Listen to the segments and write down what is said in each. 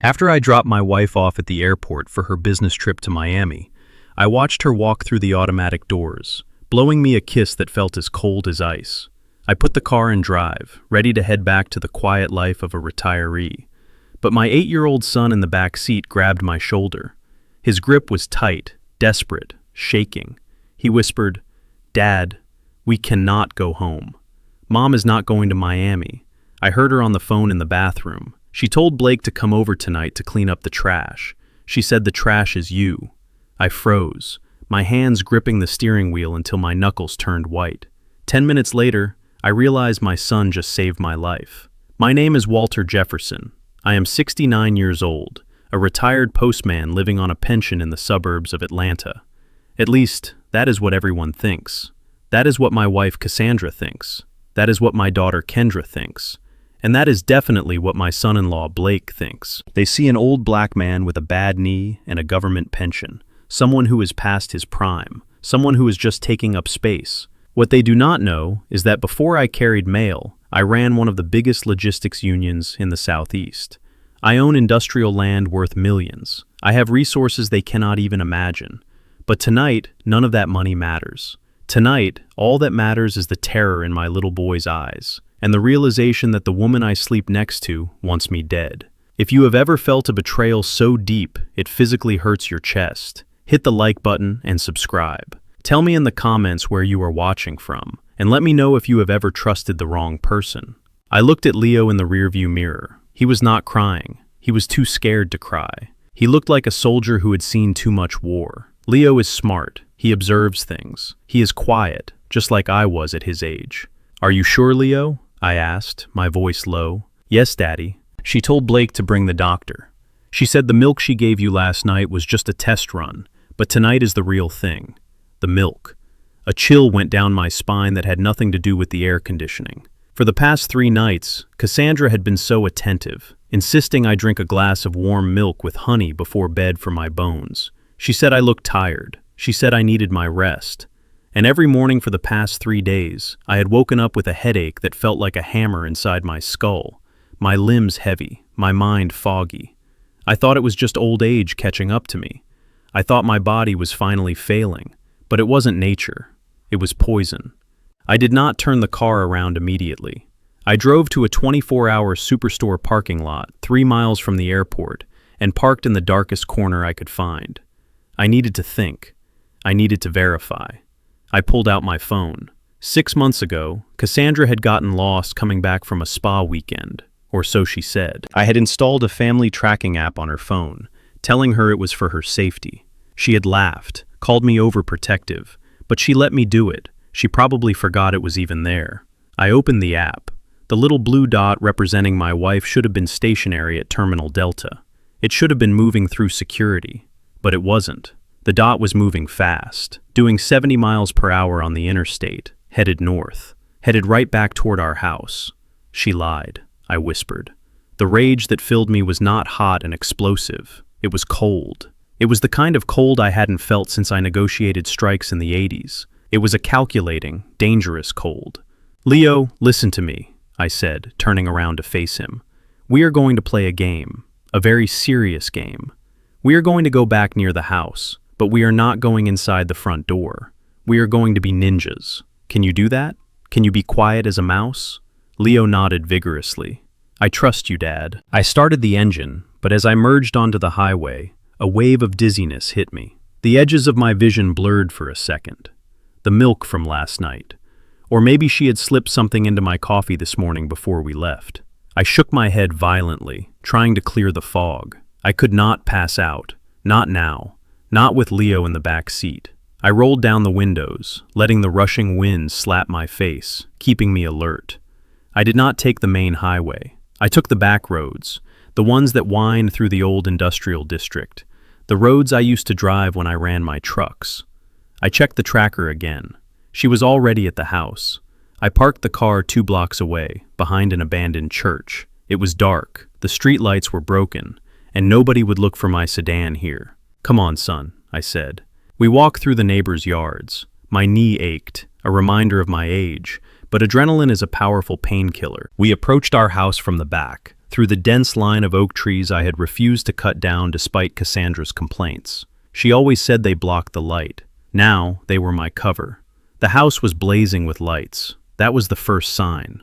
After I dropped my wife off at the airport for her business trip to Miami, I watched her walk through the automatic doors, blowing me a kiss that felt as cold as ice. I put the car in drive, ready to head back to the quiet life of a retiree. But my 8-year-old son in the back seat grabbed my shoulder. His grip was tight, desperate, shaking. He whispered, "Dad, we cannot go home. Mom is not going to Miami." I heard her on the phone in the bathroom. She told Blake to come over tonight to clean up the trash. She said the trash is you. I froze, my hands gripping the steering wheel until my knuckles turned white. 10 minutes later, I realized my son just saved my life. My name is Walter Jefferson. I am 69 years old, a retired postman living on a pension in the suburbs of Atlanta. At least, that is what everyone thinks. That is what my wife Cassandra thinks. That is what my daughter Kendra thinks. And that is definitely what my son-in-law Blake thinks. They see an old black man with a bad knee and a government pension, someone who is past his prime, someone who is just taking up space. What they do not know is that before I carried mail, I ran one of the biggest logistics unions in the Southeast. I own industrial land worth millions. I have resources they cannot even imagine. But tonight, none of that money matters. Tonight, all that matters is the terror in my little boy's eyes, and the realization that the woman I sleep next to wants me dead. If you have ever felt a betrayal so deep it physically hurts your chest, hit the like button and subscribe. Tell me in the comments where you are watching from, and let me know if you have ever trusted the wrong person. I looked at Leo in the rearview mirror. He was not crying. He was too scared to cry. He looked like a soldier who had seen too much war. Leo is smart. He observes things. He is quiet, just like I was at his age. "Are you sure, Leo?" I asked, my voice low. "Yes, Daddy." She told Blake to bring the doctor. She said the milk she gave you last night was just a test run, but tonight is the real thing. The milk. A chill went down my spine that had nothing to do with the air conditioning. For the past 3 nights, Cassandra had been so attentive, insisting I drink a glass of warm milk with honey before bed for my bones. She said I looked tired. She said I needed my rest. And every morning for the past 3 days, I had woken up with a headache that felt like a hammer inside my skull, my limbs heavy, my mind foggy. I thought it was just old age catching up to me. I thought my body was finally failing, but it wasn't nature. It was poison. I did not turn the car around immediately. I drove to a 24-hour superstore parking lot 3 miles from the airport and parked in the darkest corner I could find. I needed to think. I needed to verify. I pulled out my phone. 6 months ago, Cassandra had gotten lost coming back from a spa weekend, or so she said. I had installed a family tracking app on her phone, telling her it was for her safety. She had laughed, called me overprotective, but she let me do it. She probably forgot it was even there. I opened the app. The little blue dot representing my wife should have been stationary at Terminal Delta. It should have been moving through security, but it wasn't. The dot was moving fast, doing 70 miles per hour on the interstate, headed north, headed right back toward our house. She lied, I whispered. The rage that filled me was not hot and explosive. It was cold. It was the kind of cold I hadn't felt since I negotiated strikes in the 80s. It was a calculating, dangerous cold. "Leo, listen to me," I said, turning around to face him. "We are going to play a game, a very serious game. We are going to go back near the house, but we are not going inside the front door. We are going to be ninjas. Can you do that? Can you be quiet as a mouse?" Leo nodded vigorously. "I trust you, Dad." I started the engine, but as I merged onto the highway, a wave of dizziness hit me. The edges of my vision blurred for a second. The milk from last night. Or maybe she had slipped something into my coffee this morning before we left. I shook my head violently, trying to clear the fog. I could not pass out. Not now. Not with Leo in the back seat. I rolled down the windows, letting the rushing wind slap my face, keeping me alert. I did not take the main highway. I took the back roads, the ones that wind through the old industrial district, the roads I used to drive when I ran my trucks. I checked the tracker again. She was already at the house. I parked the car 2 blocks away, behind an abandoned church. It was dark, the streetlights were broken, and nobody would look for my sedan here. "Come on, son," I said. We walked through the neighbors' yards. My knee ached, a reminder of my age, but adrenaline is a powerful painkiller. We approached our house from the back. through the dense line of oak trees I had refused to cut down despite Cassandra's complaints. She always said they blocked the light. Now they were my cover. The house was blazing with lights. That was the first sign.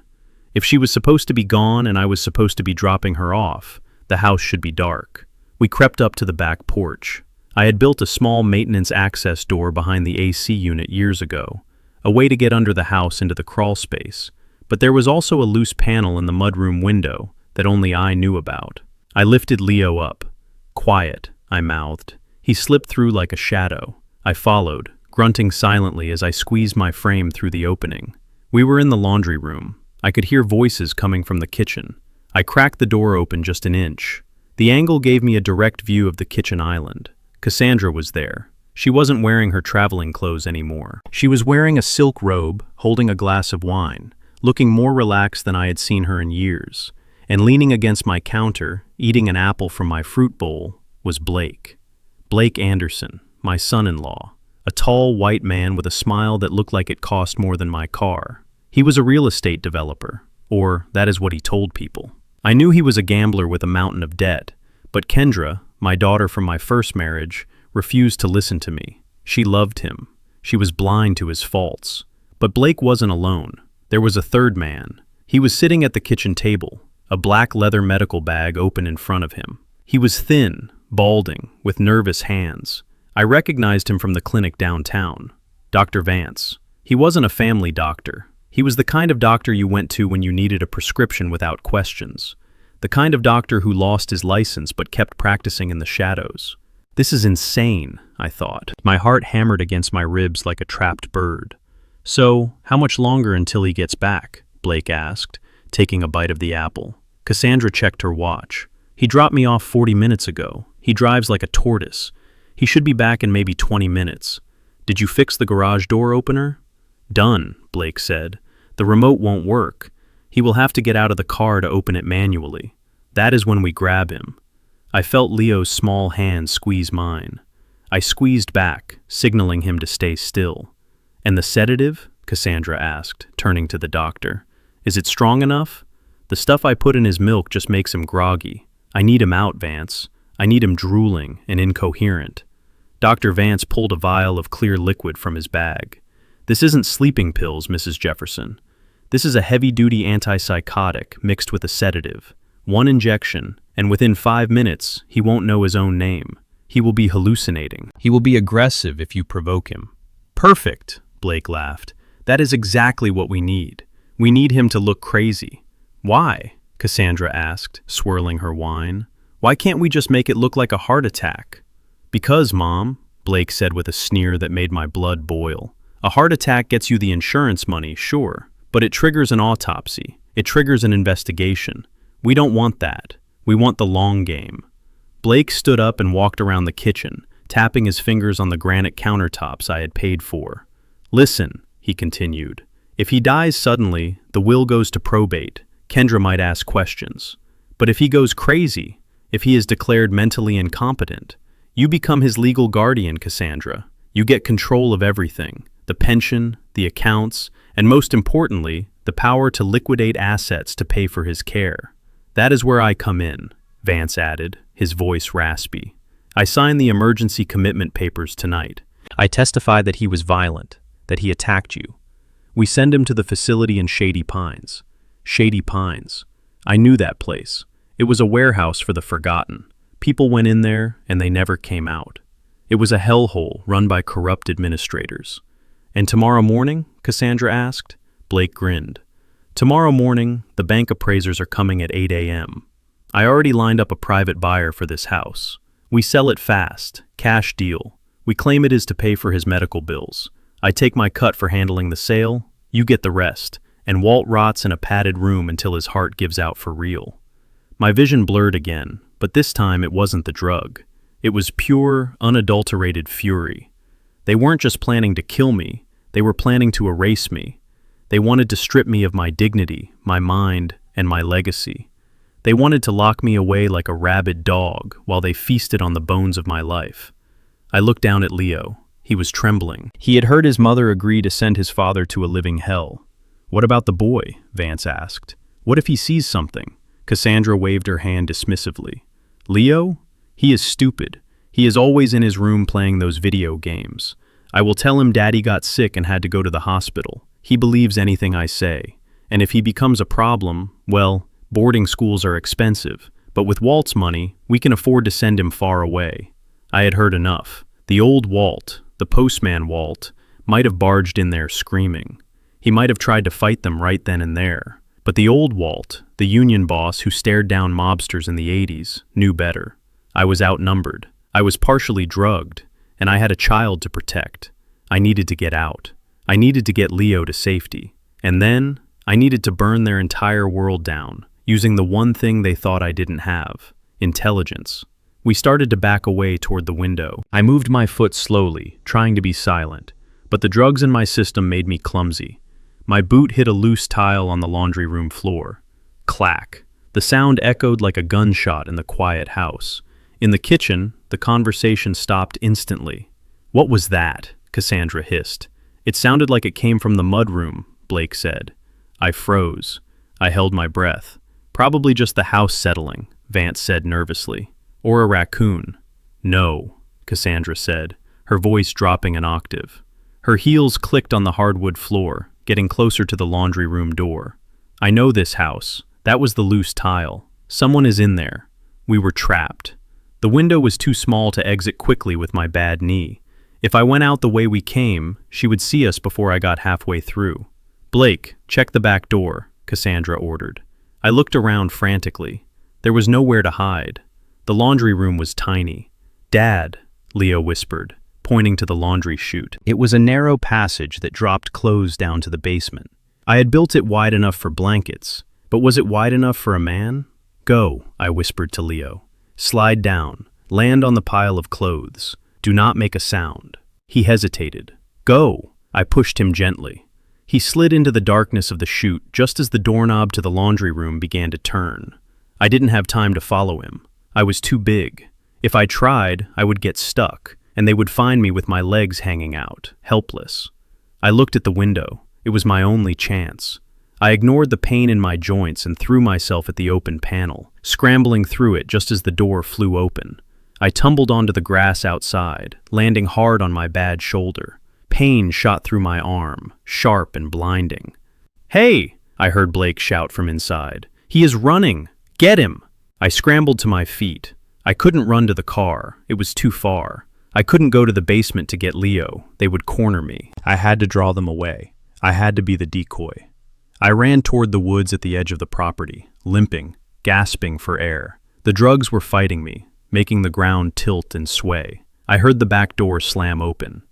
If she was supposed to be gone and I was supposed to be dropping her off, the house should be dark. We crept up to the back porch. I had built a small maintenance access door behind the AC unit years ago, a way to get under the house into the crawl space, but there was also a loose panel in the mudroom window that only I knew about. I lifted Leo up. "Quiet," I mouthed. He slipped through like a shadow. I followed, grunting silently as I squeezed my frame through the opening. We were in the laundry room. I could hear voices coming from the kitchen. I cracked the door open just an inch. The angle gave me a direct view of the kitchen island. Cassandra was there. She wasn't wearing her traveling clothes anymore. She was wearing a silk robe, holding a glass of wine, looking more relaxed than I had seen her in years. And leaning against my counter, eating an apple from my fruit bowl, was Blake. Blake Anderson, my son-in-law, a tall white man with a smile that looked like it cost more than my car. He was a real estate developer, or that is what he told people. I knew he was a gambler with a mountain of debt, but Kendra, my daughter from my first marriage, refused to listen to me. She loved him. She was blind to his faults. But Blake wasn't alone. There was a third man. He was sitting at the kitchen table, a black leather medical bag open in front of him. He was thin, balding, with nervous hands. I recognized him from the clinic downtown. Dr. Vance. He wasn't a family doctor. He was the kind of doctor you went to when you needed a prescription without questions. The kind of doctor who lost his license but kept practicing in the shadows. This is insane, I thought. My heart hammered against my ribs like a trapped bird. "So, how much longer until he gets back?" Blake asked, taking a bite of the apple. Cassandra checked her watch. "He dropped me off 40 minutes ago. He drives like a tortoise. He should be back in maybe 20 minutes. Did you fix the garage door opener?" "Done," Blake said. "The remote won't work. He will have to get out of the car to open it manually. That is when we grab him." I felt Leo's small hand squeeze mine. I squeezed back, signaling him to stay still. "And the sedative?" Cassandra asked, turning to the doctor. "Is it strong enough? The stuff I put in his milk just makes him groggy. I need him out, Vance. I need him drooling and incoherent." Dr. Vance pulled a vial of clear liquid from his bag. "This isn't sleeping pills, Mrs. Jefferson. This is a heavy-duty antipsychotic mixed with a sedative. One injection, and within 5 minutes, he won't know his own name. He will be hallucinating. He will be aggressive if you provoke him." "Perfect," Blake laughed. "That is exactly what we need. We need him to look crazy." "Why?" Cassandra asked, swirling her wine. "Why can't we just make it look like a heart attack?" "Because, Mom," Blake said with a sneer that made my blood boil. "A heart attack gets you the insurance money, sure, but it triggers an autopsy. It triggers an investigation. We don't want that. We want the long game." Blake stood up and walked around the kitchen, tapping his fingers on the granite countertops I had paid for. "Listen," he continued. "If he dies suddenly, the will goes to probate. Kendra might ask questions. But if he goes crazy, if he is declared mentally incompetent, you become his legal guardian, Cassandra. You get control of everything, the pension, the accounts, and most importantly, the power to liquidate assets to pay for his care. That is where I come in," Vance added, his voice raspy. "I signed the emergency commitment papers tonight. I testify that he was violent, that he attacked you. We send him to the facility in Shady Pines. Shady Pines. I knew that place. It was a warehouse for the forgotten. People went in there, and they never came out. It was a hellhole run by corrupt administrators." "And tomorrow morning?" Cassandra asked. Blake grinned. "Tomorrow morning, the bank appraisers are coming at 8 a.m. I already lined up a private buyer for this house. We sell it fast, cash deal. We claim it is to pay for his medical bills. I take my cut for handling the sale, you get the rest, and Walt rots in a padded room until his heart gives out for real." My vision blurred again, but this time it wasn't the drug. It was pure, unadulterated fury. They weren't just planning to kill me, they were planning to erase me. They wanted to strip me of my dignity, my mind, and my legacy. They wanted to lock me away like a rabid dog while they feasted on the bones of my life. I looked down at Leo. He was trembling. He had heard his mother agree to send his father to a living hell. "What about the boy?" Vance asked. "What if he sees something? Cassandra waved her hand dismissively. Leo? He is stupid. He is always in his room playing those video games. I will tell him Daddy got sick and had to go to the hospital. He believes anything I say. And if he becomes a problem, well, boarding schools are expensive. But with Walt's money, we can afford to send him far away. I had heard enough. The old Walt, the postman Walt, might have barged in there screaming. He might have tried to fight them right then and there. But the old Walt, the union boss who stared down mobsters in the 80s, knew better. I was outnumbered. I was partially drugged, and I had a child to protect. I needed to get out. I needed to get Leo to safety. And then, I needed to burn their entire world down, using the one thing they thought I didn't have: intelligence. We started to back away toward the window. I moved my foot slowly, trying to be silent, but the drugs in my system made me clumsy. My boot hit a loose tile on the laundry room floor. Clack. The sound echoed like a gunshot in the quiet house. In the kitchen, the conversation stopped instantly. What was that? Cassandra hissed. It sounded like it came from the mudroom, Blake said. I froze. I held my breath. Probably just the house settling, Vance said nervously. Or a raccoon. No, Cassandra said, her voice dropping an octave. Her heels clicked on the hardwood floor, getting closer to the laundry room door. I know this house. That was the loose tile. Someone is in there. We were trapped. The window was too small to exit quickly with my bad knee. If I went out the way we came, she would see us before I got halfway through. Blake, check the back door, Cassandra ordered. I looked around frantically. There was nowhere to hide. The laundry room was tiny. Dad, Leo whispered, pointing to the laundry chute. It was a narrow passage that dropped clothes down to the basement. I had built it wide enough for blankets, but was it wide enough for a man? Go, I whispered to Leo. Slide down. Land on the pile of clothes. Do not make a sound. He hesitated. Go! I pushed him gently. He slid into the darkness of the chute just as the doorknob to the laundry room began to turn. I didn't have time to follow him. I was too big. If I tried, I would get stuck, and they would find me with my legs hanging out, helpless. I looked at the window. It was my only chance. I ignored the pain in my joints and threw myself at the open panel, scrambling through it just as the door flew open. I tumbled onto the grass outside, landing hard on my bad shoulder. Pain shot through my arm, sharp and blinding. Hey! I heard Blake shout from inside. He is running! Get him! I scrambled to my feet. I couldn't run to the car. It was too far. I couldn't go to the basement to get Leo. They would corner me. I had to draw them away. I had to be the decoy. I ran toward the woods at the edge of the property, limping, gasping for air. The drugs were fighting me, making the ground tilt and sway. I heard the back door slam open.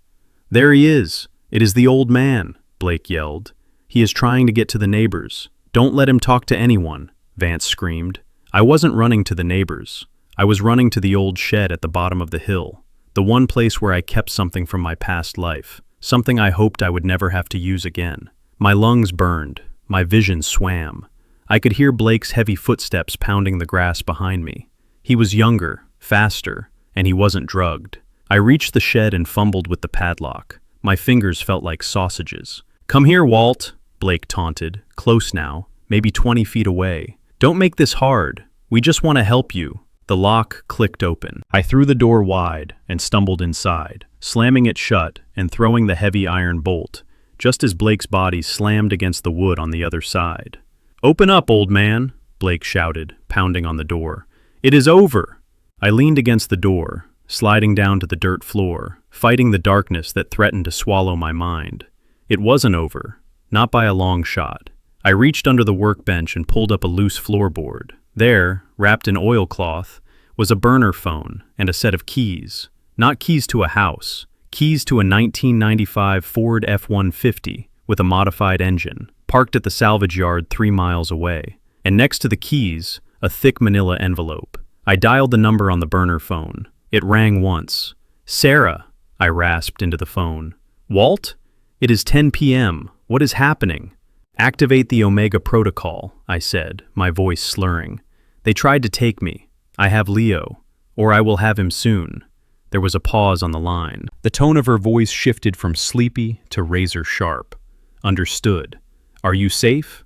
There he is! It is the old man, Blake yelled. He is trying to get to the neighbors. Don't let him talk to anyone, Vance screamed. I wasn't running to the neighbors. I was running to the old shed at the bottom of the hill, the one place where I kept something from my past life, something I hoped I would never have to use again. My lungs burned. My vision swam. I could hear Blake's heavy footsteps pounding the grass behind me. He was younger, faster, and he wasn't drugged. I reached the shed and fumbled with the padlock. My fingers felt like sausages. Come here, Walt, Blake taunted, close now, maybe 20 feet away. Don't make this hard. We just want to help you. The lock clicked open. I threw the door wide and stumbled inside, slamming it shut and throwing the heavy iron bolt, just as Blake's body slammed against the wood on the other side. Open up, old man, Blake shouted, pounding on the door. It is over. I leaned against the door, sliding down to the dirt floor, fighting the darkness that threatened to swallow my mind. It wasn't over, not by a long shot. I reached under the workbench and pulled up a loose floorboard. There, wrapped in oilcloth, was a burner phone and a set of keys. Not keys to a house. Keys to a 1995 Ford F-150 with a modified engine, parked at the salvage yard 3 miles away. And next to the keys, a thick manila envelope. I dialed the number on the burner phone. It rang once. Sarah, I rasped into the phone. Walt? It is 10 p.m. What is happening? Activate the Omega Protocol, I said, my voice slurring. They tried to take me. I have Leo, or I will have him soon. There was a pause on the line. The tone of her voice shifted from sleepy to razor sharp. Understood. Are you safe?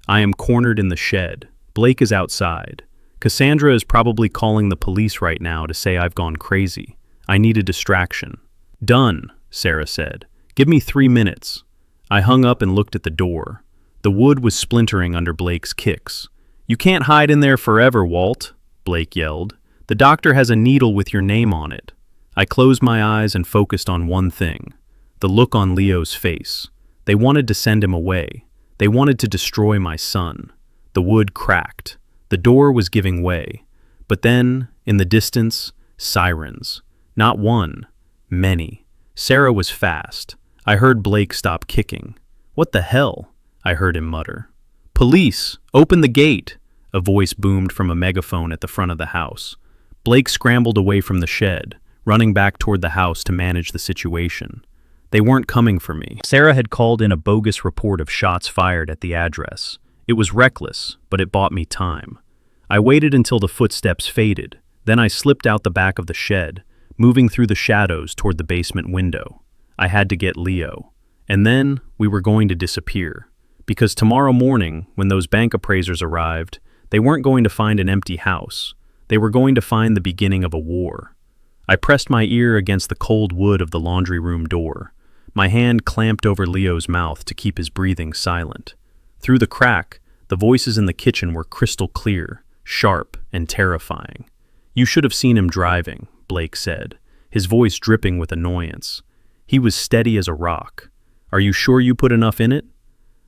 I am cornered in the shed, Blake is outside. Cassandra is probably calling the police right now to say I've gone crazy. I need a distraction. Done, Sarah said. Give me 3 minutes. I hung up and looked at the door. The wood was splintering under Blake's kicks. You can't hide in there forever, Walt, Blake yelled. The doctor has a needle with your name on it. I closed my eyes and focused on one thing. The look on Leo's face. They wanted to send him away. They wanted to destroy my son. The wood cracked. The door was giving way. But then, in the distance, sirens. Not one, many. Sarah was fast. I heard Blake stop kicking. What the hell? I heard him mutter. Police! Open the gate! A voice boomed from a megaphone at the front of the house. Blake scrambled away from the shed, running back toward the house to manage the situation. They weren't coming for me. Sarah had called in a bogus report of shots fired at the address. It was reckless, but it bought me time. I waited until the footsteps faded. Then I slipped out the back of the shed, moving through the shadows toward the basement window. I had to get Leo. And then we were going to disappear. Because tomorrow morning, when those bank appraisers arrived, they weren't going to find an empty house. They were going to find the beginning of a war. I pressed my ear against the cold wood of the laundry room door. My hand clamped over Leo's mouth to keep his breathing silent. Through the crack, the voices in the kitchen were crystal clear, sharp, and terrifying. You should have seen him driving, Blake said, his voice dripping with annoyance. He was steady as a rock. Are you sure you put enough in it?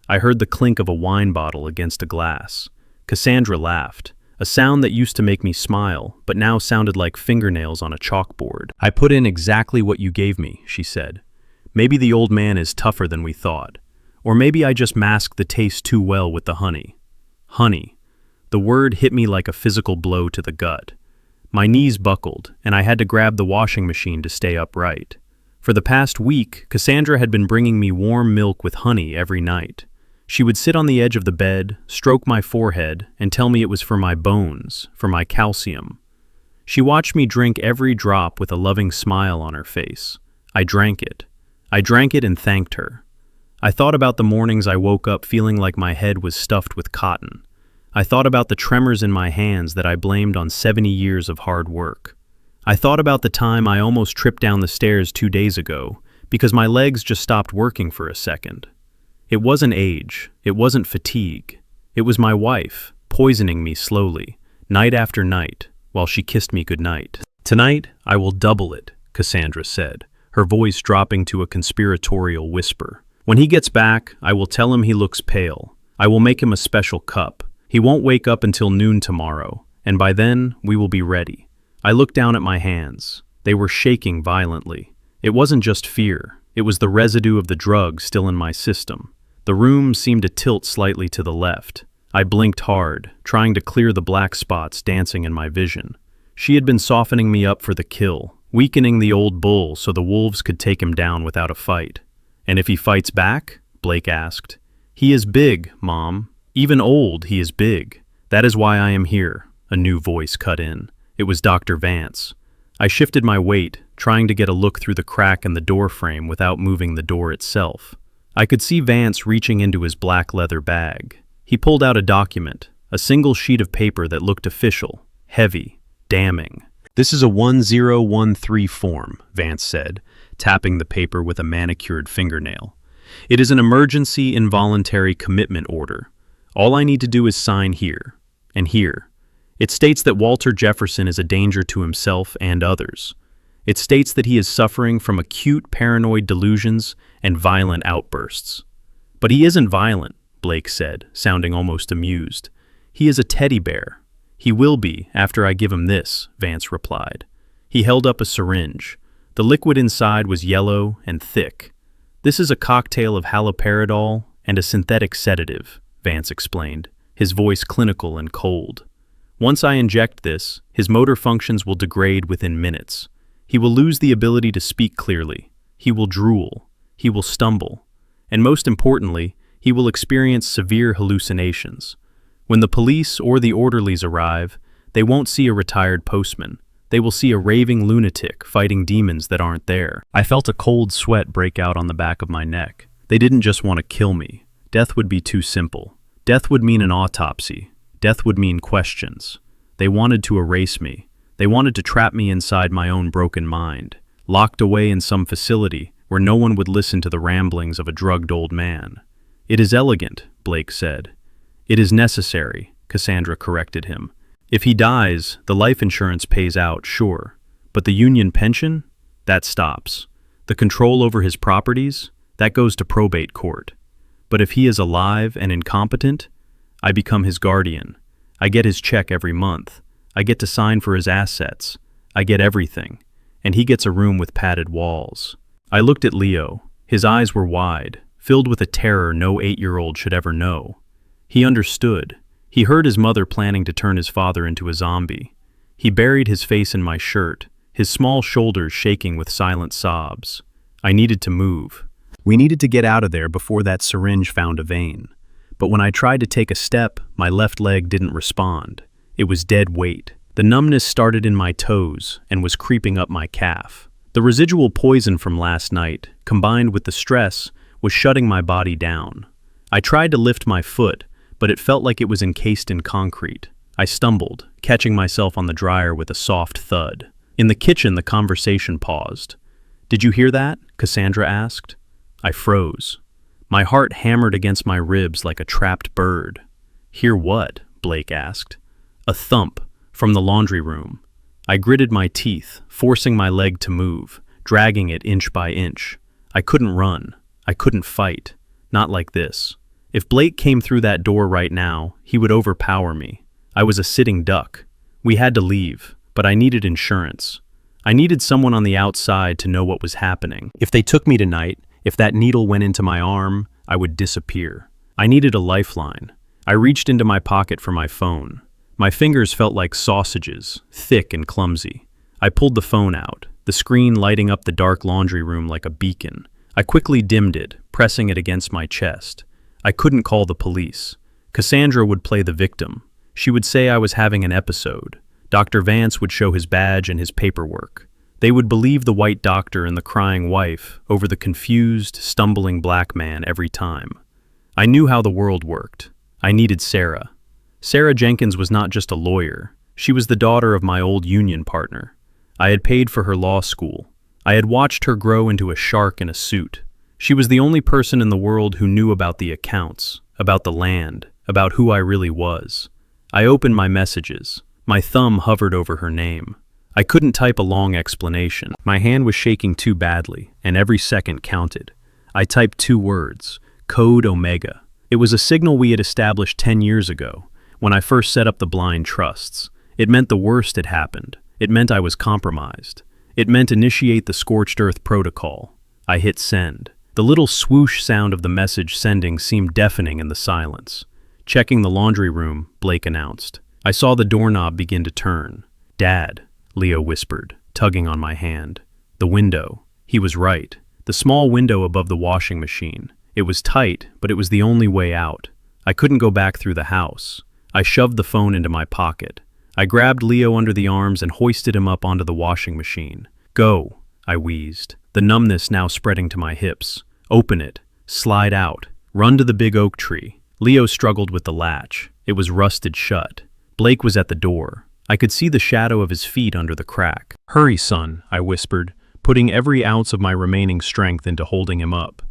I heard the clink of a wine bottle against a glass. Cassandra laughed, a sound that used to make me smile, but now sounded like fingernails on a chalkboard. I put in exactly what you gave me, she said. Maybe the old man is tougher than we thought. Or maybe I just masked the taste too well with the honey. Honey. The word hit me like a physical blow to the gut. My knees buckled, and I had to grab the washing machine to stay upright. For the past week, Cassandra had been bringing me warm milk with honey every night. She would sit on the edge of the bed, stroke my forehead, and tell me it was for my bones, for my calcium. She watched me drink every drop with a loving smile on her face. I drank it. I drank it and thanked her. I thought about the mornings I woke up feeling like my head was stuffed with cotton. I thought about the tremors in my hands that I blamed on 70 years of hard work. I thought about the time I almost tripped down the stairs 2 days ago because my legs just stopped working for a second. It wasn't age, it wasn't fatigue. It was my wife, poisoning me slowly, night after night, while she kissed me goodnight. Tonight, I will double it, Cassandra said, her voice dropping to a conspiratorial whisper. When he gets back, I will tell him he looks pale. I will make him a special cup. He won't wake up until noon tomorrow, and by then, we will be ready. I looked down at my hands. They were shaking violently. It wasn't just fear. It was the residue of the drug still in my system. The room seemed to tilt slightly to the left. I blinked hard, trying to clear the black spots dancing in my vision. She had been softening me up for the kill, weakening the old bull so the wolves could take him down without a fight. And if he fights back? Blake asked. He is big, Mom. Even old, he is big. That is why I am here. A new voice cut in. It was Dr. Vance. I shifted my weight, trying to get a look through the crack in the door frame without moving the door itself. I could see Vance reaching into his black leather bag. He pulled out a document, a single sheet of paper that looked official, heavy, damning. This is a 1013 form, Vance said, tapping the paper with a manicured fingernail. It is an emergency involuntary commitment order. All I need to do is sign here, and here. It states that Walter Jefferson is a danger to himself and others. It states that he is suffering from acute paranoid delusions and violent outbursts. But he isn't violent, Blake said, sounding almost amused. He is a teddy bear. He will be after I give him this, Vance replied. He held up a syringe. The liquid inside was yellow and thick. This is a cocktail of haloperidol and a synthetic sedative, Vance explained, his voice clinical and cold. Once I inject this, his motor functions will degrade within minutes. He will lose the ability to speak clearly. He will drool. He will stumble. And most importantly, he will experience severe hallucinations. When the police or the orderlies arrive, they won't see a retired postman. They will see a raving lunatic fighting demons that aren't there. I felt a cold sweat break out on the back of my neck. They didn't just want to kill me. Death would be too simple. Death would mean an autopsy. Death would mean questions. They wanted to erase me. They wanted to trap me inside my own broken mind, locked away in some facility where no one would listen to the ramblings of a drugged old man. "It is elegant," Blake said. "It is necessary," Cassandra corrected him. "If he dies, the life insurance pays out, sure. But the union pension? That stops. The control over his properties? That goes to probate court. But if he is alive and incompetent, I become his guardian. I get his check every month. I get to sign for his assets. I get everything. And he gets a room with padded walls." I looked at Leo. His eyes were wide, filled with a terror no 8-year-old should ever know. He understood. He heard his mother planning to turn his father into a zombie. He buried his face in my shirt, his small shoulders shaking with silent sobs. I needed to move. We needed to get out of there before that syringe found a vein. But when I tried to take a step, my left leg didn't respond. It was dead weight. The numbness started in my toes and was creeping up my calf. The residual poison from last night, combined with the stress, was shutting my body down. I tried to lift my foot, but it felt like it was encased in concrete. I stumbled, catching myself on the dryer with a soft thud. In the kitchen, the conversation paused. "Did you hear that?" Cassandra asked. I froze. My heart hammered against my ribs like a trapped bird. "Hear what?" Blake asked. A thump from the laundry room. I gritted my teeth, forcing my leg to move, dragging it inch by inch. I couldn't run. I couldn't fight. Not like this. If Blake came through that door right now, he would overpower me. I was a sitting duck. We had to leave, but I needed insurance. I needed someone on the outside to know what was happening. If they took me tonight, if that needle went into my arm, I would disappear. I needed a lifeline. I reached into my pocket for my phone. My fingers felt like sausages, thick and clumsy. I pulled the phone out, the screen lighting up the dark laundry room like a beacon. I quickly dimmed it, pressing it against my chest. I couldn't call the police. Cassandra would play the victim. She would say I was having an episode. Dr. Vance would show his badge and his paperwork. They would believe the white doctor and the crying wife over the confused, stumbling black man every time. I knew how the world worked. I needed Sarah. Sarah Jenkins was not just a lawyer. She was the daughter of my old union partner. I had paid for her law school. I had watched her grow into a shark in a suit. She was the only person in the world who knew about the accounts, about the land, about who I really was. I opened my messages. My thumb hovered over her name. I couldn't type a long explanation. My hand was shaking too badly, and every second counted. I typed 2 words, Code Omega. It was a signal we had established 10 years ago, when I first set up the blind trusts. It meant the worst had happened. It meant I was compromised. It meant initiate the scorched earth protocol. I hit send. The little swoosh sound of the message sending seemed deafening in the silence. Checking the laundry room, Blake announced. I saw the doorknob begin to turn. "Dad," Leo whispered, tugging on my hand. The window. He was right. The small window above the washing machine. It was tight, but it was the only way out. I couldn't go back through the house. I shoved the phone into my pocket. I grabbed Leo under the arms and hoisted him up onto the washing machine. "Go," I wheezed, the numbness now spreading to my hips. "Open it. Slide out. Run to the big oak tree." Leo struggled with the latch. It was rusted shut. Blake was at the door. I could see the shadow of his feet under the crack. "Hurry, son," I whispered, putting every ounce of my remaining strength into holding him up.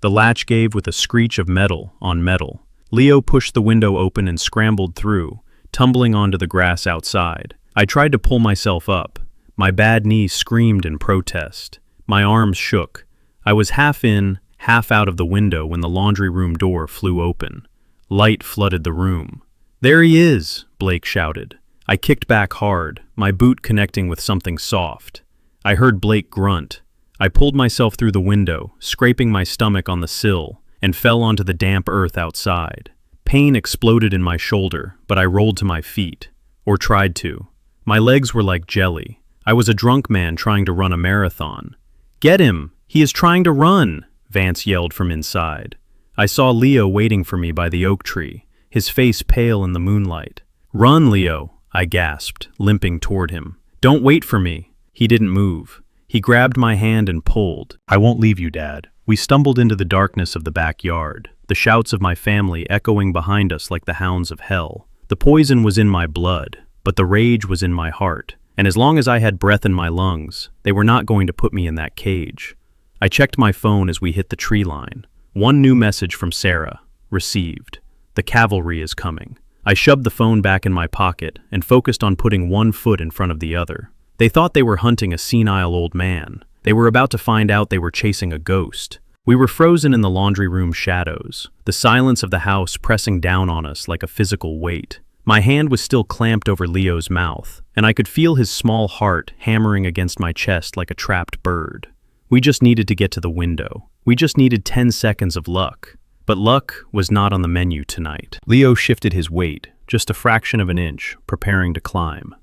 The latch gave with a screech of metal on metal. Leo pushed the window open and scrambled through, tumbling onto the grass outside. I tried to pull myself up. My bad knee screamed in protest. My arms shook. I was half in, half out of the window when the laundry room door flew open. Light flooded the room. "There he is!" Blake shouted. I kicked back hard, my boot connecting with something soft. I heard Blake grunt. I pulled myself through the window, scraping my stomach on the sill, and fell onto the damp earth outside. Pain exploded in my shoulder, but I rolled to my feet. Or tried to. My legs were like jelly. I was a drunk man trying to run a marathon. "Get him! He is trying to run!" Vance yelled from inside. I saw Leo waiting for me by the oak tree, his face pale in the moonlight. "Run, Leo!" I gasped, limping toward him. "Don't wait for me!" He didn't move. He grabbed my hand and pulled. "I won't leave you, Dad." We stumbled into the darkness of the backyard, the shouts of my family echoing behind us like the hounds of hell. The poison was in my blood, but the rage was in my heart, and as long as I had breath in my lungs, they were not going to put me in that cage. I checked my phone as we hit the tree line. One new message from Sarah. Received. The cavalry is coming. I shoved the phone back in my pocket and focused on putting one foot in front of the other. They thought they were hunting a senile old man. They were about to find out they were chasing a ghost. We were frozen in the laundry room shadows, the silence of the house pressing down on us like a physical weight. My hand was still clamped over Leo's mouth, and I could feel his small heart hammering against my chest like a trapped bird. We just needed to get to the window. We just needed 10 seconds of luck. But luck was not on the menu tonight. Leo shifted his weight, just a fraction of an inch, preparing to climb.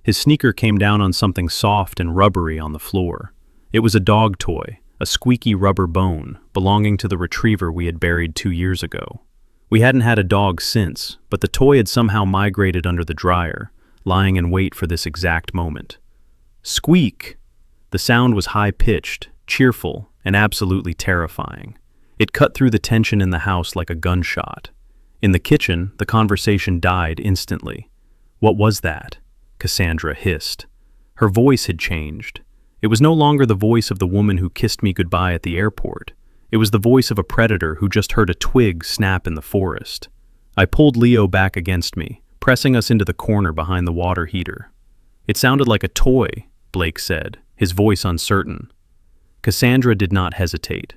His sneaker came down on something soft and rubbery on the floor. It was a dog toy, a squeaky rubber bone, belonging to the retriever we had buried 2 years ago. We hadn't had a dog since, but the toy had somehow migrated under the dryer, lying in wait for this exact moment. Squeak! The sound was high-pitched, cheerful, and absolutely terrifying. It cut through the tension in the house like a gunshot. In the kitchen, the conversation died instantly. What was that? Cassandra hissed. Her voice had changed. It was no longer the voice of the woman who kissed me goodbye at the airport. It was the voice of a predator who just heard a twig snap in the forest. I pulled Leo back against me, pressing us into the corner behind the water heater. It sounded like a toy, Blake said, his voice uncertain. Cassandra did not hesitate.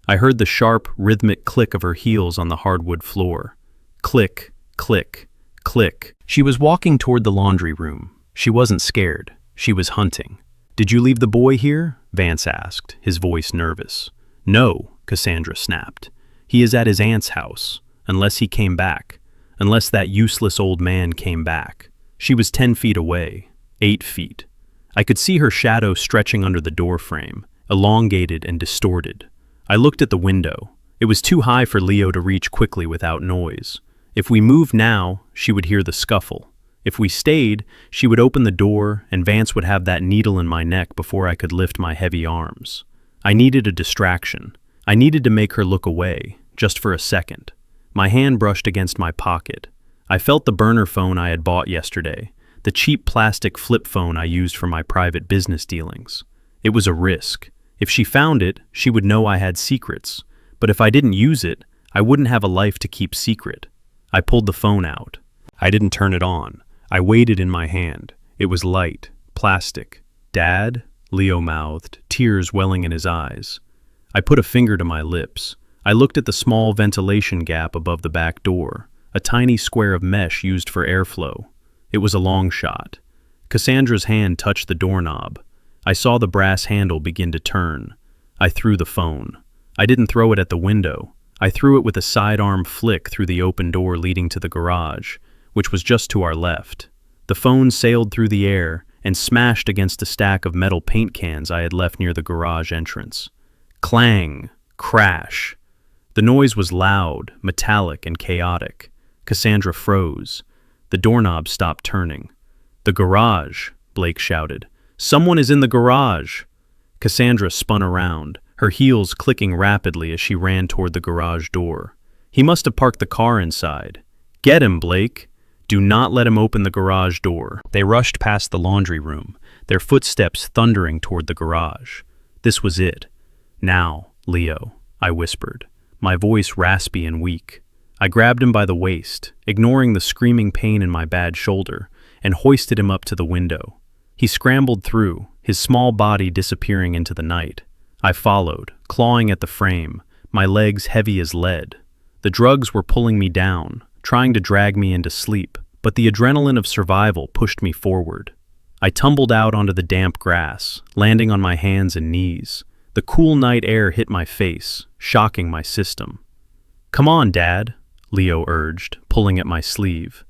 I heard the sharp, rhythmic click of her heels on the hardwood floor. Click, click, click. She was walking toward the laundry room. She wasn't scared. She was hunting. "Did you leave the boy here?" Vance asked, his voice nervous. "No," Cassandra snapped. "He is at his aunt's house, unless he came back. Unless that useless old man came back." She was 10 feet away, 8 feet. I could see her shadow stretching under the doorframe, elongated and distorted. I looked at the window. It was too high for Leo to reach quickly without noise. If we moved now, she would hear the scuffle. If we stayed, she would open the door and Vance would have that needle in my neck before I could lift my heavy arms. I needed a distraction. I needed to make her look away, just for a second. My hand brushed against my pocket. I felt the burner phone I had bought yesterday, the cheap plastic flip phone I used for my private business dealings. It was a risk. If she found it, she would know I had secrets. But if I didn't use it, I wouldn't have a life to keep secret. I pulled the phone out. I didn't turn it on. I weighed it in my hand. It was light, plastic. "Dad?" Leo mouthed, tears welling in his eyes. I put a finger to my lips. I looked at the small ventilation gap above the back door, a tiny square of mesh used for airflow. It was a long shot. Cassandra's hand touched the doorknob. I saw the brass handle begin to turn. I threw the phone. I didn't throw it at the window. I threw it with a sidearm flick through the open door leading to the garage, which was just to our left. The phone sailed through the air and smashed against a stack of metal paint cans I had left near the garage entrance. Clang! Crash! The noise was loud, metallic, and chaotic. Cassandra froze. The doorknob stopped turning. "The garage!" Blake shouted. "Someone is in the garage!" Cassandra spun around, her heels clicking rapidly as she ran toward the garage door. "He must have parked the car inside." "Get him, Blake! Do not let him open the garage door." They rushed past the laundry room, their footsteps thundering toward the garage. This was it. "Now, Leo," I whispered, my voice raspy and weak. I grabbed him by the waist, ignoring the screaming pain in my bad shoulder, and hoisted him up to the window. He scrambled through, his small body disappearing into the night. I followed, clawing at the frame, my legs heavy as lead. The drugs were pulling me down, trying to drag me into sleep, but the adrenaline of survival pushed me forward. I tumbled out onto the damp grass, landing on my hands and knees. The cool night air hit my face, shocking my system. "Come on, Dad," Leo urged, pulling at my sleeve.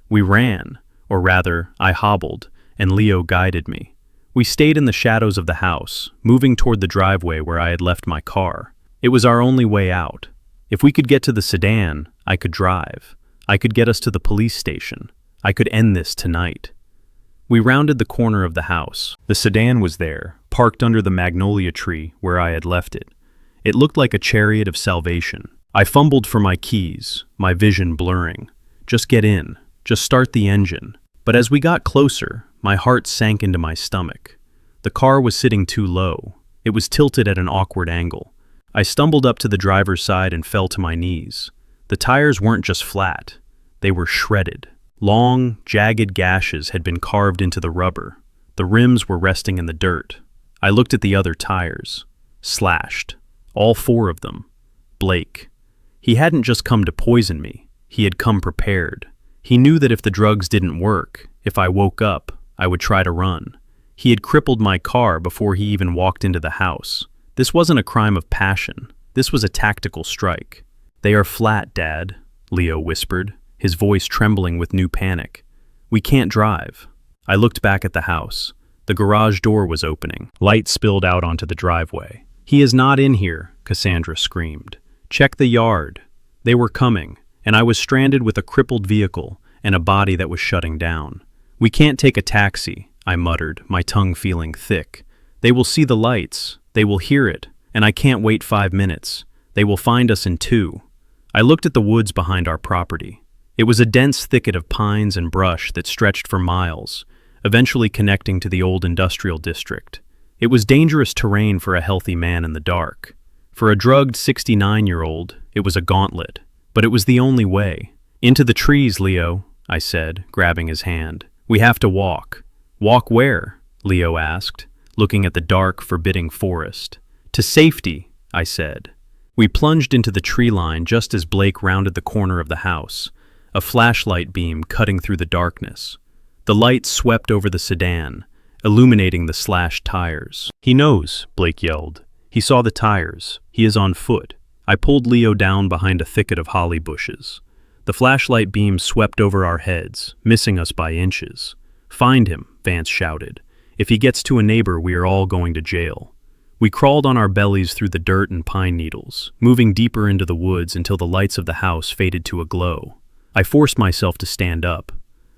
We ran, or rather, I hobbled, and Leo guided me. We stayed in the shadows of the house, moving toward the driveway where I had left my car. It was our only way out. If we could get to the sedan, I could drive. I could get us to the police station. I could end this tonight. We rounded the corner of the house. The sedan was there, parked under the magnolia tree where I had left it. It looked like a chariot of salvation. I fumbled for my keys, my vision blurring. "Just get in. Just start the engine. But as we got closer, my heart sank into my stomach. The car was sitting too low. It was tilted at an awkward angle. I stumbled up to the driver's side and fell to my knees. The tires weren't just flat. They were shredded. Long, jagged gashes had been carved into the rubber. The rims were resting in the dirt. I looked at the other tires. Slashed. All 4 of them. Blake. He hadn't just come to poison me. He had come prepared. He knew that if the drugs didn't work, if I woke up, I would try to run. He had crippled my car before he even walked into the house. This wasn't a crime of passion. This was a tactical strike. "They are flat, Dad," Leo whispered, his voice trembling with new panic. "We can't drive." I looked back at the house. The garage door was opening. Light spilled out onto the driveway. "He is not in here," Cassandra screamed. "Check the yard." They were coming, and I was stranded with a crippled vehicle and a body that was shutting down. "We can't take a taxi," I muttered, my tongue feeling thick. "They will see the lights. They will hear it, and I can't wait 5 minutes. They will find us in 2. I looked at the woods behind our property. It was a dense thicket of pines and brush that stretched for miles, eventually connecting to the old industrial district. It was dangerous terrain for a healthy man in the dark. For a drugged 69-year-old, it was a gauntlet, but it was the only way. "Into the trees, Leo," I said, grabbing his hand. "We have to walk." "Walk where?" Leo asked, looking at the dark, forbidding forest. "To safety," I said. We plunged into the tree line just as Blake rounded the corner of the house, a flashlight beam cutting through the darkness. The light swept over the sedan, illuminating the slashed tires. "He knows," Blake yelled. "He saw the tires. He is on foot." I pulled Leo down behind a thicket of holly bushes. The flashlight beam swept over our heads, missing us by inches. "Find him," Vance shouted. "If he gets to a neighbor, we are all going to jail." We crawled on our bellies through the dirt and pine needles, moving deeper into the woods until the lights of the house faded to a glow. I forced myself to stand up.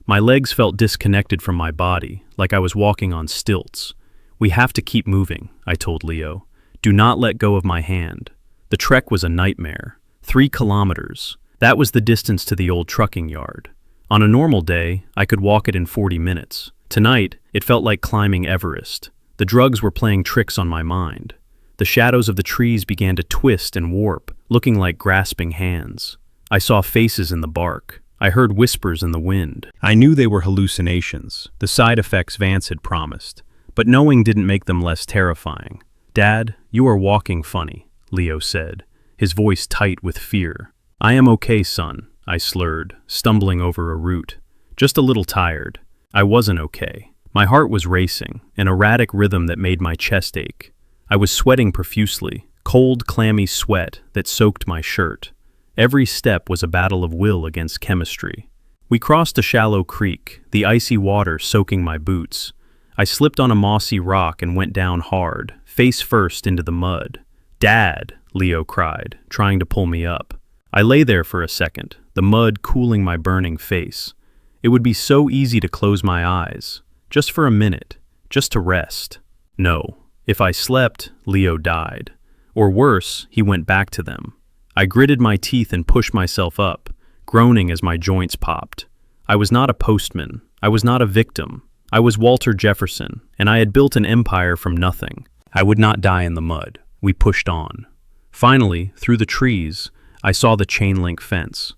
My legs felt disconnected from my body, like I was walking on stilts. "We have to keep moving," I told Leo. "Do not let go of my hand." The trek was a nightmare. 3 kilometers. That was the distance to the old trucking yard. On a normal day, I could walk it in 40 minutes. Tonight, it felt like climbing Everest. The drugs were playing tricks on my mind. The shadows of the trees began to twist and warp, looking like grasping hands. I saw faces in the bark. I heard whispers in the wind. I knew they were hallucinations, the side effects Vance had promised, but knowing didn't make them less terrifying. "Dad, you are walking funny," Leo said, his voice tight with fear. "I am okay, son," I slurred, stumbling over a root. "Just a little tired." I wasn't okay. My heart was racing, an erratic rhythm that made my chest ache. I was sweating profusely, cold, clammy sweat that soaked my shirt. Every step was a battle of will against chemistry. We crossed a shallow creek, the icy water soaking my boots. I slipped on a mossy rock and went down hard, face first into the mud. "Dad!" Leo cried, trying to pull me up. I lay there for a second, the mud cooling my burning face. It would be so easy to close my eyes. Just for a minute, just to rest. No, if I slept, Leo died. Or worse, he went back to them. I gritted my teeth and pushed myself up, groaning as my joints popped. I was not a postman. I was not a victim. I was Walter Jefferson, and I had built an empire from nothing. I would not die in the mud. We pushed on. Finally, through the trees, I saw the chain-link fence.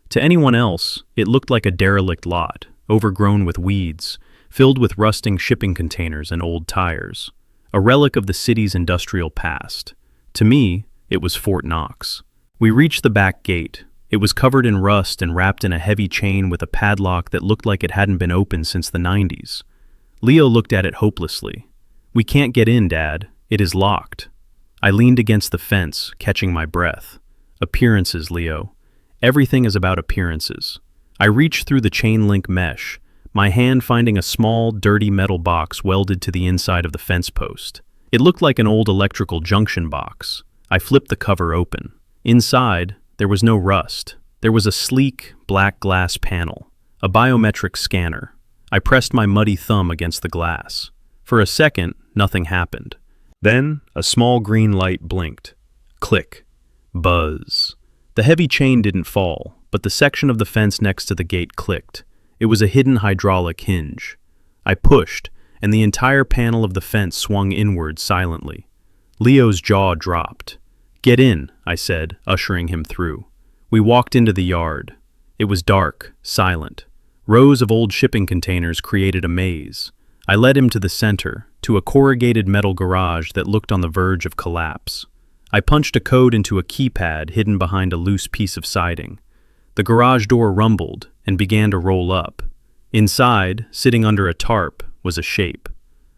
To anyone else, it looked like a derelict lot, overgrown with weeds, filled with rusting shipping containers and old tires, a relic of the city's industrial past. To me, it was Fort Knox. We reached the back gate. It was covered in rust and wrapped in a heavy chain with a padlock that looked like it hadn't been opened since the 90s. Leo looked at it hopelessly. "We can't get in, Dad. It is locked." I leaned against the fence, catching my breath. Appearances, Leo. Everything is about appearances. I reached through the chain-link mesh, my hand finding a small, dirty metal box welded to the inside of the fence post. It looked like an old electrical junction box. I flipped the cover open. Inside, there was no rust. There was a sleek, black glass panel, a biometric scanner. I pressed my muddy thumb against the glass. For a second, nothing happened. Then, a small green light blinked. Click. Buzz. The heavy chain didn't fall, but the section of the fence next to the gate clicked. It was a hidden hydraulic hinge. I pushed, and the entire panel of the fence swung inward silently. Leo's jaw dropped. "Get in," I said, ushering him through. We walked into the yard. It was dark, silent. Rows of old shipping containers created a maze. I led him to the center, to a corrugated metal garage that looked on the verge of collapse. I punched a code into a keypad hidden behind a loose piece of siding. The garage door rumbled and began to roll up. Inside, sitting under a tarp, was a shape.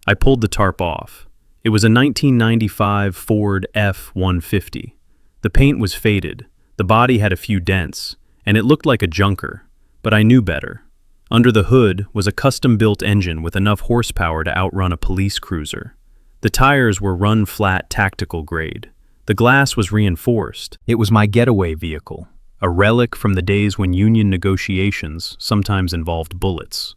I pulled the tarp off. It was a 1995 Ford F-150. The paint was faded, the body had a few dents, and it looked like a junker, but I knew better. Under the hood was a custom-built engine with enough horsepower to outrun a police cruiser. The tires were run-flat tactical grade. The glass was reinforced. It was my getaway vehicle, a relic from the days when union negotiations sometimes involved bullets.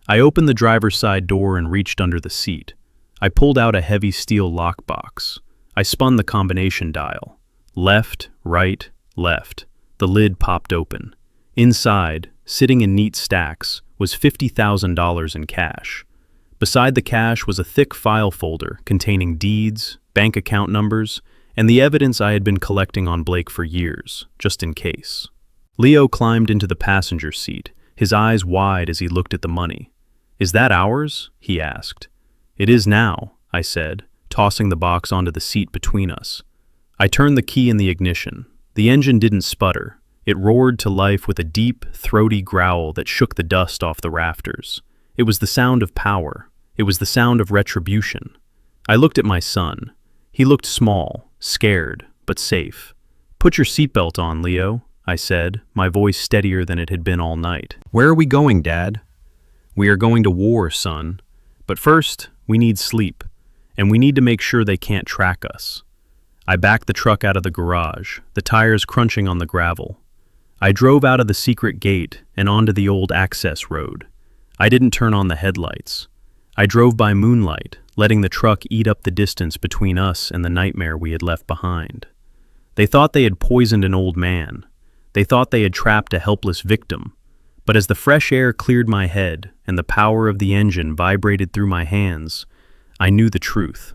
I opened the driver's side door and reached under the seat. I pulled out a heavy steel lockbox. I spun the combination dial. Left, right, left. The lid popped open. Inside, sitting in neat stacks, was $50,000 in cash. Beside the cash was a thick file folder containing deeds, bank account numbers, and the evidence I had been collecting on Blake for years, just in case. Leo climbed into the passenger seat, his eyes wide as he looked at the money. "Is that ours?" he asked. "It is now," I said, tossing the box onto the seat between us. I turned the key in the ignition. The engine didn't sputter. It roared to life with a deep, throaty growl that shook the dust off the rafters. It was the sound of power. It was the sound of retribution. I looked at my son. He looked small, scared, but safe. "Put your seatbelt on, Leo," I said, my voice steadier than it had been all night. "Where are we going, Dad?" "We are going to war, son. But first, we need sleep, and we need to make sure they can't track us." I backed the truck out of the garage, the tires crunching on the gravel. I drove out of the secret gate and onto the old access road. I didn't turn on the headlights. I drove by moonlight, letting the truck eat up the distance between us and the nightmare we had left behind. They thought they had poisoned an old man. They thought they had trapped a helpless victim. But as the fresh air cleared my head and the power of the engine vibrated through my hands, I knew the truth.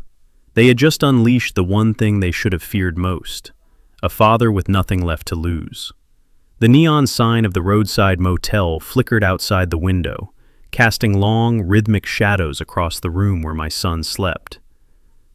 They had just unleashed the one thing they should have feared most, a father with nothing left to lose. The neon sign of the roadside motel flickered outside the window, casting long, rhythmic shadows across the room where my son slept.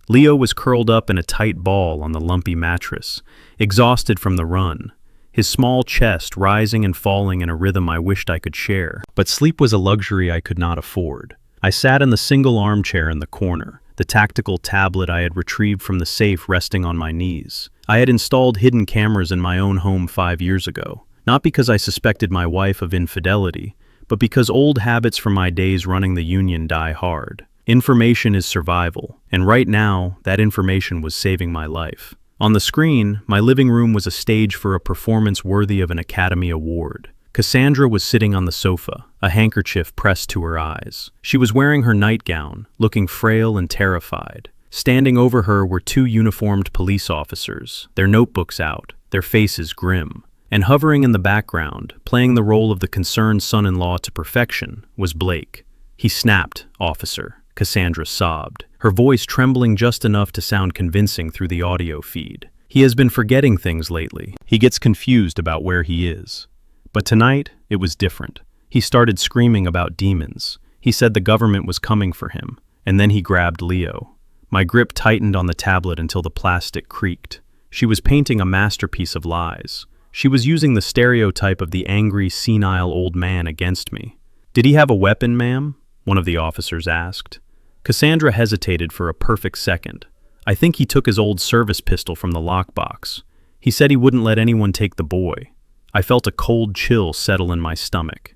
Leo was curled up in a tight ball on the lumpy mattress, exhausted from the run, his small chest rising and falling in a rhythm I wished I could share. But sleep was a luxury I could not afford. I sat in the single armchair in the corner, the tactical tablet I had retrieved from the safe resting on my knees. I had installed hidden cameras in my own home 5 years ago, not because I suspected my wife of infidelity, but because old habits from my days running the union die hard. Information is survival, and right now, that information was saving my life. On the screen, my living room was a stage for a performance worthy of an Academy Award. Cassandra was sitting on the sofa, a handkerchief pressed to her eyes. She was wearing her nightgown, looking frail and terrified. Standing over her were 2 uniformed police officers, their notebooks out, their faces grim. And hovering in the background, playing the role of the concerned son-in-law to perfection, was Blake. "He snapped, officer," Cassandra sobbed, her voice trembling just enough to sound convincing through the audio feed. "He has been forgetting things lately. He gets confused about where he is." But tonight, it was different. He started screaming about demons. He said the government was coming for him, and then he grabbed Leo. My grip tightened on the tablet until the plastic creaked. She was painting a masterpiece of lies. She was using the stereotype of the angry, senile old man against me. "Did he have a weapon, ma'am?" one of the officers asked. Cassandra hesitated for a perfect second. "I think he took his old service pistol from the lockbox. He said he wouldn't let anyone take the boy." I felt a cold chill settle in my stomach.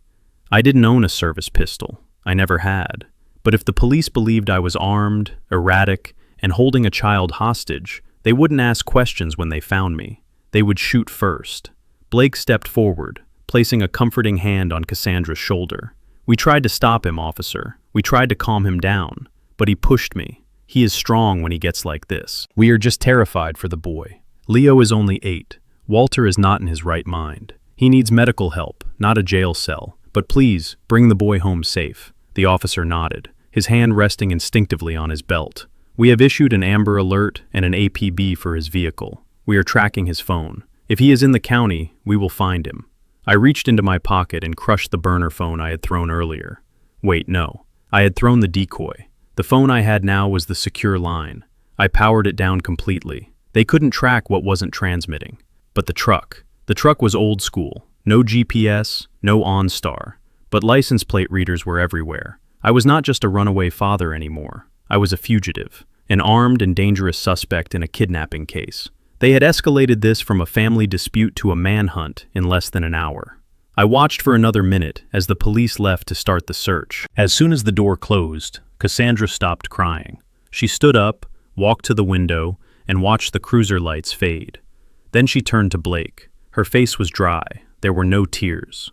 I didn't own a service pistol. I never had. But if the police believed I was armed, erratic, and holding a child hostage, they wouldn't ask questions when they found me. They would shoot first. Blake stepped forward, placing a comforting hand on Cassandra's shoulder. "We tried to stop him, officer. We tried to calm him down, but he pushed me. He is strong when he gets like this. We are just terrified for the boy. Leo is only 8. Walter is not in his right mind. He needs medical help, not a jail cell. But please, bring the boy home safe." The officer nodded, his hand resting instinctively on his belt. "We have issued an Amber Alert and an APB for his vehicle. We are tracking his phone. If he is in the county, we will find him." I reached into my pocket and crushed the burner phone I had thrown earlier. Wait, no. I had thrown the decoy. The phone I had now was the secure line. I powered it down completely. They couldn't track what wasn't transmitting. But the truck. The truck was old school. No GPS, no OnStar. But license plate readers were everywhere. I was not just a runaway father anymore. I was a fugitive, an armed and dangerous suspect in a kidnapping case. They had escalated this from a family dispute to a manhunt in less than an hour. I watched for another minute as the police left to start the search. As soon as the door closed, Cassandra stopped crying. She stood up, walked to the window, and watched the cruiser lights fade. Then she turned to Blake. Her face was dry. There were no tears.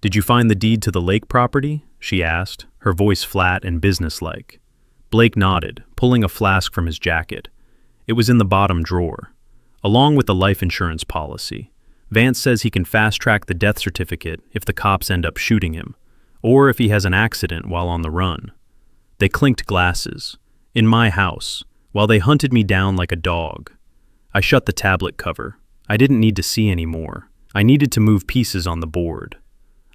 "Did you find the deed to the lake property?" she asked, her voice flat and businesslike. Blake nodded, pulling a flask from his jacket. It was in the bottom drawer, along with the life insurance policy. Vance says he can fast-track the death certificate if the cops end up shooting him, or if he has an accident while on the run. They clinked glasses. In my house, while they hunted me down like a dog. I shut the tablet cover. I didn't need to see anymore. I needed to move pieces on the board.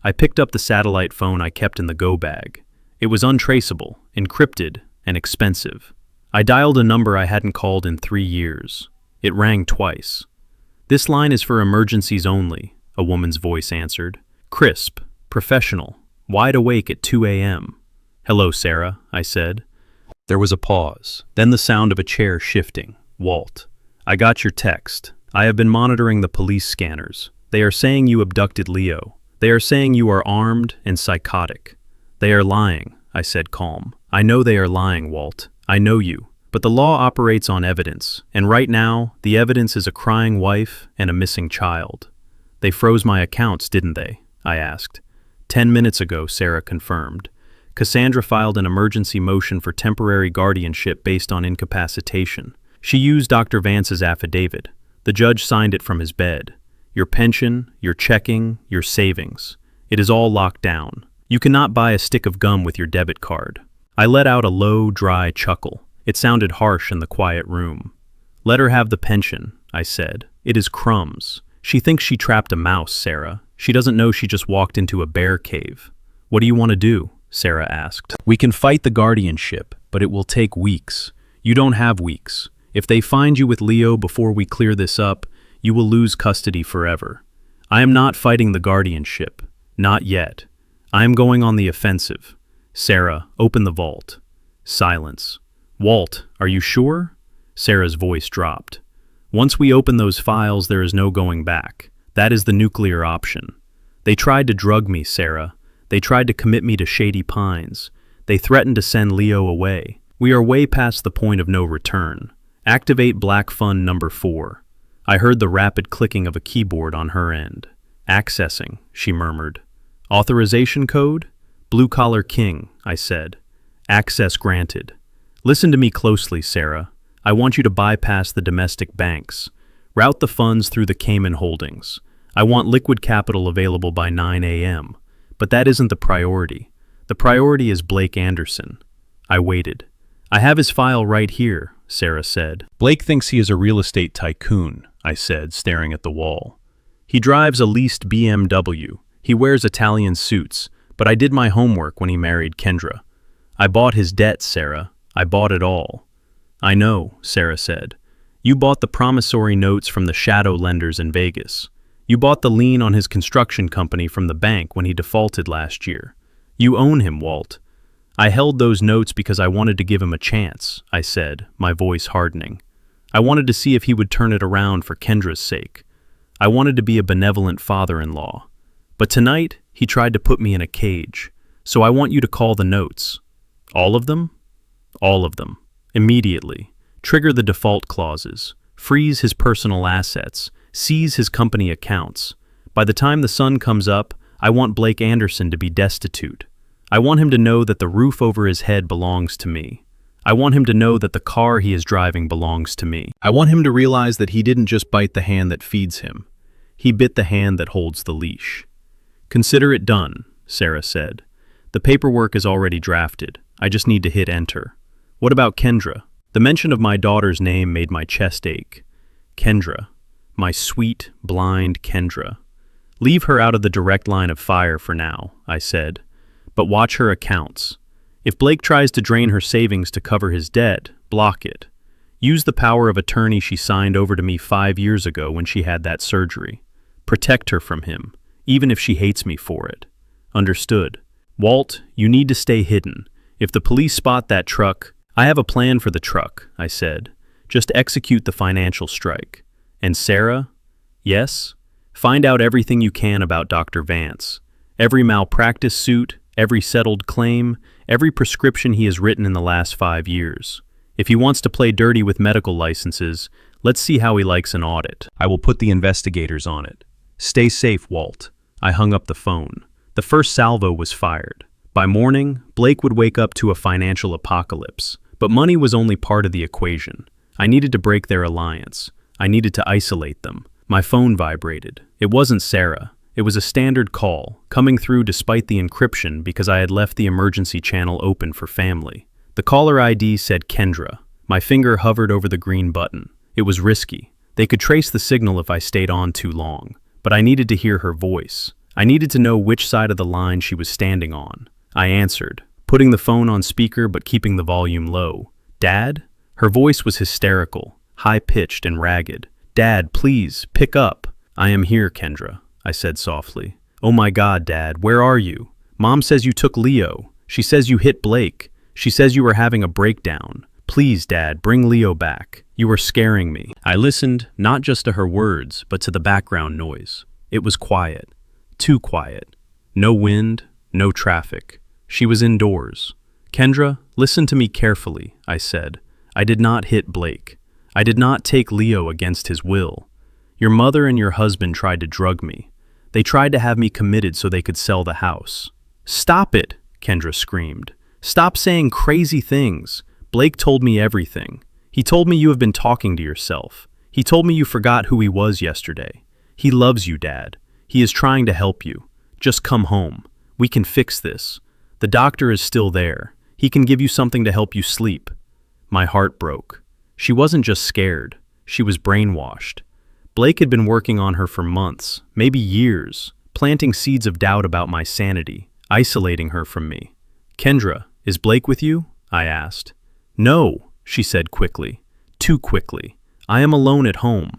I picked up the satellite phone I kept in the go bag. It was untraceable, encrypted, and expensive. I dialed a number I hadn't called in 3 years. It rang twice. "This line is for emergencies only," a woman's voice answered. Crisp, professional, wide awake at 2 a.m. "Hello, Sarah," I said. There was a pause, then the sound of a chair shifting. "Walt, I got your text. I have been monitoring the police scanners. They are saying you abducted Leo. They are saying you are armed and psychotic." "They are lying," I said calm. "I know they are lying, Walt. I know you. But the law operates on evidence, and right now, the evidence is a crying wife and a missing child." "They froze my accounts, didn't they?" I asked. 10 minutes ago, Sarah confirmed. Cassandra filed an emergency motion for temporary guardianship based on incapacitation. She used Dr. Vance's affidavit. The judge signed it from his bed. "Your pension, your checking, your savings. It is all locked down. You cannot buy a stick of gum with your debit card." I let out a low, dry chuckle. It sounded harsh in the quiet room. "Let her have the pension," I said. "It is crumbs. She thinks she trapped a mouse, Sarah. She doesn't know she just walked into a bear cave." "What do you want to do?" Sarah asked. "We can fight the guardianship, but it will take weeks. You don't have weeks. If they find you with Leo before we clear this up, you will lose custody forever. I am not fighting the guardianship. Not yet. I am going on the offensive. Sarah, open the vault." Silence. "Walt, are you sure?" Sarah's voice dropped. "Once we open those files, there is no going back. That is the nuclear option. They tried to drug me, Sarah. They tried to commit me to Shady Pines. They threatened to send Leo away. We are way past the point of no return. Activate Black Fund number 4. I heard the rapid clicking of a keyboard on her end. "Accessing," she murmured. "Authorization code?" "Blue Collar King," I said. "Access granted." "Listen to me closely, Sarah. I want you to bypass the domestic banks. Route the funds through the Cayman holdings. I want liquid capital available by 9 a.m. But that isn't the priority. The priority is Blake Anderson." I waited. "I have his file right here," Sarah said. "Blake thinks he is a real estate tycoon," I said, staring at the wall. "He drives a leased BMW. He wears Italian suits, but I did my homework when he married Kendra. I bought his debt, Sarah. I bought it all." "I know," Sarah said. "You bought the promissory notes from the shadow lenders in Vegas. You bought the lien on his construction company from the bank when he defaulted last year. You own him, Walt." "I held those notes because I wanted to give him a chance," I said, my voice hardening. "I wanted to see if he would turn it around for Kendra's sake. I wanted to be a benevolent father-in-law. But tonight, he tried to put me in a cage. So I want you to call the notes." "All of them?" "All of them. Immediately. Trigger the default clauses. Freeze his personal assets. Seize his company accounts. By the time the sun comes up, I want Blake Anderson to be destitute. I want him to know that the roof over his head belongs to me. I want him to know that the car he is driving belongs to me. I want him to realize that he didn't just bite the hand that feeds him. He bit the hand that holds the leash. Consider it done," Sarah said. The paperwork is already drafted. I just need to hit enter. What about Kendra? The mention of my daughter's name made my chest ache. Kendra. My sweet, blind Kendra. Leave her out of the direct line of fire for now, I said. But watch her accounts. If Blake tries to drain her savings to cover his debt, block it. Use the power of attorney she signed over to me 5 years ago when she had that surgery. Protect her from him, even if she hates me for it. Understood. Walt, you need to stay hidden. If the police spot that truck, I have a plan for the truck, I said. Just execute the financial strike. And Sarah? Yes? Find out everything you can about Dr. Vance. Every malpractice suit, every settled claim, every prescription he has written in the last 5 years. If he wants to play dirty with medical licenses, let's see how he likes an audit. I will put the investigators on it. Stay safe, Walt. I hung up the phone. The first salvo was fired. By morning, Blake would wake up to a financial apocalypse, but money was only part of the equation. I needed to break their alliance. I needed to isolate them. My phone vibrated. It wasn't Sarah. It was a standard call, coming through despite the encryption because I had left the emergency channel open for family. The caller ID said Kendra. My finger hovered over the green button. It was risky. They could trace the signal if I stayed on too long. But I needed to hear her voice. I needed to know which side of the line she was standing on. I answered, putting the phone on speaker but keeping the volume low. Dad? Her voice was hysterical, high-pitched and ragged. Dad, please, pick up. I am here, Kendra, I said softly. Oh my God, Dad, where are you? Mom says you took Leo. She says you hit Blake. She says you were having a breakdown. Please, Dad, bring Leo back. You are scaring me. I listened, not just to her words, but to the background noise. It was quiet. Too quiet. No wind, no traffic. She was indoors. Kendra, listen to me carefully, I said. I did not hit Blake. I did not take Leo against his will. Your mother and your husband tried to drug me. They tried to have me committed so they could sell the house. Stop it, Kendra screamed. Stop saying crazy things. Blake told me everything. He told me you have been talking to yourself. He told me you forgot who he was yesterday. He loves you, Dad. He is trying to help you. Just come home. We can fix this. The doctor is still there. He can give you something to help you sleep. My heart broke. She wasn't just scared. She was brainwashed. Blake had been working on her for months, maybe years, planting seeds of doubt about my sanity, isolating her from me. Kendra, is Blake with you? I asked. No, she said quickly. Too quickly. I am alone at home.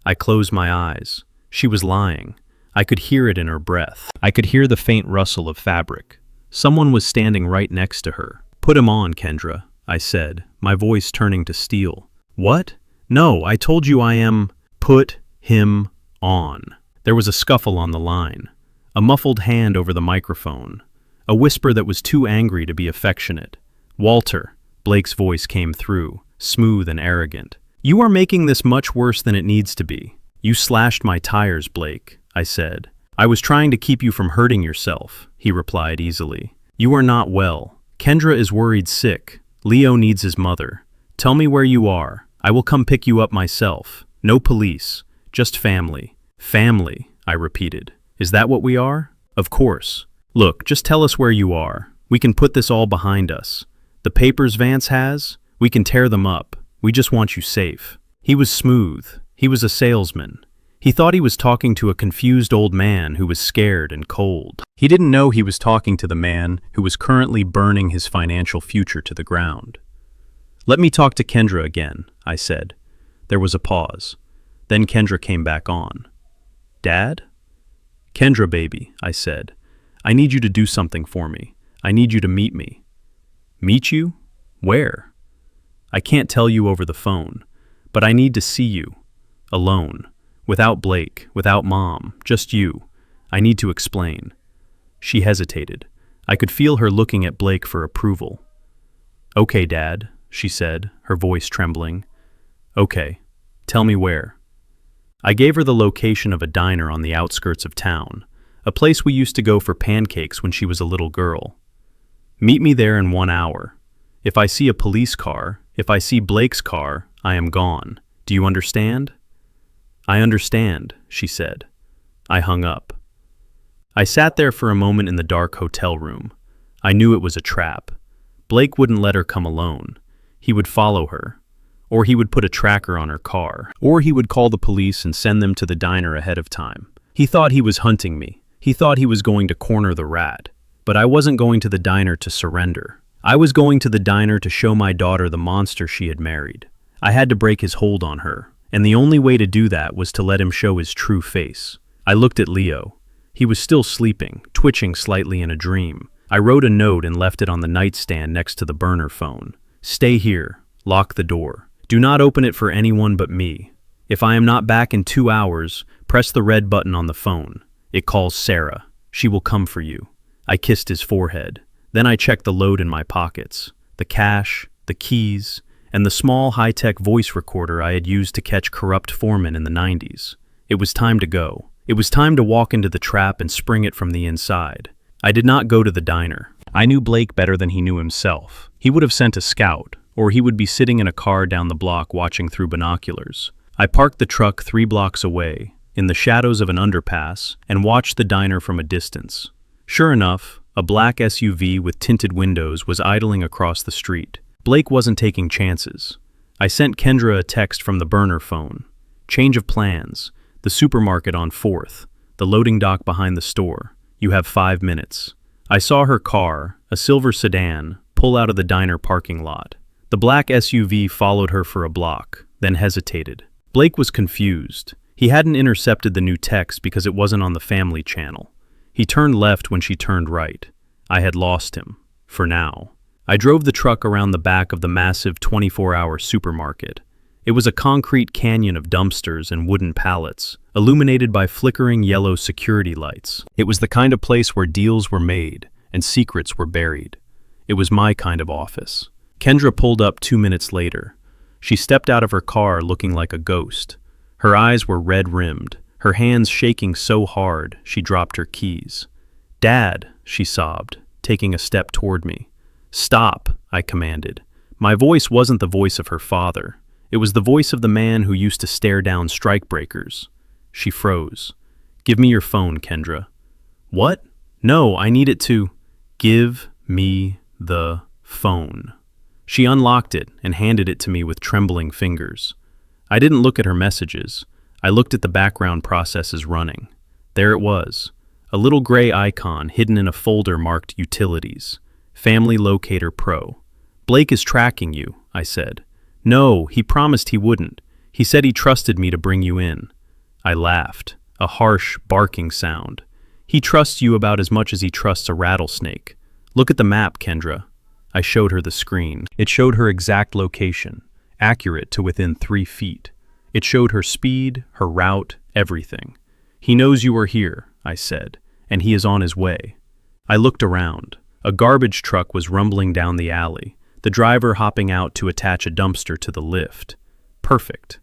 I closed my eyes. She was lying. I could hear it in her breath. I could hear the faint rustle of fabric. Someone was standing right next to her. Put him on, Kendra, I said, my voice turning to steel. What? No, I told you I am... Put him on. There was a scuffle on the line. A muffled hand over the microphone. A whisper that was too angry to be affectionate. Walter, Blake's voice came through, smooth and arrogant. You are making this much worse than it needs to be. You slashed my tires, Blake, I said. I was trying to keep you from hurting yourself, he replied easily. You are not well. Kendra is worried sick. Leo needs his mother. Tell me where you are. I will come pick you up myself. No police, just family. Family, I repeated. Is that what we are? Of course. Look, just tell us where you are. We can put this all behind us. The papers Vance has, we can tear them up. We just want you safe. He was smooth. He was a salesman. He thought he was talking to a confused old man who was scared and cold. He didn't know he was talking to the man who was currently burning his financial future to the ground. Let me talk to Kendra again, I said. There was a pause. Then Kendra came back on. Dad? Kendra, baby, I said. I need you to do something for me. I need you to meet me. Meet you? Where? I can't tell you over the phone, but I need to see you. Alone. Without Blake, without Mom, just you. I need to explain. She hesitated. I could feel her looking at Blake for approval. Okay, Dad, she said, her voice trembling. Okay, tell me where. I gave her the location of a diner on the outskirts of town, a place we used to go for pancakes when she was a little girl. Meet me there in 1 hour. If I see a police car, if I see Blake's car, I am gone. Do you understand? I understand, she said. I hung up. I sat there for a moment in the dark hotel room. I knew it was a trap. Blake wouldn't let her come alone. He would follow her. Or he would put a tracker on her car. Or he would call the police and send them to the diner ahead of time. He thought he was hunting me. He thought he was going to corner the rat. But I wasn't going to the diner to surrender. I was going to the diner to show my daughter the monster she had married. I had to break his hold on her, and the only way to do that was to let him show his true face. I looked at Leo. He was still sleeping, twitching slightly in a dream. I wrote a note and left it on the nightstand next to the burner phone. Stay here. Lock the door. Do not open it for anyone but me. If I am not back in 2 hours, press the red button on the phone. It calls Sarah. She will come for you. I kissed his forehead. Then I checked the load in my pockets. The cash, the keys, and the small high-tech voice recorder I had used to catch corrupt foremen in the 90s. It was time to go. It was time to walk into the trap and spring it from the inside. I did not go to the diner. I knew Blake better than he knew himself. He would have sent a scout, or he would be sitting in a car down the block watching through binoculars. I parked the truck 3 blocks away, in the shadows of an underpass, and watched the diner from a distance. Sure enough, a black SUV with tinted windows was idling across the street. Blake wasn't taking chances. I sent Kendra a text from the burner phone. Change of plans. The supermarket on 4th. The loading dock behind the store. You have 5 minutes. I saw her car, a silver sedan, pull out of the diner parking lot. The black SUV followed her for a block, then hesitated. Blake was confused. He hadn't intercepted the new text because it wasn't on the family channel. He turned left when she turned right. I had lost him. For now. I drove the truck around the back of the massive 24-hour supermarket. It was a concrete canyon of dumpsters and wooden pallets, illuminated by flickering yellow security lights. It was the kind of place where deals were made and secrets were buried. It was my kind of office. Kendra pulled up 2 minutes later. She stepped out of her car looking like a ghost. Her eyes were red-rimmed, her hands shaking so hard she dropped her keys. "Dad," she sobbed, taking a step toward me. "Stop," I commanded. My voice wasn't the voice of her father. It was the voice of the man who used to stare down strikebreakers. She froze. "Give me your phone, Kendra." "What?" "No, I need it to—" "Give me the phone." She unlocked it and handed it to me with trembling fingers. I didn't look at her messages. I looked at the background processes running. There it was, a little gray icon hidden in a folder marked Utilities. Family Locator Pro. "Blake is tracking you," I said. "No, he promised he wouldn't. He said he trusted me to bring you in." I laughed, a harsh, barking sound. "He trusts you about as much as he trusts a rattlesnake. Look at the map, Kendra." I showed her the screen. It showed her exact location, accurate to within 3 feet. It showed her speed, her route, everything. "He knows you are here," I said, "and he is on his way." I looked around. A garbage truck was rumbling down the alley, the driver hopping out to attach a dumpster to the lift. Perfect.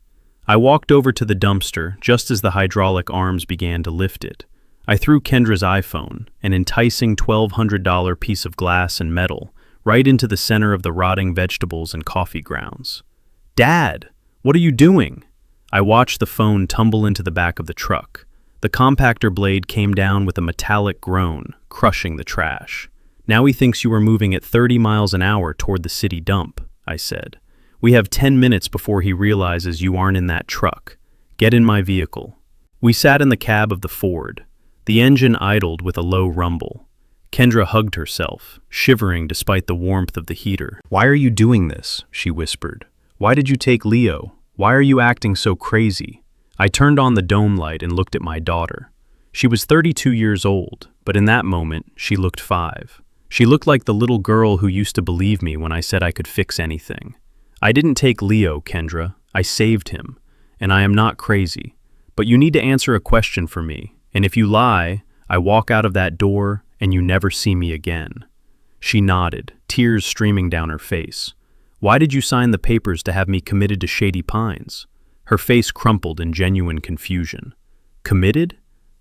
I walked over to the dumpster just as the hydraulic arms began to lift it. I threw Kendra's iPhone, an enticing $1,200 piece of glass and metal, right into the center of the rotting vegetables and coffee grounds. "Dad, what are you doing?" I watched the phone tumble into the back of the truck. The compactor blade came down with a metallic groan, crushing the trash. "Now he thinks you are moving at 30 miles an hour toward the city dump," I said. "We have 10 minutes before he realizes you aren't in that truck. Get in my vehicle." We sat in the cab of the Ford. The engine idled with a low rumble. Kendra hugged herself, shivering despite the warmth of the heater. "Why are you doing this?" she whispered. "Why did you take Leo? Why are you acting so crazy?" I turned on the dome light and looked at my daughter. She was 32 years old, but in that moment, she looked 5. She looked like the little girl who used to believe me when I said I could fix anything. "I didn't take Leo, Kendra. I saved him. And I am not crazy. But you need to answer a question for me, and if you lie, I walk out of that door and you never see me again." She nodded, tears streaming down her face. "Why did you sign the papers to have me committed to Shady Pines?" Her face crumpled in genuine confusion. "Committed?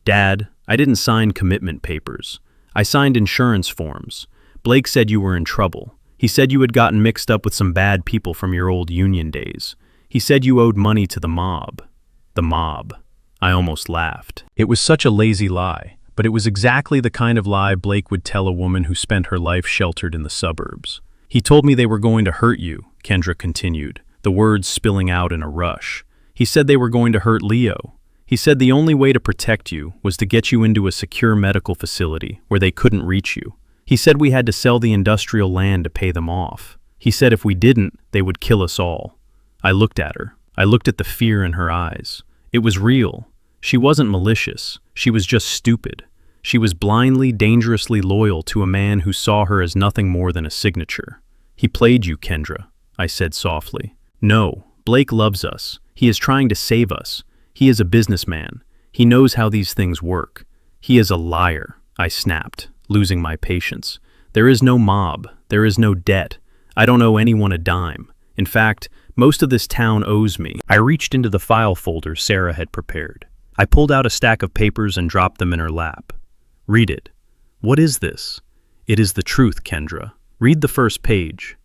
Dad, I didn't sign commitment papers. I signed insurance forms. Blake said you were in trouble. He said you had gotten mixed up with some bad people from your old union days. He said you owed money to the mob." The mob. I almost laughed. It was such a lazy lie, but it was exactly the kind of lie Blake would tell a woman who spent her life sheltered in the suburbs. "He told me they were going to hurt you," Kendra continued, the words spilling out in a rush. "He said they were going to hurt Leo. He said the only way to protect you was to get you into a secure medical facility where they couldn't reach you. He said we had to sell the industrial land to pay them off. He said if we didn't, they would kill us all." I looked at her. I looked at the fear in her eyes. It was real. She wasn't malicious. She was just stupid. She was blindly, dangerously loyal to a man who saw her as nothing more than a signature. "He played you, Kendra," I said softly. "No, Blake loves us. He is trying to save us. He is a businessman. He knows how these things work. He is a liar," I snapped, losing my patience. "There is no mob. There is no debt. I don't owe anyone a dime. In fact, most of this town owes me." I reached into the file folder Sarah had prepared. I pulled out a stack of papers and dropped them in her lap. "Read it." "What is this?" "It is the truth, Kendra. Read the first page."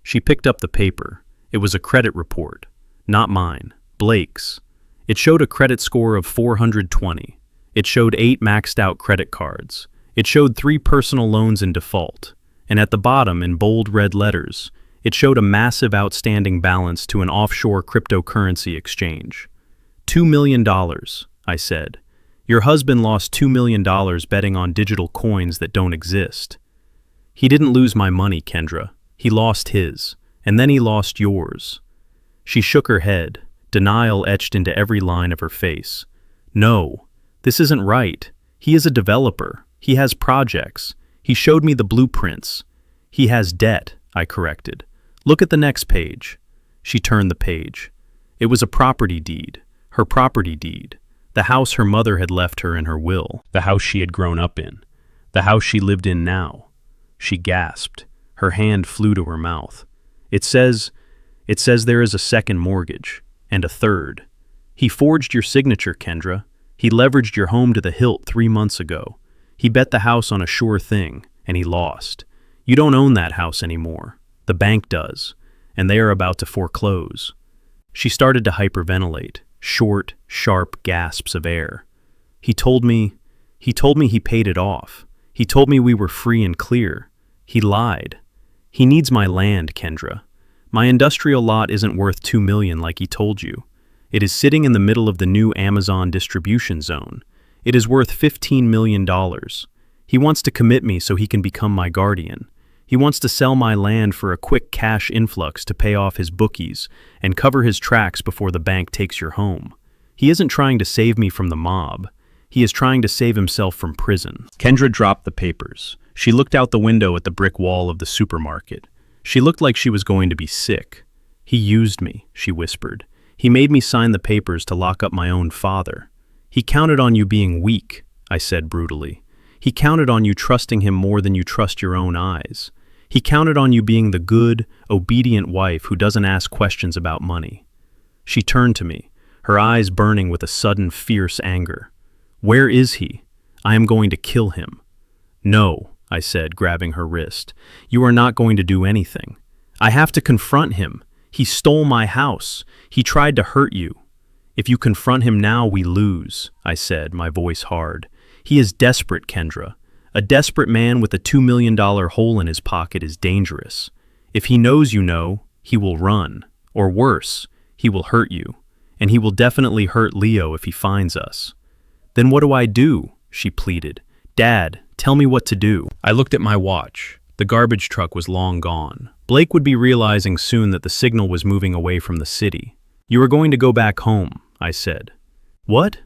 She picked up the paper. It was a credit report. Not mine. Blake's. It showed a credit score of 420. It showed 8 maxed-out credit cards. It showed 3 personal loans in default. And at the bottom, in bold red letters, it showed a massive outstanding balance to an offshore cryptocurrency exchange. $2 million, I said. "Your husband lost $2 million betting on digital coins that don't exist." "He didn't lose my money, Kendra. He lost his, and then he lost yours." She shook her head, denial etched into every line of her face. "No, this isn't right. He is a developer. He has projects. He showed me the blueprints. He has debt," I corrected. "Look at the next page." She turned the page. It was a property deed, her property deed, the house her mother had left her in her will, the house she had grown up in, the house she lived in now. She gasped. Her hand flew to her mouth. It says there is a second mortgage, and a third. He forged your signature, Kendra. He leveraged your home to the hilt 3 months ago. He bet the house on a sure thing, and he lost. You don't own that house anymore. The bank does, and they are about to foreclose. She started to hyperventilate, short, sharp gasps of air. He told me he paid it off. He told me we were free and clear. He lied. He needs my land, Kendra. My industrial lot isn't worth $2 million like he told you. It is sitting in the middle of the new Amazon distribution zone. It is worth $15 million. He wants to commit me so he can become my guardian. He wants to sell my land for a quick cash influx to pay off his bookies and cover his tracks before the bank takes your home. He isn't trying to save me from the mob. He is trying to save himself from prison." Kendra dropped the papers. She looked out the window at the brick wall of the supermarket. She looked like she was going to be sick. "He used me," she whispered. "He made me sign the papers to lock up my own father. He counted on you being weak," I said brutally. "He counted on you trusting him more than you trust your own eyes. He counted on you being the good, obedient wife who doesn't ask questions about money." She turned to me, her eyes burning with a sudden, fierce anger. "Where is he? I am going to kill him." "No," I said, grabbing her wrist. "You are not going to do anything. I have to confront him. He stole my house. He tried to hurt you." "If you confront him now, we lose," I said, my voice hard. "He is desperate, Kendra. A desperate man with a $2 million hole in his pocket is dangerous. If he knows you know, he will run. Or worse, he will hurt you. And he will definitely hurt Leo if he finds us." "Then what do I do?" she pleaded. "Dad, tell me what to do." I looked at my watch. The garbage truck was long gone. Blake would be realizing soon that the signal was moving away from the city. "You are going to go back home," I said. "What?"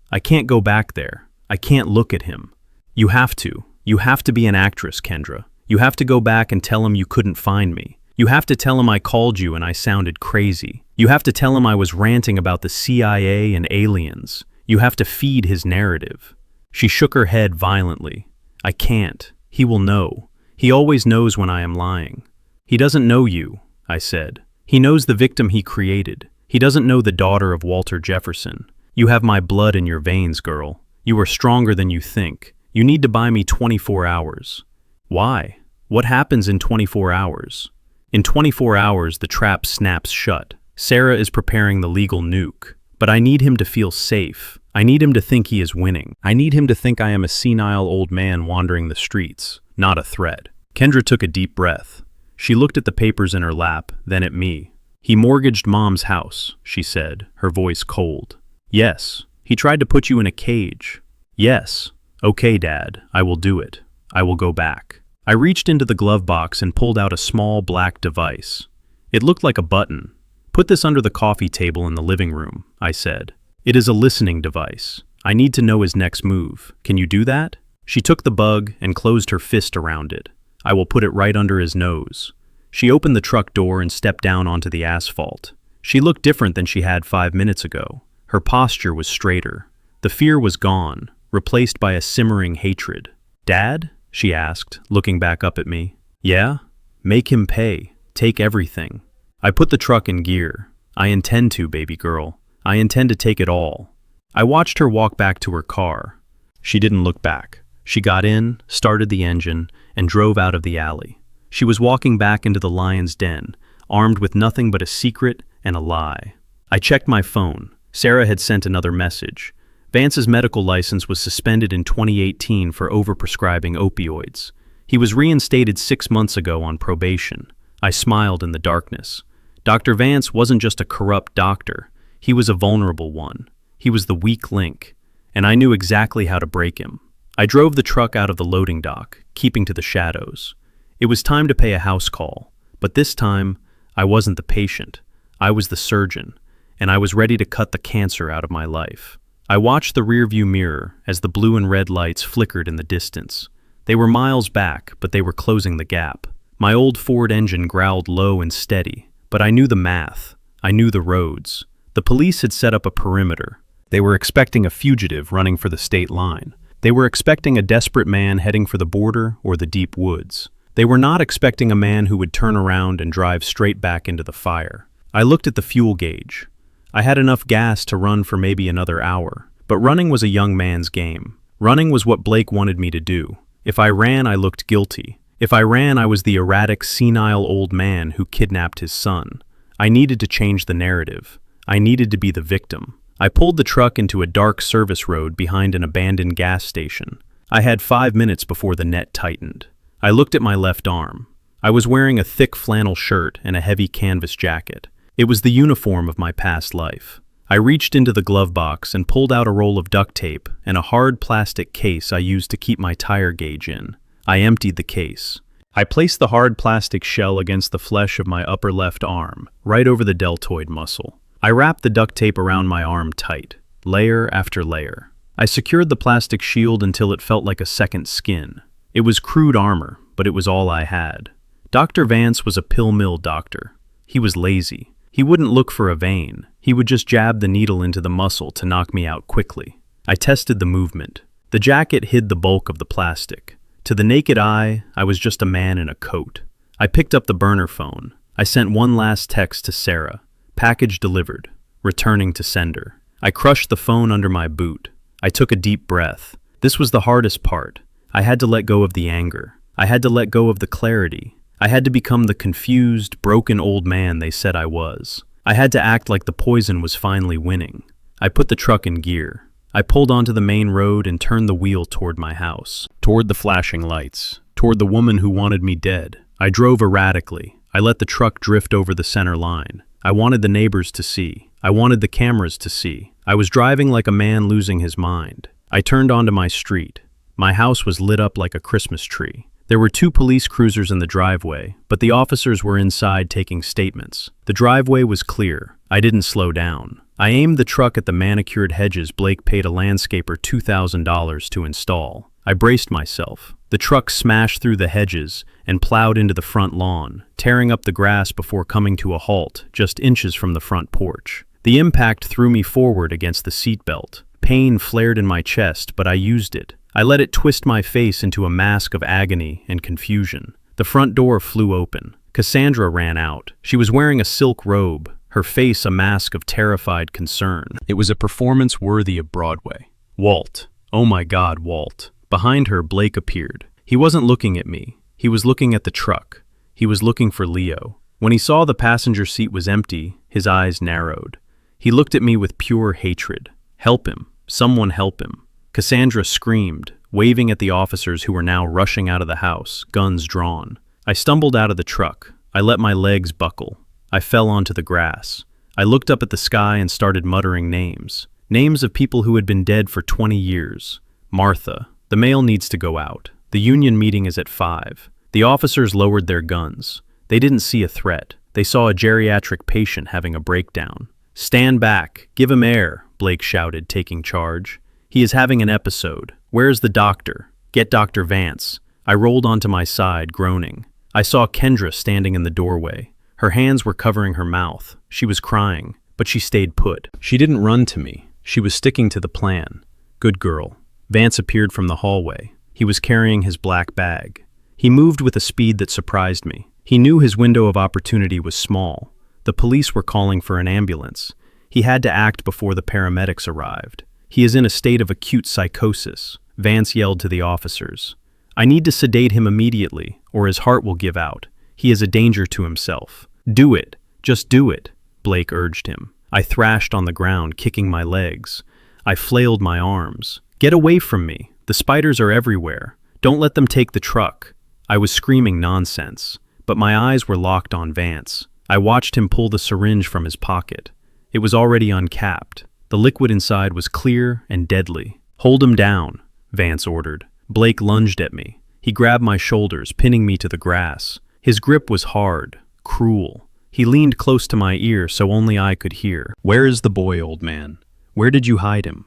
"I can't go back there. I can't look at him." "You have to. You have to be an actress, Kendra. You have to go back and tell him you couldn't find me. You have to tell him I called you and I sounded crazy. You have to tell him I was ranting about the CIA and aliens. You have to feed his narrative." She shook her head violently. "I can't. He will know. He always knows when I am lying." "He doesn't know you," I said. "He knows the victim he created. He doesn't know the daughter of Walter Jefferson. You have my blood in your veins, girl. You are stronger than you think. You need to buy me 24 hours. "Why? What happens in 24 hours? "In 24 hours, the trap snaps shut. Sarah is preparing the legal nuke. But I need him to feel safe. I need him to think he is winning. I need him to think I am a senile old man wandering the streets, not a threat. Kendra took a deep breath. She looked at the papers in her lap, then at me. He mortgaged Mom's house, she said, her voice cold. Yes. He tried to put you in a cage. Yes. Okay, Dad, I will do it. I will go back. I reached into the glove box and pulled out a small black device. It looked like a button. Put this under the coffee table in the living room, I said. It is a listening device. I need to know his next move. Can you do that? She took the bug and closed her fist around it. I will put it right under his nose. She opened the truck door and stepped down onto the asphalt. She looked different than she had 5 minutes ago. Her posture was straighter. The fear was gone, replaced by a simmering hatred. Dad? She asked, looking back up at me. Yeah? Make him pay. Take everything. I put the truck in gear. I intend to, baby girl. I intend to take it all. I watched her walk back to her car. She didn't look back. She got in, started the engine, and drove out of the alley. She was walking back into the lion's den, armed with nothing but a secret and a lie. I checked my phone. Sarah had sent another message. Vance's medical license was suspended in 2018 for overprescribing opioids. He was reinstated 6 months ago on probation. I smiled in the darkness. Dr. Vance wasn't just a corrupt doctor. He was a vulnerable one. He was the weak link, and I knew exactly how to break him. I drove the truck out of the loading dock, keeping to the shadows. It was time to pay a house call, but this time, I wasn't the patient. I was the surgeon, and I was ready to cut the cancer out of my life. I watched the rearview mirror as the blue and red lights flickered in the distance. They were miles back, but they were closing the gap. My old Ford engine growled low and steady, but I knew the math. I knew the roads. The police had set up a perimeter. They were expecting a fugitive running for the state line. They were expecting a desperate man heading for the border or the deep woods. They were not expecting a man who would turn around and drive straight back into the fire. I looked at the fuel gauge. I had enough gas to run for maybe another hour, but running was a young man's game. Running was what Blake wanted me to do. If I ran, I looked guilty. If I ran, I was the erratic, senile old man who kidnapped his son. I needed to change the narrative. I needed to be the victim. I pulled the truck into a dark service road behind an abandoned gas station. I had 5 minutes before the net tightened. I looked at my left arm. I was wearing a thick flannel shirt and a heavy canvas jacket. It was the uniform of my past life. I reached into the glove box and pulled out a roll of duct tape and a hard plastic case I used to keep my tire gauge in. I emptied the case. I placed the hard plastic shell against the flesh of my upper left arm, right over the deltoid muscle. I wrapped the duct tape around my arm tight, layer after layer. I secured the plastic shield until it felt like a second skin. It was crude armor, but it was all I had. Dr. Vance was a pill mill doctor. He was lazy. He wouldn't look for a vein. He would just jab the needle into the muscle to knock me out quickly. I tested the movement. The jacket hid the bulk of the plastic. To the naked eye, I was just a man in a coat. I picked up the burner phone. I sent one last text to Sarah. Package delivered. Returning to sender. I crushed the phone under my boot. I took a deep breath. This was the hardest part. I had to let go of the anger. I had to let go of the clarity. I had to become the confused, broken old man they said I was. I had to act like the poison was finally winning. I put the truck in gear. I pulled onto the main road and turned the wheel toward my house, toward the flashing lights, toward the woman who wanted me dead. I drove erratically. I let the truck drift over the center line. I wanted the neighbors to see. I wanted the cameras to see. I was driving like a man losing his mind. I turned onto my street. My house was lit up like a Christmas tree. There were 2 police cruisers in the driveway, but the officers were inside taking statements. The driveway was clear. I didn't slow down. I aimed the truck at the manicured hedges Blake paid a landscaper $2,000 to install. I braced myself. The truck smashed through the hedges and plowed into the front lawn, tearing up the grass before coming to a halt just inches from the front porch. The impact threw me forward against the seatbelt. Pain flared in my chest, but I used it. I let it twist my face into a mask of agony and confusion. The front door flew open. Cassandra ran out. She was wearing a silk robe, her face a mask of terrified concern. It was a performance worthy of Broadway. Walt. Oh my God, Walt. Behind her, Blake appeared. He wasn't looking at me. He was looking at the truck. He was looking for Leo. When he saw the passenger seat was empty, his eyes narrowed. He looked at me with pure hatred. Help him. Someone help him. Cassandra screamed, waving at the officers who were now rushing out of the house, guns drawn. I stumbled out of the truck. I let my legs buckle. I fell onto the grass. I looked up at the sky and started muttering names. Names of people who had been dead for 20 years. Martha. The mail needs to go out. The union meeting is at 5. The officers lowered their guns. They didn't see a threat. They saw a geriatric patient having a breakdown. Stand back. Give him air, Blake shouted, taking charge. He is having an episode. Where's the doctor? Get Dr. Vance. I rolled onto my side, groaning. I saw Kendra standing in the doorway. Her hands were covering her mouth. She was crying, but she stayed put. She didn't run to me. She was sticking to the plan. Good girl. Vance appeared from the hallway. He was carrying his black bag. He moved with a speed that surprised me. He knew his window of opportunity was small. The police were calling for an ambulance. He had to act before the paramedics arrived. He is in a state of acute psychosis. Vance yelled to the officers. I need to sedate him immediately, or his heart will give out. He is a danger to himself. Do it. Just do it, Blake urged him. I thrashed on the ground, kicking my legs. I flailed my arms. Get away from me. The spiders are everywhere. Don't let them take the truck. I was screaming nonsense, but my eyes were locked on Vance. I watched him pull the syringe from his pocket. It was already uncapped. The liquid inside was clear and deadly. Hold him down, Vance ordered. Blake lunged at me. He grabbed my shoulders, pinning me to the grass. His grip was hard, cruel. He leaned close to my ear so only I could hear. Where is the boy, old man? Where did you hide him?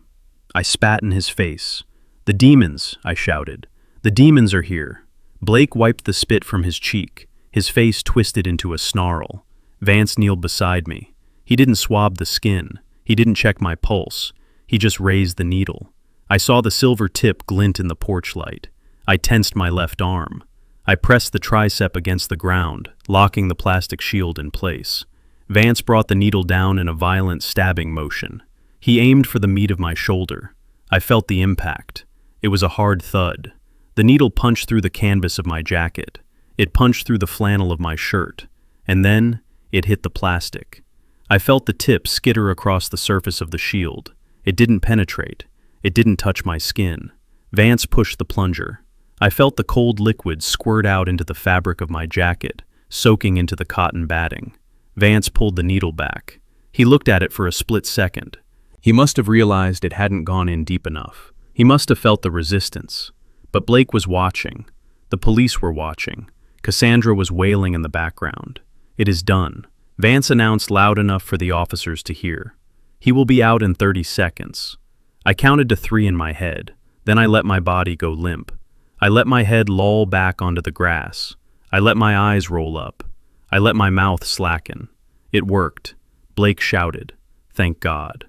I spat in his face. The demons, I shouted. The demons are here. Blake wiped the spit from his cheek. His face twisted into a snarl. Vance kneeled beside me. He didn't swab the skin. He didn't check my pulse. He just raised the needle. I saw the silver tip glint in the porch light. I tensed my left arm. I pressed the tricep against the ground, locking the plastic shield in place. Vance brought the needle down in a violent stabbing motion. He aimed for the meat of my shoulder. I felt the impact. It was a hard thud. The needle punched through the canvas of my jacket. It punched through the flannel of my shirt. And then, it hit the plastic. I felt the tip skitter across the surface of the shield. It didn't penetrate. It didn't touch my skin. Vance pushed the plunger. I felt the cold liquid squirt out into the fabric of my jacket, soaking into the cotton batting. Vance pulled the needle back. He looked at it for a split second. He must have realized it hadn't gone in deep enough. He must have felt the resistance. But Blake was watching. The police were watching. Cassandra was wailing in the background. It is done. Vance announced loud enough for the officers to hear. He will be out in 30 seconds. I counted to 3 in my head. Then I let my body go limp. I let my head loll back onto the grass. I let my eyes roll up. I let my mouth slacken. It worked. Blake shouted. Thank God.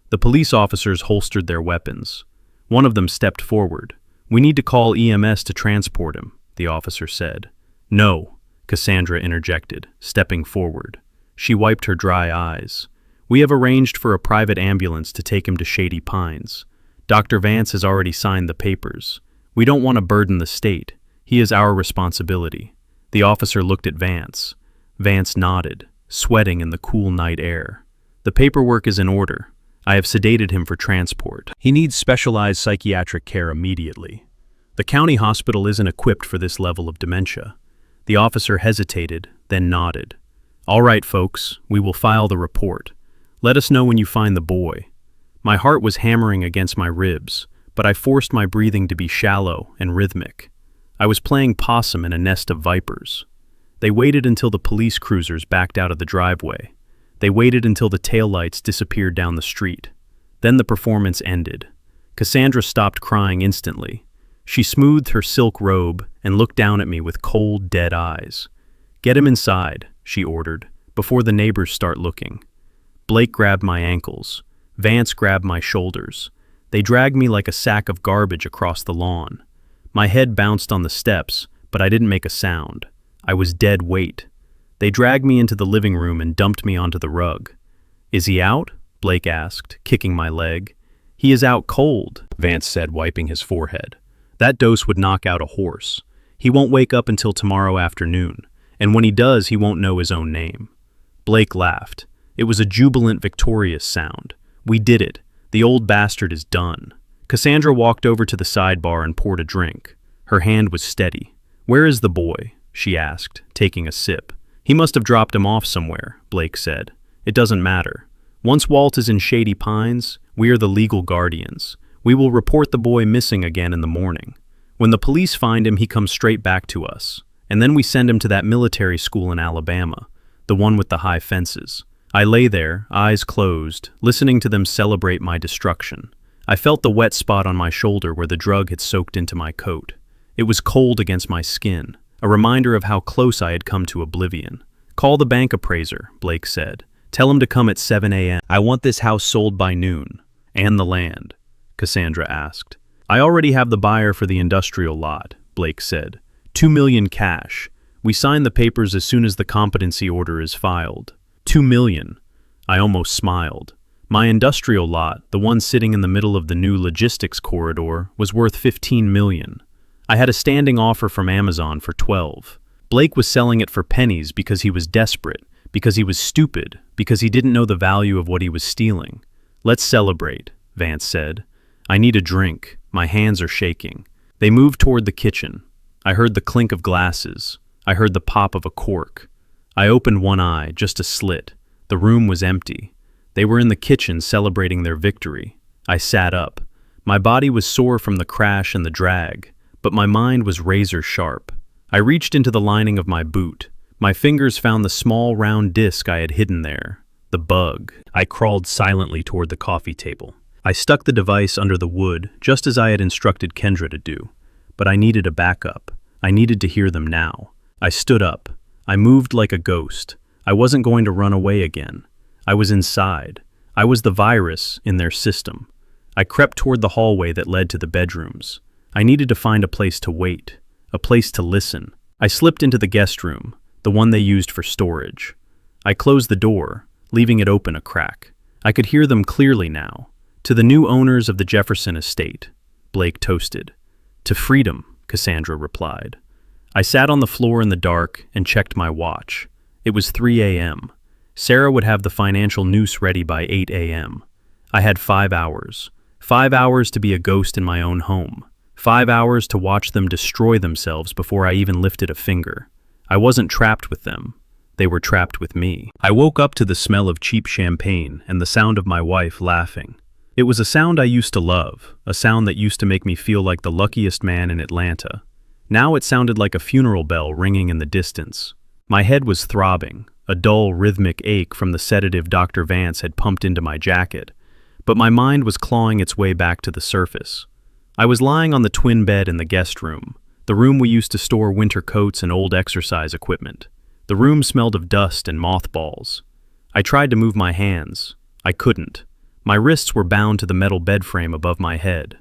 The police officers holstered their weapons. One of them stepped forward. We need to call EMS to transport him, the officer said. No, Cassandra interjected, stepping forward. She wiped her dry eyes. We have arranged for a private ambulance to take him to Shady Pines. Dr. Vance has already signed the papers. We don't want to burden the state. He is our responsibility. The officer looked at Vance. Vance nodded, sweating in the cool night air. The paperwork is in order. I have sedated him for transport. He needs specialized psychiatric care immediately. The county hospital isn't equipped for this level of dementia. The officer hesitated, then nodded. All right, folks, we will file the report. Let us know when you find the boy. My heart was hammering against my ribs, but I forced my breathing to be shallow and rhythmic. I was playing possum in a nest of vipers. They waited until the police cruisers backed out of the driveway. They waited until the taillights disappeared down the street. Then the performance ended. Cassandra stopped crying instantly. She smoothed her silk robe and looked down at me with cold, dead eyes. Get him inside, she ordered, before the neighbors start looking. Blake grabbed my ankles. Vance grabbed my shoulders. They dragged me like a sack of garbage across the lawn. My head bounced on the steps, but I didn't make a sound. I was dead weight. They dragged me into the living room and dumped me onto the rug. Is he out? Blake asked, kicking my leg. He is out cold, Vance said, wiping his forehead. That dose would knock out a horse. He won't wake up until tomorrow afternoon, and when he does, he won't know his own name. Blake laughed. It was a jubilant, victorious sound. We did it. The old bastard is done. Cassandra walked over to the sidebar and poured a drink. Her hand was steady. "Where is the boy?" she asked, taking a sip. "He must have dropped him off somewhere," Blake said. "It doesn't matter. Once Walt is in Shady Pines, we are the legal guardians. We will report the boy missing again in the morning. When the police find him, he comes straight back to us. And then we send him to that military school in Alabama, the one with the high fences." I lay there, eyes closed, listening to them celebrate my destruction. I felt the wet spot on my shoulder where the drug had soaked into my coat. It was cold against my skin, a reminder of how close I had come to oblivion. "Call the bank appraiser," Blake said. "Tell him to come at 7 a.m. I want this house sold by noon." "And the land?" Cassandra asked. "I already have the buyer for the industrial lot," Blake said. $2 million cash. We sign the papers as soon as the competency order is filed." $2 million. I almost smiled. My industrial lot, the one sitting in the middle of the new logistics corridor, was worth $15 million. I had a standing offer from Amazon for 12. Blake was selling it for pennies because he was desperate, because he was stupid, because he didn't know the value of what he was stealing. "Let's celebrate," Vance said. "I need a drink. My hands are shaking." They moved toward the kitchen. I heard the clink of glasses. I heard the pop of a cork. I opened one eye, just a slit. The room was empty. They were in the kitchen celebrating their victory. I sat up. My body was sore from the crash and the drag, but my mind was razor sharp. I reached into the lining of my boot. My fingers found the small round disc I had hidden there. The bug. I crawled silently toward the coffee table. I stuck the device under the wood, just as I had instructed Kendra to do. But I needed a backup. I needed to hear them now. I stood up. I moved like a ghost. I wasn't going to run away again. I was inside. I was the virus in their system. I crept toward the hallway that led to the bedrooms. I needed to find a place to wait, a place to listen. I slipped into the guest room, the one they used for storage. I closed the door, leaving it open a crack. I could hear them clearly now. "To the new owners of the Jefferson estate," Blake toasted. "To freedom," Cassandra replied. I sat on the floor in the dark and checked my watch. It was 3 a.m. Sarah would have the financial noose ready by 8 a.m. I had 5 hours. 5 hours to be a ghost in my own home. 5 hours to watch them destroy themselves before I even lifted a finger. I wasn't trapped with them. They were trapped with me. I woke up to the smell of cheap champagne and the sound of my wife laughing. It was a sound I used to love, a sound that used to make me feel like the luckiest man in Atlanta. Now it sounded like a funeral bell ringing in the distance. My head was throbbing, a dull, rhythmic ache from the sedative Dr. Vance had pumped into my jacket, but my mind was clawing its way back to the surface. I was lying on the twin bed in the guest room, the room we used to store winter coats and old exercise equipment. The room smelled of dust and mothballs. I tried to move my hands. I couldn't. My wrists were bound to the metal bed frame above my head.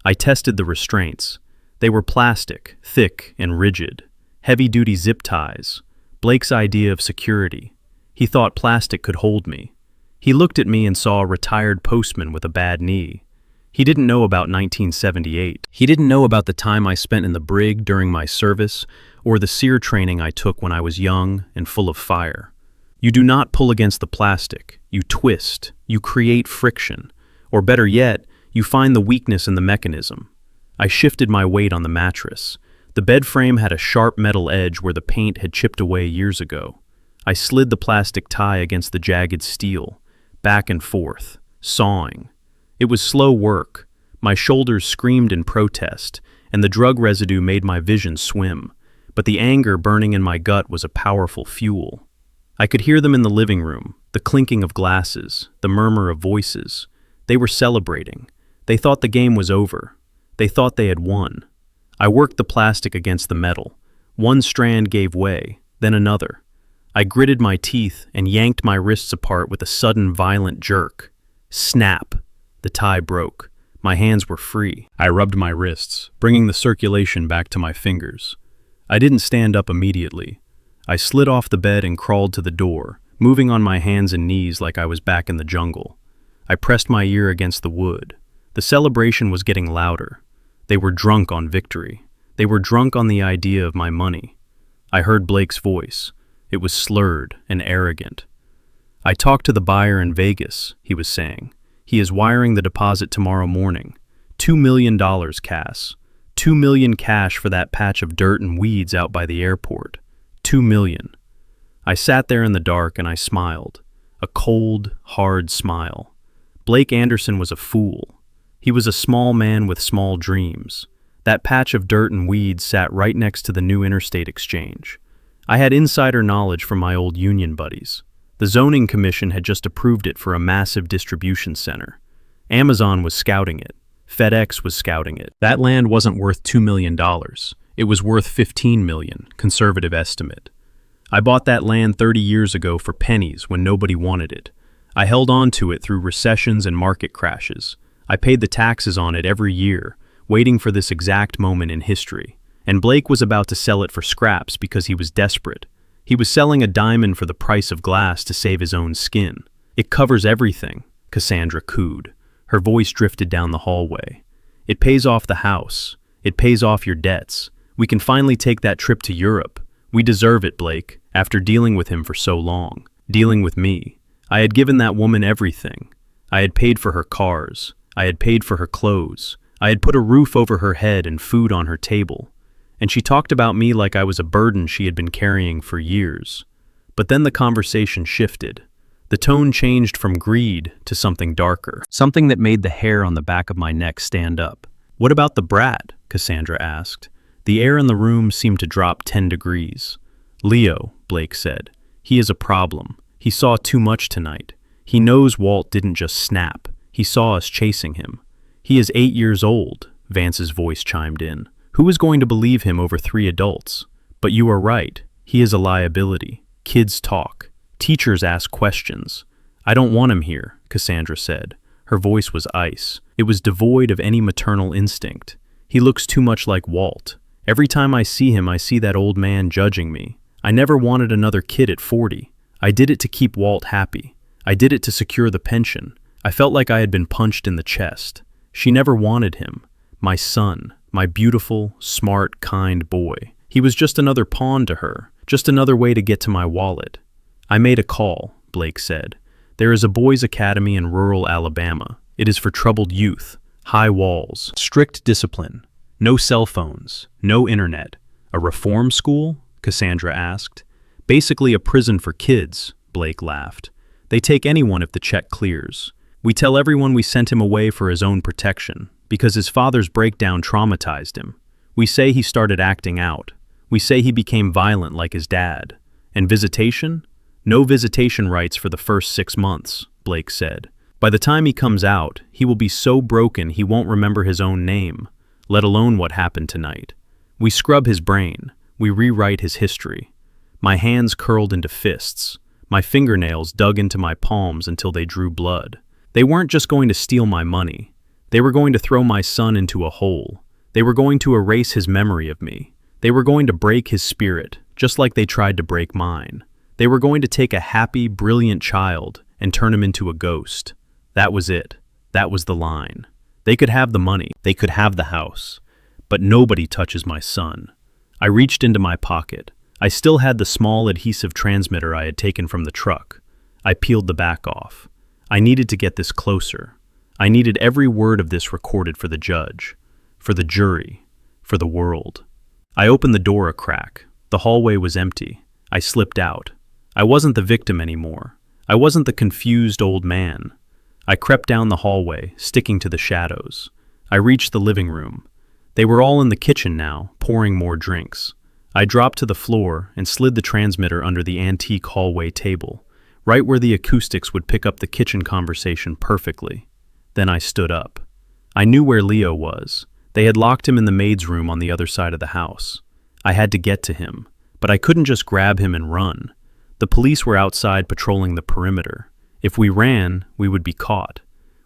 I tested the restraints. They were plastic, thick and rigid, heavy-duty zip ties. Blake's idea of security. He thought plastic could hold me. He looked at me and saw a retired postman with a bad knee. He didn't know about 1978. He didn't know about the time I spent in the brig during my service or the SEER training I took when I was young and full of fire. You do not pull against the plastic. You twist. You create friction. Or better yet, you find the weakness in the mechanism. I shifted my weight on the mattress. The bed frame had a sharp metal edge where the paint had chipped away years ago. I slid the plastic tie against the jagged steel, back and forth, sawing. It was slow work. My shoulders screamed in protest, and the drug residue made my vision swim. But the anger burning in my gut was a powerful fuel. I could hear them in the living room, the clinking of glasses, the murmur of voices. They were celebrating. They thought the game was over. They thought they had won. I worked the plastic against the metal. One strand gave way, then another. I gritted my teeth and yanked my wrists apart with a sudden violent jerk. Snap! The tie broke. My hands were free. I rubbed my wrists, bringing the circulation back to my fingers. I didn't stand up immediately. I slid off the bed and crawled to the door, moving on my hands and knees like I was back in the jungle. I pressed my ear against the wood. The celebration was getting louder. They were drunk on victory. They were drunk on the idea of my money. I heard Blake's voice. It was slurred and arrogant. "I talked to the buyer in Vegas," he was saying. He is wiring the deposit tomorrow morning. $2 million, Cass. 2 million cash for that patch of dirt and weeds out by the airport. 2 million. I sat there in the dark and I smiled. A cold, hard smile. Blake Anderson was a fool. He was a small man with small dreams. That patch of dirt and weeds sat right next to the new interstate exchange. I had insider knowledge from my old union buddies. The zoning commission had just approved it for a massive distribution center. Amazon was scouting it. FedEx was scouting it. That land wasn't worth $2 million. It was worth $15 million, conservative estimate. I bought that land 30 years ago for pennies when nobody wanted it. I held on to it through recessions and market crashes. I paid the taxes on it every year, waiting for this exact moment in history. And Blake was about to sell it for scraps because he was desperate. He was selling a diamond for the price of glass to save his own skin. It covers everything, Cassandra cooed. Her voice drifted down the hallway. It pays off the house. It pays off your debts. We can finally take that trip to Europe. We deserve it, Blake, after dealing with him for so long. Dealing with me. I had given that woman everything. I had paid for her cars. I had paid for her clothes. I had put a roof over her head and food on her table. And she talked about me like I was a burden she had been carrying for years. But then the conversation shifted. The tone changed from greed to something darker, something that made the hair on the back of my neck stand up. "What about the brat?" Cassandra asked. The air in the room seemed to drop 10 degrees. "Leo," Blake said. "He is a problem. He saw too much tonight. He knows Walt didn't just snap. He saw us chasing him. He is 8 years old," Vance's voice chimed in. "Who is going to believe him over 3 adults? But you are right. He is a liability. Kids talk. Teachers ask questions. I don't want him here," Cassandra said. Her voice was ice. It was devoid of any maternal instinct. "He looks too much like Walt. Every time I see him, I see that old man judging me. I never wanted another kid at 40. I did it to keep Walt happy. I did it to secure the pension. I felt like I had been punched in the chest. She never wanted him. My son, my beautiful, smart, kind boy. He was just another pawn to her, just another way to get to my wallet." "I made a call," Blake said. "There is a boys' academy in rural Alabama. It is for troubled youth. High walls, strict discipline. No cell phones, no internet. A reform school?" Cassandra asked. "Basically a prison for kids," Blake laughed. "They take anyone if the check clears. We tell everyone we sent him away for his own protection, because his father's breakdown traumatized him. We say he started acting out. We say he became violent like his dad. And visitation? No visitation rights for the first 6 months," Blake said. "By the time he comes out, he will be so broken he won't remember his own name, let alone what happened tonight. We scrub his brain. We rewrite his history." My hands curled into fists. My fingernails dug into my palms until they drew blood. They weren't just going to steal my money. They were going to throw my son into a hole. They were going to erase his memory of me. They were going to break his spirit, just like they tried to break mine. They were going to take a happy, brilliant child and turn him into a ghost. That was it. That was the line. They could have the money. They could have the house. But nobody touches my son. I reached into my pocket. I still had the small adhesive transmitter I had taken from the truck. I peeled the back off. I needed to get this closer. I needed every word of this recorded for the judge, for the jury, for the world. I opened the door a crack. The hallway was empty. I slipped out. I wasn't the victim anymore. I wasn't the confused old man. I crept down the hallway, sticking to the shadows. I reached the living room. They were all in the kitchen now, pouring more drinks. I dropped to the floor and slid the transmitter under the antique hallway table, right where the acoustics would pick up the kitchen conversation perfectly. Then I stood up. I knew where Leo was. They had locked him in the maid's room on the other side of the house. I had to get to him, but I couldn't just grab him and run. The police were outside patrolling the perimeter. If we ran, we would be caught.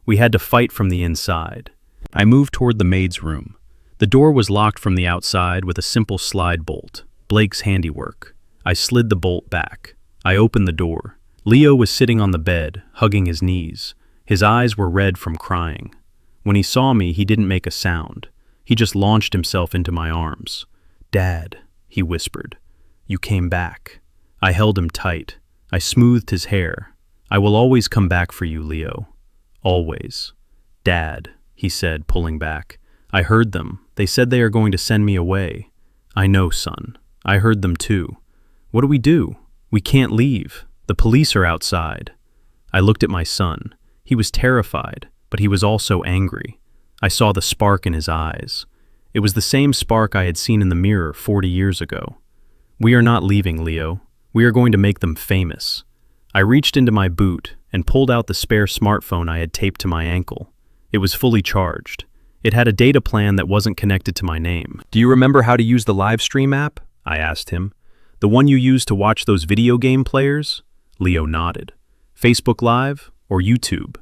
We had to fight from the inside. I moved toward the maid's room. The door was locked from the outside with a simple slide bolt, Blake's handiwork. I slid the bolt back. I opened the door. Leo was sitting on the bed, hugging his knees. His eyes were red from crying. When he saw me, he didn't make a sound. He just launched himself into my arms. "Dad," he whispered. "You came back." I held him tight. I smoothed his hair. "I will always come back for you, Leo. Always. Dad, he said, pulling back. I heard them. They said they are going to send me away. I know, son. I heard them too. What do we do? We can't leave. The police are outside. I looked at my son. He was terrified, but he was also angry. I saw the spark in his eyes. It was the same spark I had seen in the mirror 40 years ago. We are not leaving, Leo. We are going to make them famous. I reached into my boot and pulled out the spare smartphone I had taped to my ankle. It was fully charged. It had a data plan that wasn't connected to my name. Do you remember how to use the live stream app? I asked him. The one you use to watch those video game players? Leo nodded. Facebook Live or YouTube?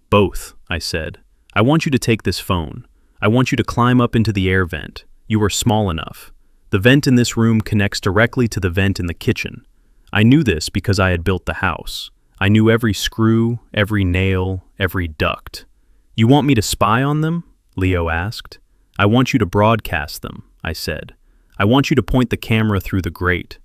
Both, I said. I want you to take this phone. I want you to climb up into the air vent. You are small enough. The vent in this room connects directly to the vent in the kitchen. I knew this because I had built the house. I knew every screw, every nail, every duct. You want me to spy on them? Leo asked. I want you to broadcast them, I said. I want you to point the camera through the grate.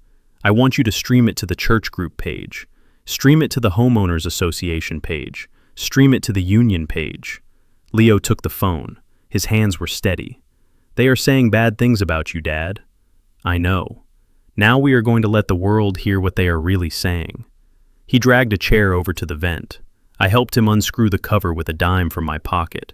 I want you to stream it to the church group page. Stream it to the homeowners association page. Stream it to the union page. Leo took the phone. His hands were steady. They are saying bad things about you, Dad. I know. Now we are going to let the world hear what they are really saying. He dragged a chair over to the vent. I helped him unscrew the cover with a dime from my pocket.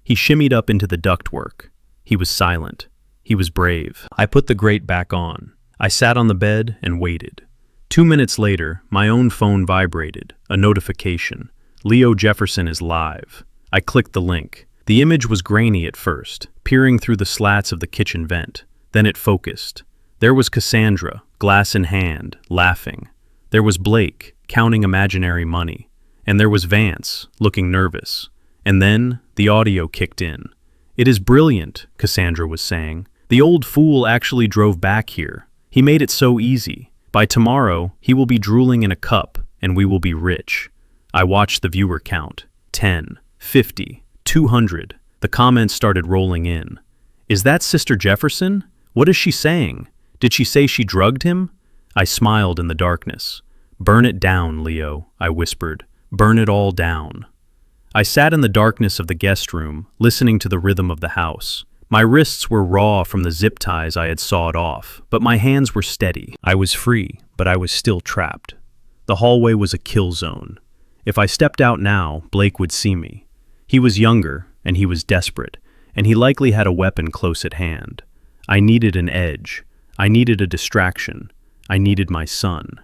He shimmied up into the ductwork. He was silent. He was brave. I put the grate back on. I sat on the bed and waited. 2 minutes later, my own phone vibrated. A notification. Leo Jefferson is live. I clicked the link. The image was grainy at first, peering through the slats of the kitchen vent. Then it focused. There was Cassandra, glass in hand, laughing. There was Blake, counting imaginary money. And there was Vance, looking nervous. And then the audio kicked in. It is brilliant, Cassandra was saying. The old fool actually drove back here. He made it so easy. By tomorrow, he will be drooling in a cup, and we will be rich. I watched the viewer count. 10, 50, 200. The comments started rolling in. Is that Sister Jefferson? What is she saying? Did she say she drugged him? I smiled in the darkness. Burn it down, Leo, I whispered. Burn it all down. I sat in the darkness of the guest room, listening to the rhythm of the house. My wrists were raw from the zip ties I had sawed off, but my hands were steady. I was free, but I was still trapped. The hallway was a kill zone. If I stepped out now, Blake would see me. He was younger, and he was desperate, and he likely had a weapon close at hand. I needed an edge. I needed a distraction. I needed my son.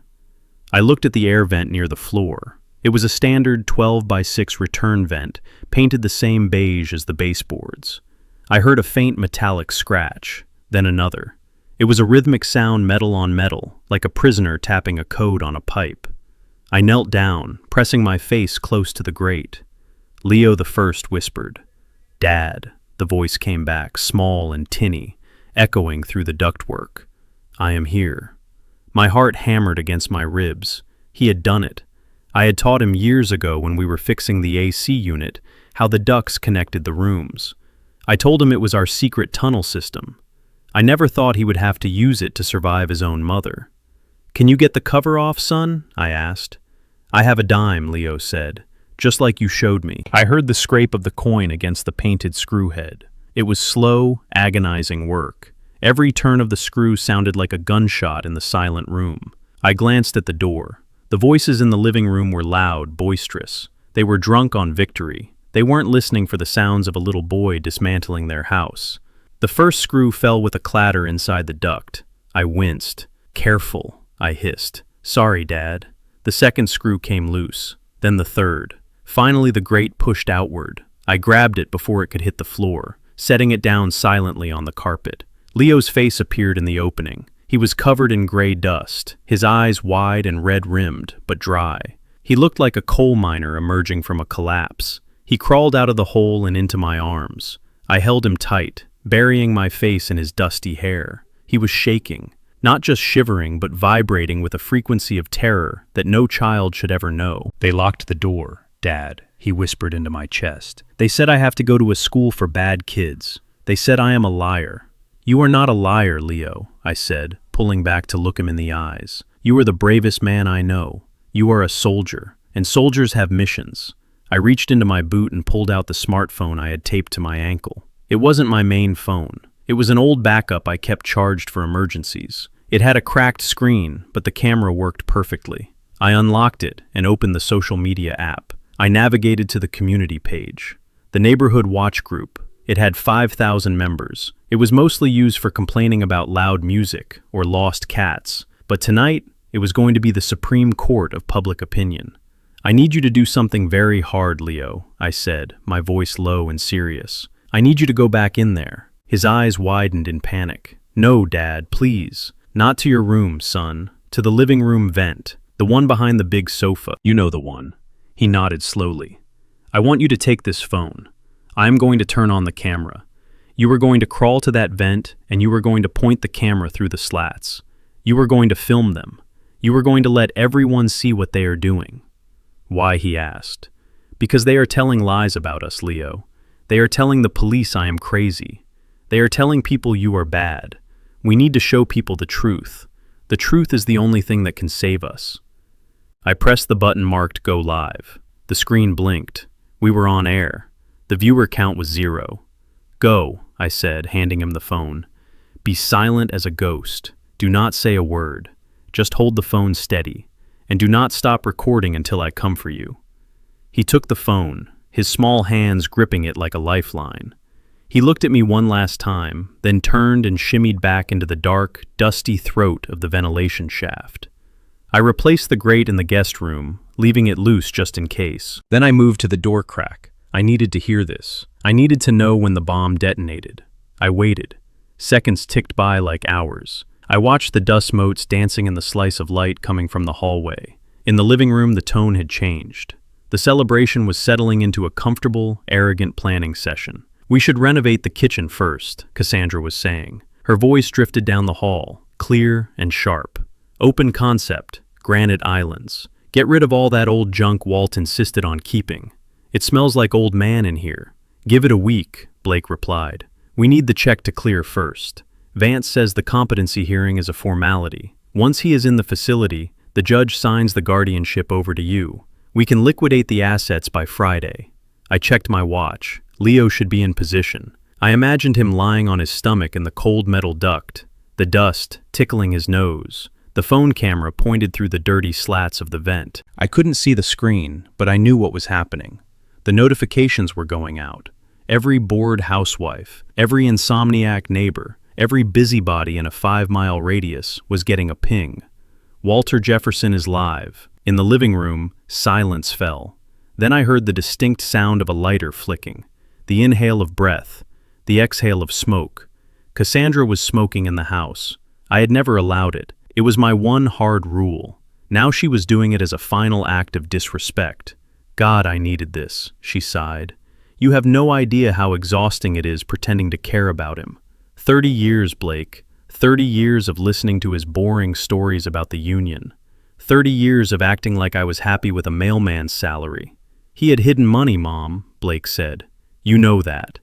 I looked at the air vent near the floor. It was a standard 12x6 return vent, painted the same beige as the baseboards. I heard a faint metallic scratch, then another. It was a rhythmic sound, metal on metal, like a prisoner tapping a code on a pipe. I knelt down, pressing my face close to the grate. Leo the First whispered. Dad, the voice came back, small and tinny, echoing through the ductwork. I am here. My heart hammered against my ribs. He had done it. I had taught him years ago when we were fixing the AC unit how the ducts connected the rooms. I told him it was our secret tunnel system. I never thought he would have to use it to survive his own mother. Can you get the cover off, son? I asked. I have a dime, Leo said, just like you showed me. I heard the scrape of the coin against the painted screw head. It was slow, agonizing work. Every turn of the screw sounded like a gunshot in the silent room. I glanced at the door. The voices in the living room were loud, boisterous. They were drunk on victory. They weren't listening for the sounds of a little boy dismantling their house. The first screw fell with a clatter inside the duct. I winced. Careful, I hissed. Sorry, Dad. The second screw came loose. Then the third. Finally, the grate pushed outward. I grabbed it before it could hit the floor, setting it down silently on the carpet. Leo's face appeared in the opening. He was covered in gray dust, his eyes wide and red-rimmed, but dry. He looked like a coal miner emerging from a collapse. He crawled out of the hole and into my arms. I held him tight, burying my face in his dusty hair. He was shaking, not just shivering, but vibrating with a frequency of terror that no child should ever know. They locked the door, Dad, he whispered into my chest. They said I have to go to a school for bad kids. They said I am a liar. You are not a liar, Leo, I said, pulling back to look him in the eyes. You are the bravest man I know. You are a soldier, and soldiers have missions. I reached into my boot and pulled out the smartphone I had taped to my ankle. It wasn't my main phone. It was an old backup I kept charged for emergencies. It had a cracked screen, but the camera worked perfectly. I unlocked it and opened the social media app. I navigated to the community page. The neighborhood watch group. It had 5,000 members. It was mostly used for complaining about loud music or lost cats. But tonight, it was going to be the Supreme Court of public opinion. I need you to do something very hard, Leo, I said, my voice low and serious. I need you to go back in there. His eyes widened in panic. No, Dad, please. Not to your room, son. To the living room vent. The one behind the big sofa. You know the one. He nodded slowly. I want you to take this phone. I am going to turn on the camera. You are going to crawl to that vent and you are going to point the camera through the slats. You are going to film them. You are going to let everyone see what they are doing. Why, he asked. Because they are telling lies about us, Leo. They are telling the police I am crazy. They are telling people you are bad. We need to show people the truth. The truth is the only thing that can save us. I pressed the button marked Go Live. The screen blinked. We were on air. The viewer count was 0. Go, I said, handing him the phone. Be silent as a ghost. Do not say a word. Just hold the phone steady. And do not stop recording until I come for you. He took the phone, his small hands gripping it like a lifeline. He looked at me one last time, then turned and shimmied back into the dark, dusty throat of the ventilation shaft. I replaced the grate in the guest room, leaving it loose just in case. Then I moved to the door crack. I needed to hear this. I needed to know when the bomb detonated. I waited. Seconds ticked by like hours. I watched the dust motes dancing in the slice of light coming from the hallway. In the living room, the tone had changed. The celebration was settling into a comfortable, arrogant planning session. We should renovate the kitchen first, Cassandra was saying. Her voice drifted down the hall, clear and sharp. Open concept, granite islands. Get rid of all that old junk Walt insisted on keeping. It smells like old man in here. Give it a week, Blake replied. We need the check to clear first. Vance says the competency hearing is a formality. Once he is in the facility, the judge signs the guardianship over to you. We can liquidate the assets by Friday. I checked my watch. Leo should be in position. I imagined him lying on his stomach in the cold metal duct, the dust tickling his nose. The phone camera pointed through the dirty slats of the vent. I couldn't see the screen, but I knew what was happening. The notifications were going out. Every bored housewife, every insomniac neighbor, every busybody in a 5-mile radius was getting a ping. Walter Jefferson is live. In the living room, silence fell. Then I heard the distinct sound of a lighter flicking, the inhale of breath, the exhale of smoke. Cassandra was smoking in the house. I had never allowed it. It was my one hard rule. Now she was doing it as a final act of disrespect. God, I needed this, she sighed. You have no idea how exhausting it is pretending to care about him. 30 years, Blake. 30 years of listening to his boring stories about the union. 30 years of acting like I was happy with a mailman's salary. He had hidden money, Mom, Blake said. You know that.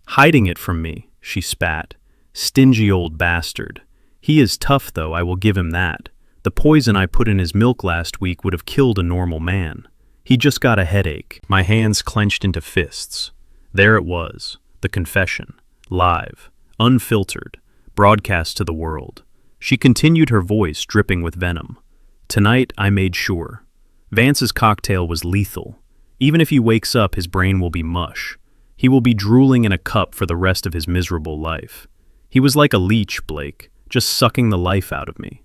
Hiding it from me, she spat. Stingy old bastard. He is tough, though, I will give him that. The poison I put in his milk last week would have killed a normal man. He just got a headache. My hands clenched into fists. There it was, the confession. Live, unfiltered, broadcast to the world. She continued, her voice dripping with venom. Tonight, I made sure. Vance's cocktail was lethal. Even if he wakes up, his brain will be mush. He will be drooling in a cup for the rest of his miserable life. He was like a leech, Blake, just sucking the life out of me.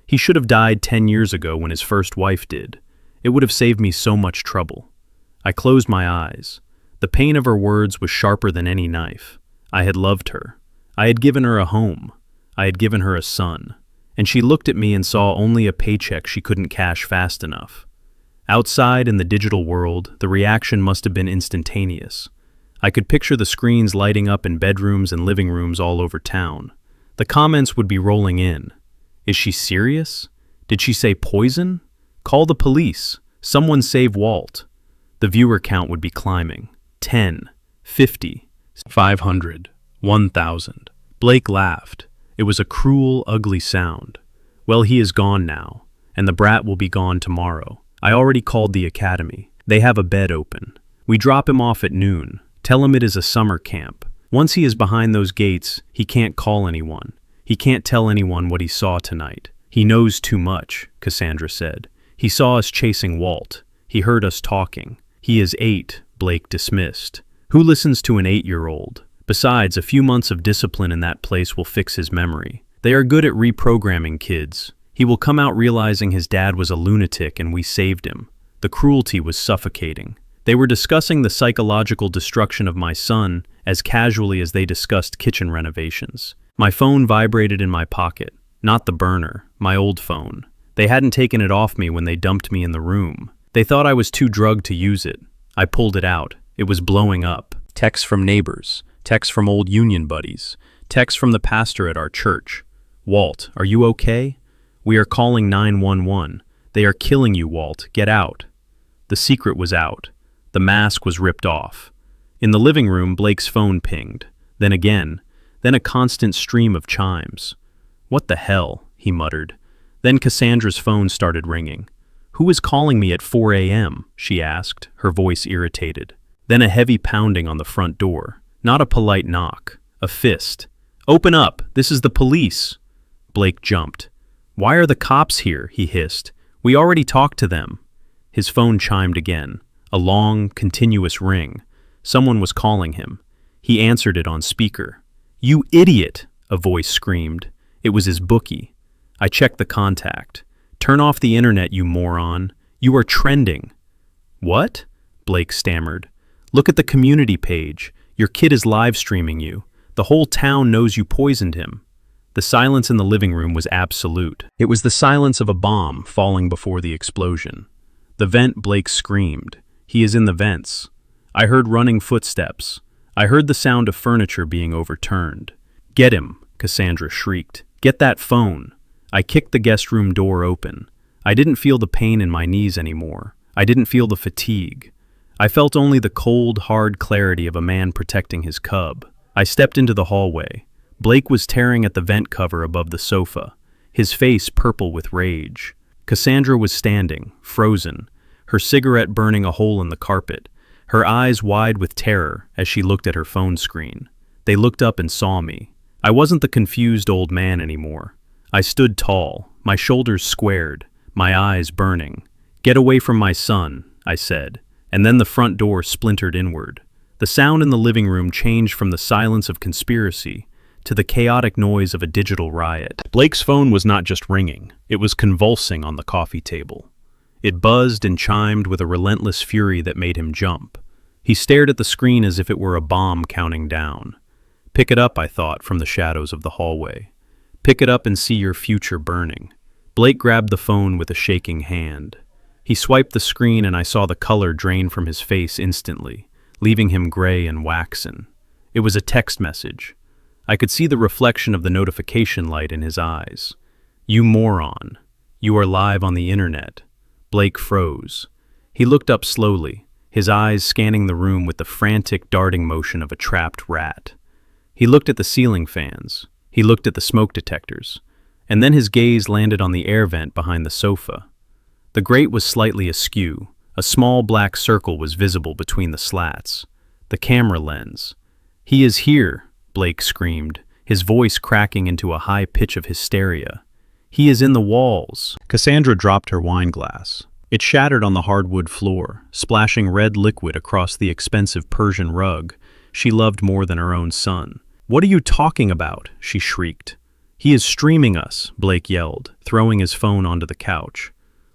He should have died 10 years ago when his first wife did. It would have saved me so much trouble. I closed my eyes. The pain of her words was sharper than any knife. I had loved her. I had given her a home. I had given her a son. And she looked at me and saw only a paycheck she couldn't cash fast enough. Outside in the digital world, the reaction must have been instantaneous. I could picture the screens lighting up in bedrooms and living rooms all over town. The comments would be rolling in. Is she serious? Did she say poison? Call the police. Someone save Walt. The viewer count would be climbing. 10, 50, 500, 1,000. Blake laughed. It was a cruel, ugly sound. Well, he is gone now, and the brat will be gone tomorrow. I already called the academy. They have a bed open. We drop him off at noon. Tell him it is a summer camp. Once he is behind those gates, he can't call anyone. He can't tell anyone what he saw tonight. He knows too much, Cassandra said. He saw us chasing Walt. He heard us talking. He is 8, Blake dismissed. Who listens to an 8-year-old? Besides, a few months of discipline in that place will fix his memory. They are good at reprogramming kids. He will come out realizing his dad was a lunatic and we saved him. The cruelty was suffocating. They were discussing the psychological destruction of my son as casually as they discussed kitchen renovations. My phone vibrated in my pocket. Not the burner, my old phone. They hadn't taken it off me when they dumped me in the room. They thought I was too drugged to use it. I pulled it out. It was blowing up. Texts from neighbors. Texts from old union buddies. Texts from the pastor at our church. Walt, are you okay? We are calling 911. They are killing you, Walt. Get out. The secret was out. The mask was ripped off. In the living room, Blake's phone pinged. Then again. Then a constant stream of chimes. What the hell? He muttered. Then Cassandra's phone started ringing. Who is calling me at 4 a.m.? She asked, her voice irritated. Then a heavy pounding on the front door. Not a polite knock. A fist. Open up! This is the police! Blake jumped. Why are the cops here? He hissed. We already talked to them. His phone chimed again. A long, continuous ring. Someone was calling him. He answered it on speaker. You idiot! A voice screamed. It was his bookie. I checked the contact. Turn off the internet, you moron. You are trending. What? Blake stammered. Look at the community page. Your kid is live streaming you. The whole town knows you poisoned him. The silence in the living room was absolute. It was the silence of a bomb falling before the explosion. The vent, Blake screamed. He is in the vents. I heard running footsteps. I heard the sound of furniture being overturned. Get him, Cassandra shrieked. Get that phone. I kicked the guest room door open. I didn't feel the pain in my knees anymore. I didn't feel the fatigue. I felt only the cold, hard clarity of a man protecting his cub. I stepped into the hallway. Blake was tearing at the vent cover above the sofa, his face purple with rage. Cassandra was standing, frozen, her cigarette burning a hole in the carpet, her eyes wide with terror as she looked at her phone screen. They looked up and saw me. I wasn't the confused old man anymore. I stood tall, my shoulders squared, my eyes burning. Get away from my son, I said, and then the front door splintered inward. The sound in the living room changed from the silence of conspiracy to the chaotic noise of a digital riot. Blake's phone was not just ringing, it was convulsing on the coffee table. It buzzed and chimed with a relentless fury that made him jump. He stared at the screen as if it were a bomb counting down. Pick it up, I thought, from the shadows of the hallway. Pick it up and see your future burning. Blake grabbed the phone with a shaking hand. He swiped the screen and I saw the color drain from his face instantly, leaving him gray and waxen. It was a text message. I could see the reflection of the notification light in his eyes. You moron. You are live on the internet. Blake froze. He looked up slowly, his eyes scanning the room with the frantic darting motion of a trapped rat. He looked at the ceiling fans. He looked at the smoke detectors. And then his gaze landed on the air vent behind the sofa. The grate was slightly askew. A small black circle was visible between the slats. The camera lens. He is here, Blake screamed, his voice cracking into a high pitch of hysteria. He is in the walls. Cassandra dropped her wine glass. It shattered on the hardwood floor, splashing red liquid across the expensive Persian rug she loved more than her own son. What are you talking about? She shrieked. He is streaming us, Blake yelled, throwing his phone onto the couch.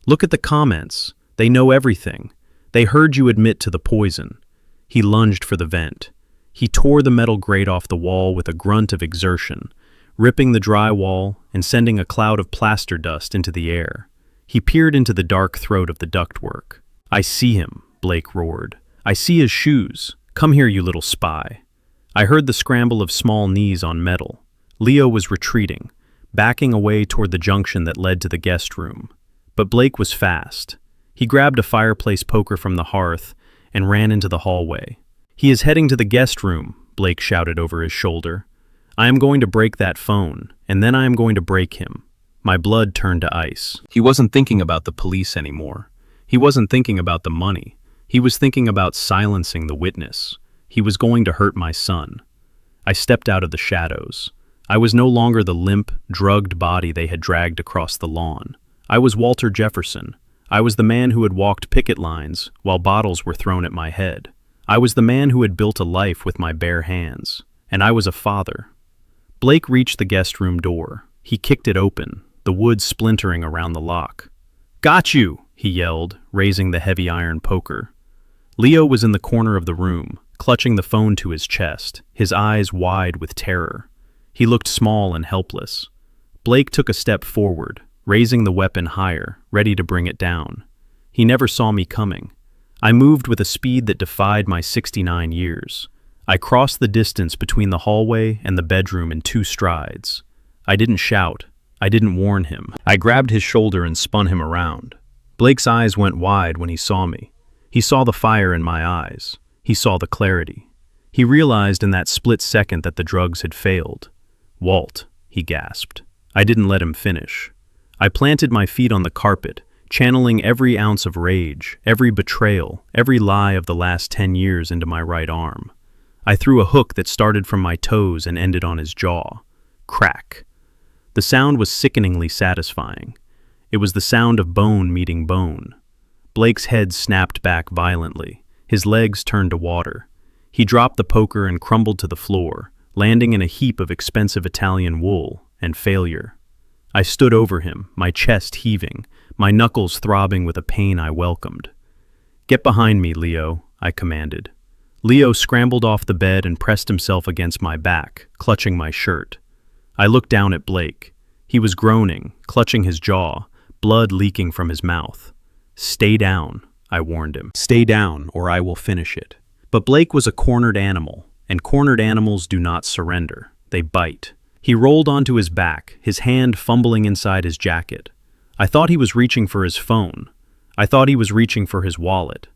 Look at the comments. They know everything. They heard you admit to the poison. He lunged for the vent. He tore the metal grate off the wall with a grunt of exertion, ripping the drywall and sending a cloud of plaster dust into the air. He peered into the dark throat of the ductwork. I see him, Blake roared. I see his shoes. Come here, you little spy. I heard the scramble of small knees on metal. Leo was retreating, backing away toward the junction that led to the guest room. But Blake was fast. He grabbed a fireplace poker from the hearth and ran into the hallway. He is heading to the guest room, Blake shouted over his shoulder. I am going to break that phone, and then I am going to break him. My blood turned to ice. He wasn't thinking about the police anymore. He wasn't thinking about the money. He was thinking about silencing the witness. He was going to hurt my son. I stepped out of the shadows. I was no longer the limp, drugged body they had dragged across the lawn. I was Walter Jefferson. I was the man who had walked picket lines while bottles were thrown at my head. I was the man who had built a life with my bare hands. And I was a father. Blake reached the guest room door. He kicked it open, the wood splintering around the lock. "Got you!" he yelled, raising the heavy iron poker. Leo was in the corner of the room, clutching the phone to his chest, his eyes wide with terror. He looked small and helpless. Blake took a step forward, raising the weapon higher, ready to bring it down. He never saw me coming. I moved with a speed that defied my 69 years. I crossed the distance between the hallway and the bedroom in 2 strides. I didn't shout. I didn't warn him. I grabbed his shoulder and spun him around. Blake's eyes went wide when he saw me. He saw the fire in my eyes. He saw the clarity. He realized in that split second that the drugs had failed. "Walt," he gasped. I didn't let him finish. I planted my feet on the carpet, channeling every ounce of rage, every betrayal, every lie of the last 10 years into my right arm. I threw a hook that started from my toes and ended on his jaw. Crack. The sound was sickeningly satisfying. It was the sound of bone meeting bone. Blake's head snapped back violently. His legs turned to water. He dropped the poker and crumbled to the floor, landing in a heap of expensive Italian wool and failure. I stood over him, my chest heaving, my knuckles throbbing with a pain I welcomed. "Get behind me, Leo," I commanded. Leo scrambled off the bed and pressed himself against my back, clutching my shirt. I looked down at Blake. He was groaning, clutching his jaw, blood leaking from his mouth. "Stay down," I warned him. "Stay down, or I will finish it." But Blake was a cornered animal, and cornered animals do not surrender. They bite. He rolled onto his back, his hand fumbling inside his jacket. I thought he was reaching for his phone. I thought he was reaching for his wallet.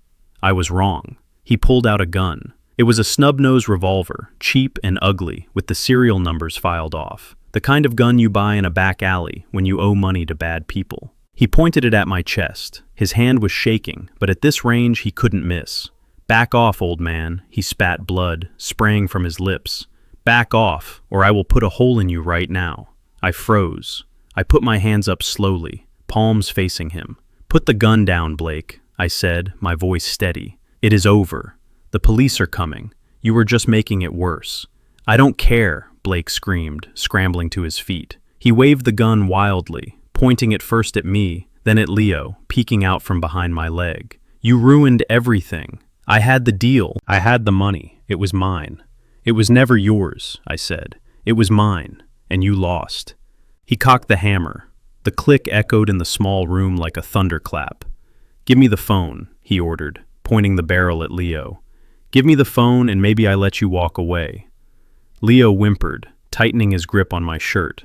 I was wrong. He pulled out a gun. It was a snub-nosed revolver, cheap and ugly, with the serial numbers filed off. The kind of gun you buy in a back alley when you owe money to bad people. He pointed it at my chest. His hand was shaking, but at this range he couldn't miss. "Back off, old man," he spat blood, spraying from his lips. "Back off, or I will put a hole in you right now." I froze. I put my hands up slowly, palms facing him. "Put the gun down, Blake," I said, my voice steady. "It is over. The police are coming. You were just making it worse." "I don't care," Blake screamed, scrambling to his feet. He waved the gun wildly, pointing it first at me, then at Leo, peeking out from behind my leg. "You ruined everything. I had the deal. I had the money. It was mine." "It was never yours," I said. "It was mine, and you lost." He cocked the hammer. The click echoed in the small room like a thunderclap. "Give me the phone," he ordered, pointing the barrel at Leo. "Give me the phone and maybe I let you walk away." Leo whimpered, tightening his grip on my shirt.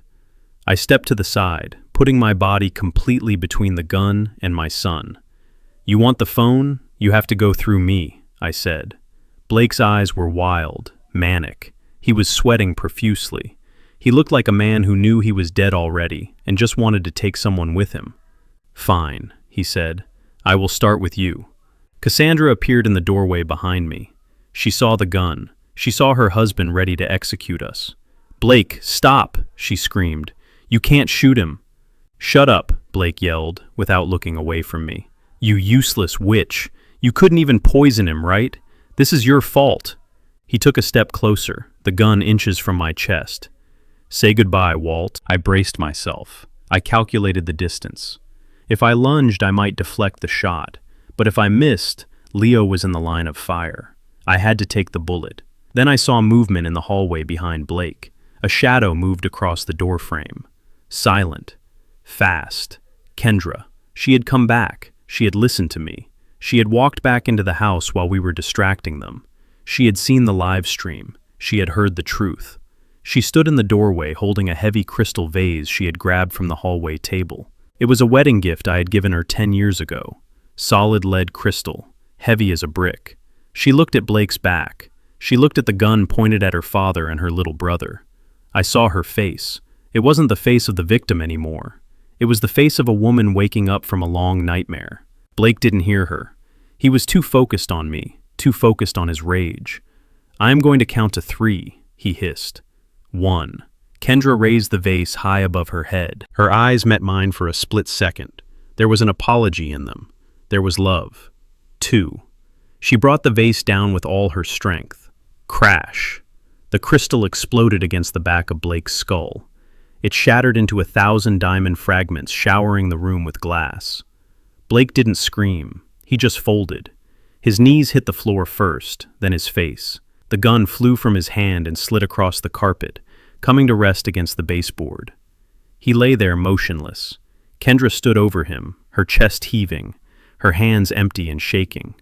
I stepped to the side, putting my body completely between the gun and my son. "You want the phone? You have to go through me," I said. Blake's eyes were wild, manic. He was sweating profusely. He looked like a man who knew he was dead already and just wanted to take someone with him. "Fine," he said. "I will start with you." Cassandra appeared in the doorway behind me. She saw the gun. She saw her husband ready to execute us. "Blake, stop!" she screamed. "You can't shoot him." "Shut up," Blake yelled, without looking away from me. "You useless witch. You couldn't even poison him, right? This is your fault." He took a step closer, the gun inches from my chest. "Say goodbye, Walt." I braced myself. I calculated the distance. If I lunged, I might deflect the shot. But if I missed, Leo was in the line of fire. I had to take the bullet. Then I saw movement in the hallway behind Blake. A shadow moved across the doorframe. Silent. Fast. Kendra. She had come back. She had listened to me. She had walked back into the house while we were distracting them. She had seen the live stream. She had heard the truth. She stood in the doorway holding a heavy crystal vase she had grabbed from the hallway table. It was a wedding gift I had given her 10 years ago. Solid lead crystal, heavy as a brick. She looked at Blake's back. She looked at the gun pointed at her father and her little brother. I saw her face. It wasn't the face of the victim anymore. It was the face of a woman waking up from a long nightmare. Blake didn't hear her. He was too focused on me, too focused on his rage. "I am going to count to 3, he hissed. 1. Kendra raised the vase high above her head. Her eyes met mine for a split second. There was an apology in them. There was love. 2. She brought the vase down with all her strength. Crash. The crystal exploded against the back of Blake's skull. It shattered into 1,000 diamond fragments, showering the room with glass. Blake didn't scream. He just folded. His knees hit the floor first, then his face. The gun flew from his hand and slid across the carpet, coming to rest against the baseboard. He lay there motionless. Kendra stood over him, her chest heaving, her hands empty and shaking.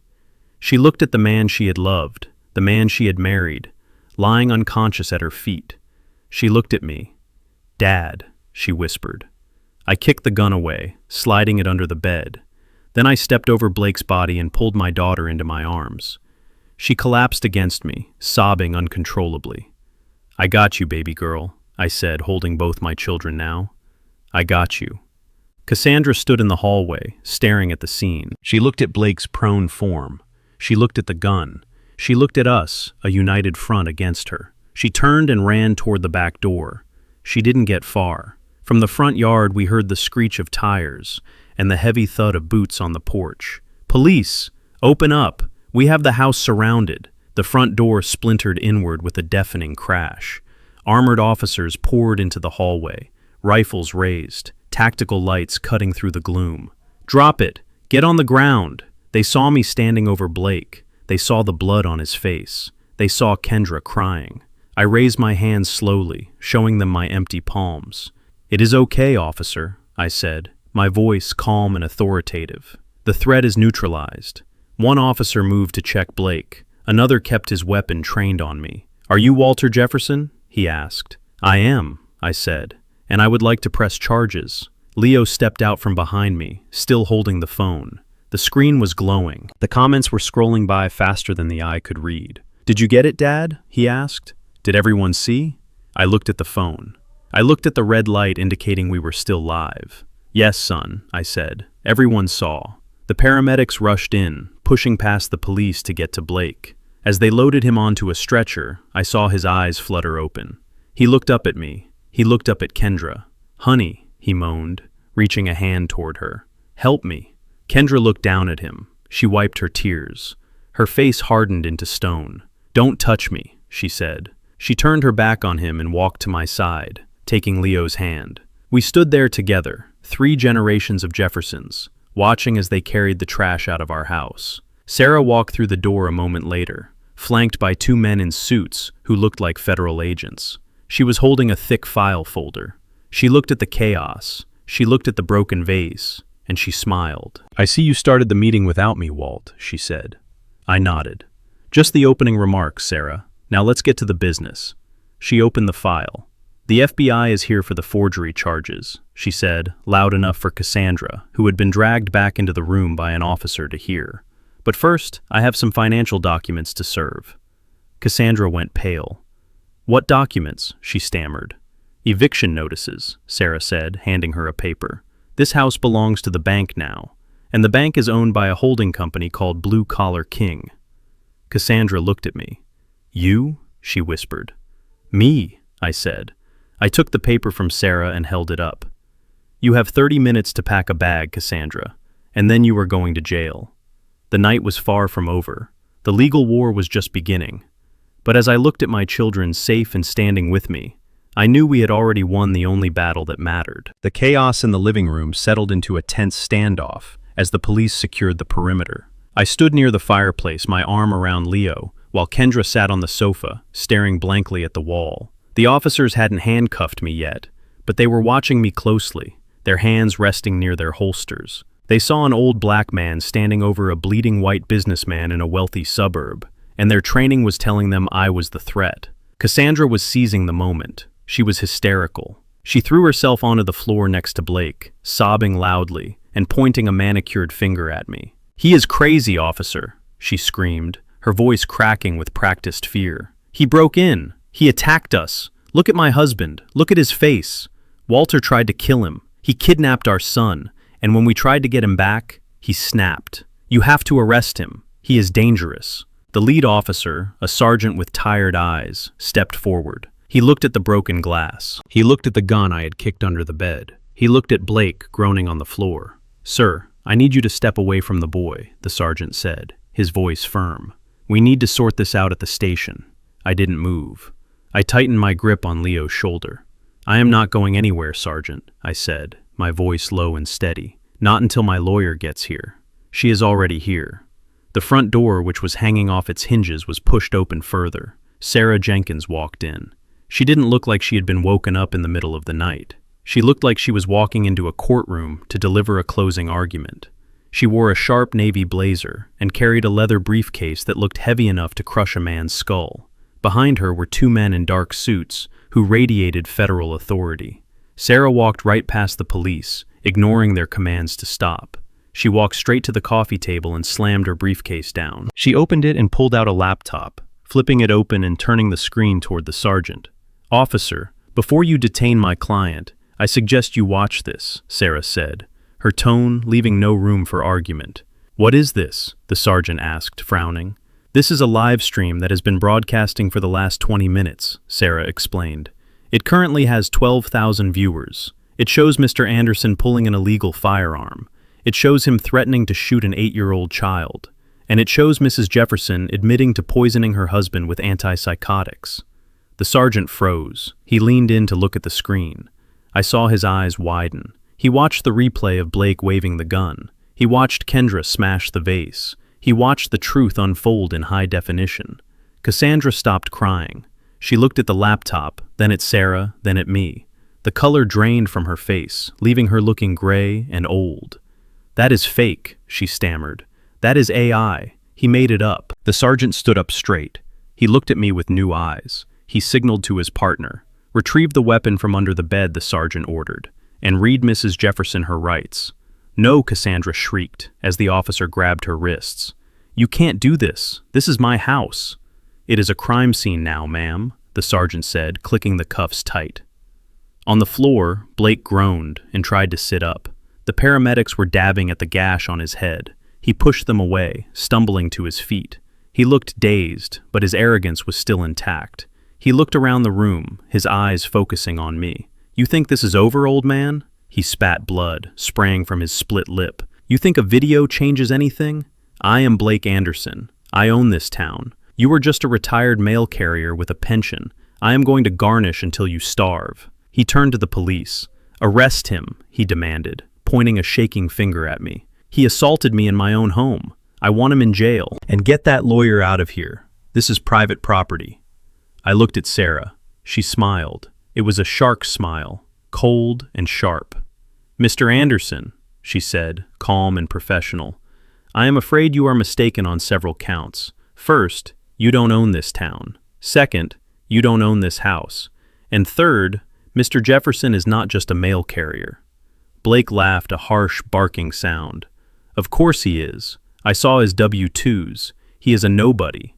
She looked at the man she had loved, the man she had married, lying unconscious at her feet. She looked at me. "Dad," she whispered. I kicked the gun away, sliding it under the bed. Then I stepped over Blake's body and pulled my daughter into my arms. She collapsed against me, sobbing uncontrollably. "I got you, baby girl," I said, holding both my children now. "I got you." Cassandra stood in the hallway, staring at the scene. She looked at Blake's prone form. She looked at the gun. She looked at us, a united front against her. She turned and ran toward the back door. She didn't get far. From the front yard we heard the screech of tires and the heavy thud of boots on the porch. "Police! Open up! We have the house surrounded." The front door splintered inward with a deafening crash. Armored officers poured into the hallway, rifles raised, tactical lights cutting through the gloom. "Drop it! Get on the ground!" They saw me standing over Blake. They saw the blood on his face. They saw Kendra crying. I raised my hands slowly, showing them my empty palms. "It is okay, officer," I said, my voice calm and authoritative. "The threat is neutralized." One officer moved to check Blake. Another kept his weapon trained on me. "Are you Walter Jefferson?" he asked. "I am," I said, "and I would like to press charges." Leo stepped out from behind me, still holding the phone. The screen was glowing. The comments were scrolling by faster than the eye could read. "Did you get it, Dad?" he asked. "Did everyone see?" I looked at the phone. I looked at the red light indicating we were still live. "Yes, son," I said. "Everyone saw." The paramedics rushed in, pushing past the police to get to Blake. As they loaded him onto a stretcher, I saw his eyes flutter open. He looked up at me. He looked up at Kendra. "Honey," he moaned, reaching a hand toward her. "Help me." Kendra looked down at him. She wiped her tears. Her face hardened into stone. "Don't touch me," she said. She turned her back on him and walked to my side, taking Leo's hand. We stood there together, 3 generations of Jeffersons, watching as they carried the trash out of our house. Sarah walked through the door a moment later, flanked by 2 men in suits who looked like federal agents. She was holding a thick file folder. She looked at the chaos. She looked at the broken vase, and she smiled. "I see you started the meeting without me, Walt," she said. I nodded. "Just the opening remarks, Sarah. Now let's get to the business." She opened the file. "The FBI is here for the forgery charges," she said, loud enough for Cassandra, who had been dragged back into the room by an officer, to hear. "But first, I have some financial documents to serve." Cassandra went pale. "What documents?" she stammered. "Eviction notices," Sarah said, handing her a paper. "This house belongs to the bank now, and the bank is owned by a holding company called Blue Collar King." Cassandra looked at me. "You?" she whispered. "Me," I said. I took the paper from Sarah and held it up. "You have 30 minutes to pack a bag, Cassandra, and then you are going to jail." The night was far from over. The legal war was just beginning. But as I looked at my children safe and standing with me, I knew we had already won the only battle that mattered. The chaos in the living room settled into a tense standoff as the police secured the perimeter. I stood near the fireplace, my arm around Leo, while Kendra sat on the sofa, staring blankly at the wall. The officers hadn't handcuffed me yet, but they were watching me closely, their hands resting near their holsters. They saw an old black man standing over a bleeding white businessman in a wealthy suburb, and their training was telling them I was the threat. Cassandra was seizing the moment. She was hysterical. She threw herself onto the floor next to Blake, sobbing loudly and pointing a manicured finger at me. "He is crazy, officer," she screamed, her voice cracking with practiced fear. "He broke in. He attacked us. Look at my husband. Look at his face. Walter tried to kill him. He kidnapped our son, and when we tried to get him back, he snapped. "You have to arrest him. He is dangerous." The lead officer, a sergeant with tired eyes, stepped forward. He looked at the broken glass. He looked at the gun I had kicked under the bed. He looked at Blake groaning on the floor. "Sir, I need you to step away from the boy," the sergeant said, his voice firm. "We need to sort this out at the station." I didn't move. I tightened my grip on Leo's shoulder. "I am not going anywhere, Sergeant," I said, my voice low and steady. "Not until my lawyer gets here." "She is already here." The front door, which was hanging off its hinges, was pushed open further. Sarah Jenkins walked in. She didn't look like she had been woken up in the middle of the night. She looked like she was walking into a courtroom to deliver a closing argument. She wore a sharp navy blazer and carried a leather briefcase that looked heavy enough to crush a man's skull. Behind her were two men in dark suits who radiated federal authority. Sarah walked right past the police, ignoring their commands to stop. She walked straight to the coffee table and slammed her briefcase down. She opened it and pulled out a laptop, flipping it open and turning the screen toward the sergeant. "Officer, before you detain my client, I suggest you watch this," Sarah said, her tone leaving no room for argument. "What is this?" the sergeant asked, frowning. "This is a live stream that has been broadcasting for the last 20 minutes, Sarah explained. "It currently has 12,000 viewers. It shows Mr. Anderson pulling an illegal firearm. It shows him threatening to shoot an 8-year-old child. And it shows Mrs. Jefferson admitting to poisoning her husband with antipsychotics." The sergeant froze. He leaned in to look at the screen. I saw his eyes widen. He watched the replay of Blake waving the gun. He watched Kendra smash the vase. He watched the truth unfold in high definition. Cassandra stopped crying. She looked at the laptop, then at Sarah, then at me. The color drained from her face, leaving her looking gray and old. "That is fake," she stammered. "That is AI. He made it up." The sergeant stood up straight. He looked at me with new eyes. He signaled to his partner. "Retrieve the weapon from under the bed," the sergeant ordered, "and read Mrs. Jefferson her rights." "No," Cassandra shrieked, as the officer grabbed her wrists. "You can't do this. This is my house." "It is a crime scene now, ma'am," the sergeant said, clicking the cuffs tight. On the floor, Blake groaned and tried to sit up. The paramedics were dabbing at the gash on his head. He pushed them away, stumbling to his feet. He looked dazed, but his arrogance was still intact. He looked around the room, his eyes focusing on me. "You think this is over, old man?" He spat blood, spraying from his split lip. "You think a video changes anything? I am Blake Anderson. I own this town. You are just a retired mail carrier with a pension. I am going to garnish until you starve." He turned to the police. "Arrest him," he demanded, pointing a shaking finger at me. "He assaulted me in my own home. I want him in jail. And get that lawyer out of here. This is private property." I looked at Sarah. She smiled. It was a shark smile, cold and sharp. "Mr. Anderson," she said, calm and professional, "I am afraid you are mistaken on several counts. First, you don't own this town. Second, you don't own this house. And third, Mr. Jefferson is not just a mail carrier." Blake laughed a harsh, barking sound. "Of course he is. I saw his W-2s. He is a nobody."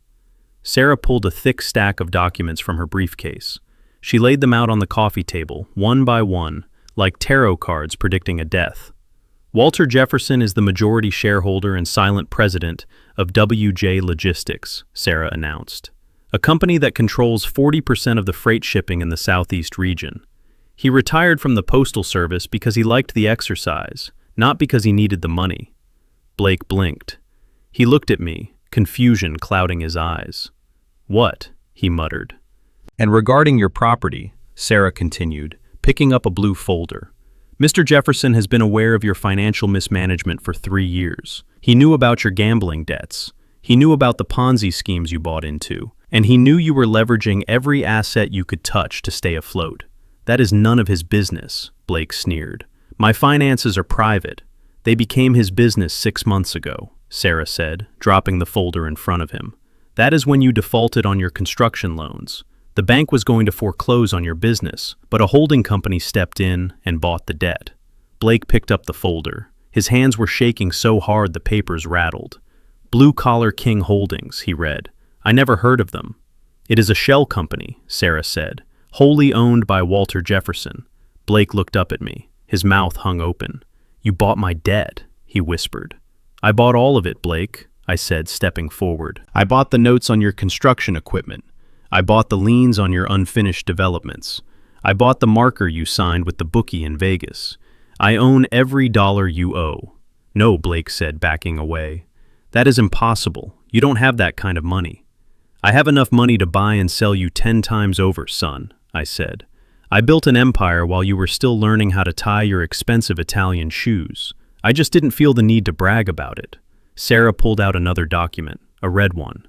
Sarah pulled a thick stack of documents from her briefcase. She laid them out on the coffee table, one by one, like tarot cards predicting a death. "Walter Jefferson is the majority shareholder and silent president of WJ Logistics," Sarah announced, "a company that controls 40% of the freight shipping in the Southeast region. He retired from the Postal Service because he liked the exercise, not because he needed the money." Blake blinked. He looked at me, confusion clouding his eyes. "What?" he muttered. "And regarding your property," Sarah continued, picking up a blue folder, "Mr. Jefferson has been aware of your financial mismanagement for 3 years. He knew about your gambling debts. He knew about the Ponzi schemes you bought into. And he knew you were leveraging every asset you could touch to stay afloat. That is none of his business," Blake sneered. "My finances are private. They became his business 6 months ago," Sarah said, dropping the folder in front of him. "That is when you defaulted on your construction loans. The bank was going to foreclose on your business, but a holding company stepped in and bought the debt." Blake picked up the folder. His hands were shaking so hard the papers rattled. "Blue Collar King Holdings," he read. "I never heard of them." "It is a shell company," Sarah said, "wholly owned by Walter Jefferson." Blake looked up at me. His mouth hung open. "You bought my debt," he whispered. I bought all of it, Blake, I said, stepping forward. I bought the notes on your construction equipment. I bought the liens on your unfinished developments. I bought the marker you signed with the bookie in Vegas. I own every dollar you owe. No, Blake said, backing away. That is impossible. You don't have that kind of money. I have enough money to buy and sell you 10 times over, son, I said. I built an empire while you were still learning how to tie your expensive Italian shoes. I just didn't feel the need to brag about it. Sarah pulled out another document, a red one.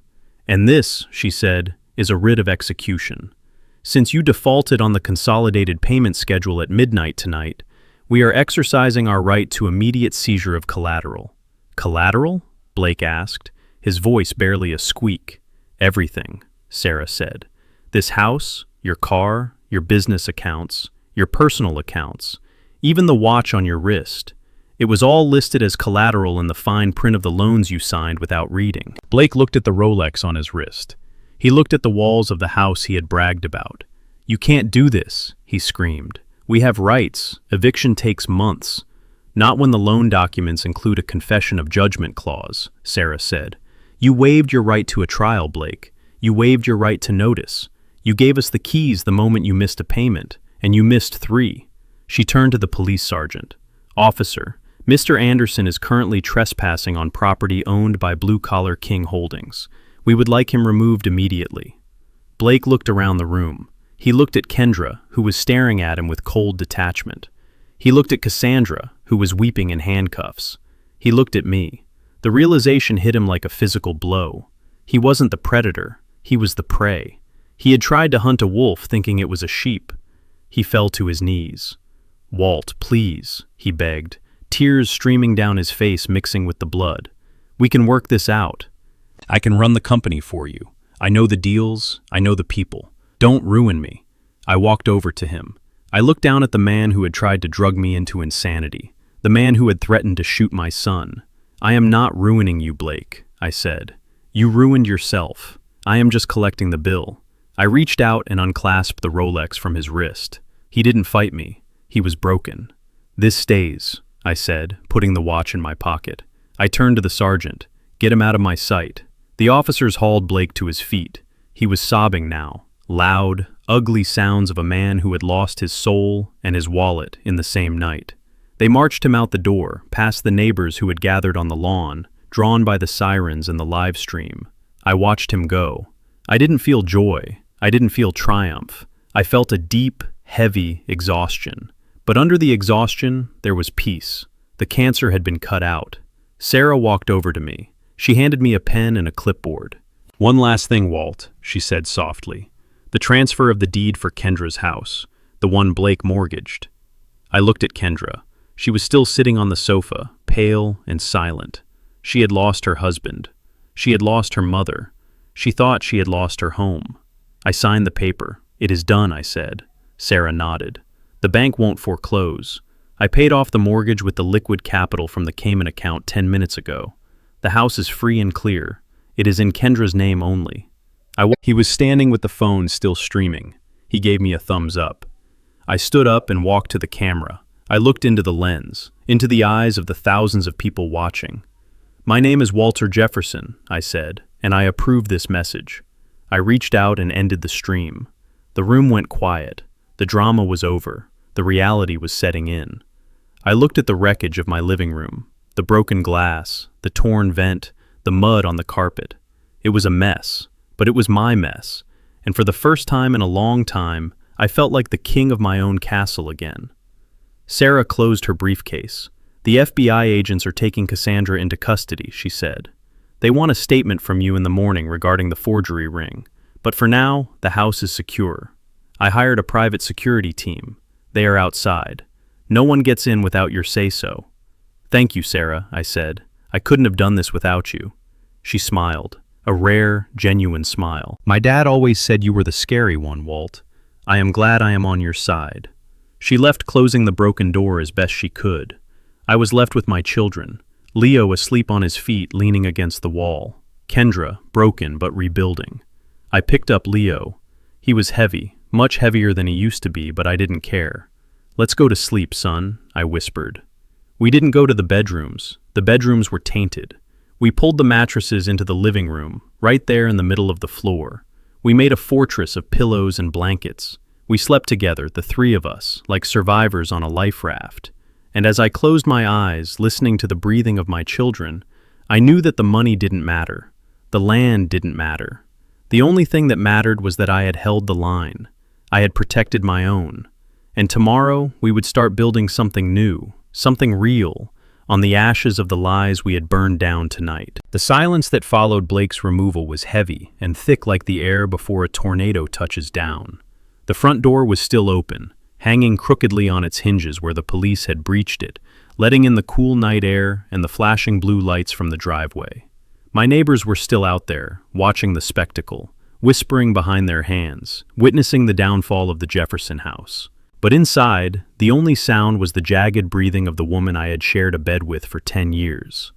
And this, she said, is a writ of execution. Since you defaulted on the consolidated payment schedule at midnight tonight, we are exercising our right to immediate seizure of collateral. Collateral? Blake asked, his voice barely a squeak. Everything, Sarah said. This house, your car, your business accounts, your personal accounts, even the watch on your wrist. It was all listed as collateral in the fine print of the loans you signed without reading. Blake looked at the Rolex on his wrist. He looked at the walls of the house he had bragged about. You can't do this, he screamed. We have rights. Eviction takes months. Not when the loan documents include a confession of judgment clause, Sarah said. You waived your right to a trial, Blake. You waived your right to notice. You gave us the keys the moment you missed a payment, and you missed 3. She turned to the police sergeant. Officer, Mr. Anderson is currently trespassing on property owned by Blue Collar King Holdings. We would like him removed immediately. Blake looked around the room. He looked at Kendra, who was staring at him with cold detachment. He looked at Cassandra, who was weeping in handcuffs. He looked at me. The realization hit him like a physical blow. He wasn't the predator. He was the prey. He had tried to hunt a wolf thinking it was a sheep. He fell to his knees. Walt, please, he begged, tears streaming down his face mixing with the blood. We can work this out. I can run the company for you. I know the deals. I know the people. Don't ruin me. I walked over to him. I looked down at the man who had tried to drug me into insanity, the man who had threatened to shoot my son. I am not ruining you, Blake, I said. You ruined yourself. I am just collecting the bill. I reached out and unclasped the Rolex from his wrist. He didn't fight me. He was broken. This stays, I said, putting the watch in my pocket. I turned to the sergeant. Get him out of my sight. The officers hauled Blake to his feet. He was sobbing now. Loud, ugly sounds of a man who had lost his soul and his wallet in the same night. They marched him out the door, past the neighbors who had gathered on the lawn, drawn by the sirens and the live stream. I watched him go. I didn't feel joy. I didn't feel triumph. I felt a deep, heavy exhaustion. But under the exhaustion, there was peace. The cancer had been cut out. Sarah walked over to me. She handed me a pen and a clipboard. One last thing, Walt, she said softly. The transfer of the deed for Kendra's house, the one Blake mortgaged. I looked at Kendra. She was still sitting on the sofa, pale and silent. She had lost her husband. She had lost her mother. She thought she had lost her home. I signed the paper. It is done, I said. Sarah nodded. The bank won't foreclose. I paid off the mortgage with the liquid capital from the Cayman account 10 minutes ago. The house is free and clear. It is in Kendra's name only. He was standing with the phone still streaming. He gave me a thumbs up. I stood up and walked to the camera. I looked into the lens, into the eyes of the thousands of people watching. My name is Walter Jefferson, I said, and I approve this message. I reached out and ended the stream. The room went quiet. The drama was over. The reality was setting in. I looked at the wreckage of my living room, the broken glass, the torn vent, the mud on the carpet. It was a mess, but it was my mess, and for the first time in a long time, I felt like the king of my own castle again. Sarah closed her briefcase. The FBI agents are taking Cassandra into custody, she said. They want a statement from you in the morning regarding the forgery ring, but for now, the house is secure. I hired a private security team. They are outside. No one gets in without your say-so. Thank you, Sarah, I said. I couldn't have done this without you. She smiled, a rare, genuine smile. My dad always said you were the scary one, Walt. I am glad I am on your side. She left, closing the broken door as best she could. I was left with my children, Leo asleep on his feet leaning against the wall, Kendra broken but rebuilding. I picked up Leo. He was heavy, much heavier than he used to be, but I didn't care. Let's go to sleep, son, I whispered. We didn't go to the bedrooms. The bedrooms were tainted. We pulled the mattresses into the living room, right there in the middle of the floor. We made a fortress of pillows and blankets. We slept together, the three of us, like survivors on a life raft. And as I closed my eyes, listening to the breathing of my children, I knew that the money didn't matter. The land didn't matter. The only thing that mattered was that I had held the line. I had protected my own. And tomorrow, we would start building something new, something real, on the ashes of the lies we had burned down tonight. The silence that followed Blake's removal was heavy and thick like the air before a tornado touches down. The front door was still open, hanging crookedly on its hinges where the police had breached it, letting in the cool night air and the flashing blue lights from the driveway. My neighbors were still out there, watching the spectacle, whispering behind their hands, witnessing the downfall of the Jefferson house. But inside, the only sound was the jagged breathing of the woman I had shared a bed with for 10 years.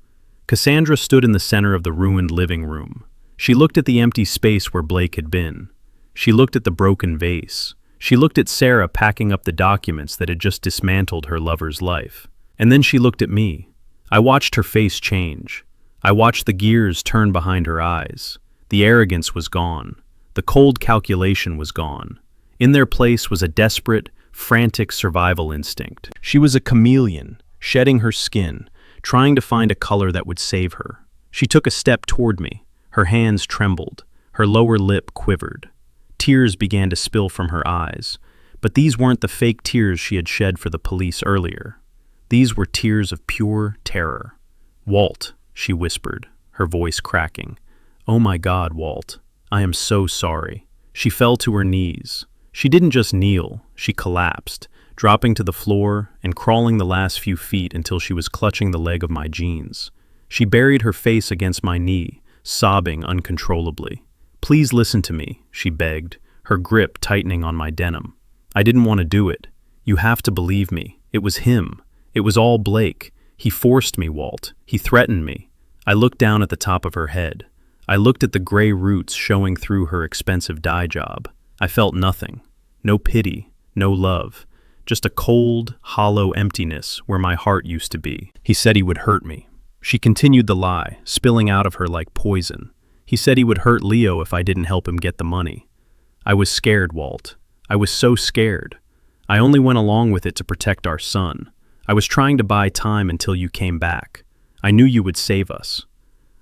Cassandra stood in the center of the ruined living room. She looked at the empty space where Blake had been. She looked at the broken vase. She looked at Sarah packing up the documents that had just dismantled her lover's life. And then she looked at me. I watched her face change. I watched the gears turn behind her eyes. The arrogance was gone. The cold calculation was gone. In their place was a desperate, frantic survival instinct. She was a chameleon, shedding her skin, trying to find a color that would save her. She took a step toward me. Her hands trembled. Her lower lip quivered. Tears began to spill from her eyes, but these weren't the fake tears she had shed for the police earlier. These were tears of pure terror. "Walt," she whispered, her voice cracking. "Oh my God, Walt, I am so sorry." She fell to her knees. She didn't just kneel, she collapsed, dropping to the floor and crawling the last few feet until she was clutching the leg of my jeans. She buried her face against my knee, sobbing uncontrollably. "Please listen to me," she begged, her grip tightening on my denim. "I didn't want to do it. You have to believe me. It was him. It was all Blake. He forced me, Walt. He threatened me." I looked down at the top of her head. I looked at the gray roots showing through her expensive dye job. I felt nothing. No pity, no love. Just a cold, hollow emptiness where my heart used to be. "He said he would hurt me." She continued the lie, spilling out of her like poison. "He said he would hurt Leo if I didn't help him get the money." I was scared, Walt. I was so scared. I only went along with it to protect our son. I was trying to buy time until you came back. I knew you would save us.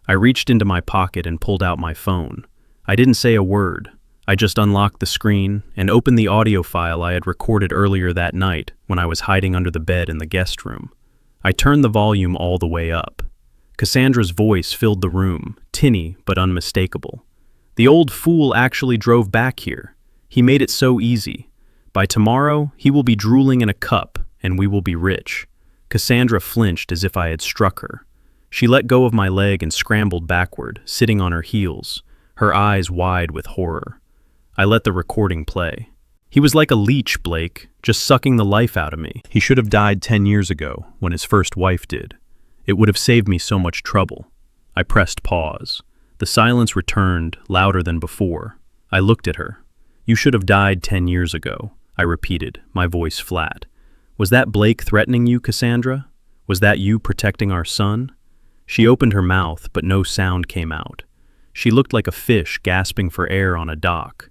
I reached into my pocket and pulled out my phone. I didn't say a word. I just unlocked the screen and opened the audio file I had recorded earlier that night when I was hiding under the bed in the guest room. I turned the volume all the way up. Cassandra's voice filled the room, tinny but unmistakable. "The old fool actually drove back here. He made it so easy. By tomorrow, he will be drooling in a cup, and we will be rich." Cassandra flinched as if I had struck her. She let go of my leg and scrambled backward, sitting on her heels, her eyes wide with horror. I let the recording play. "He was like a leech, Blake, just sucking the life out of me. He should have died 10 years ago, when his first wife did. It would have saved me so much trouble." I pressed pause. The silence returned, louder than before. I looked at her. "You should have died 10 years ago," I repeated, my voice flat. "Was that Blake threatening you, Cassandra? Was that you protecting our son?" She opened her mouth, but no sound came out. She looked like a fish gasping for air on a dock.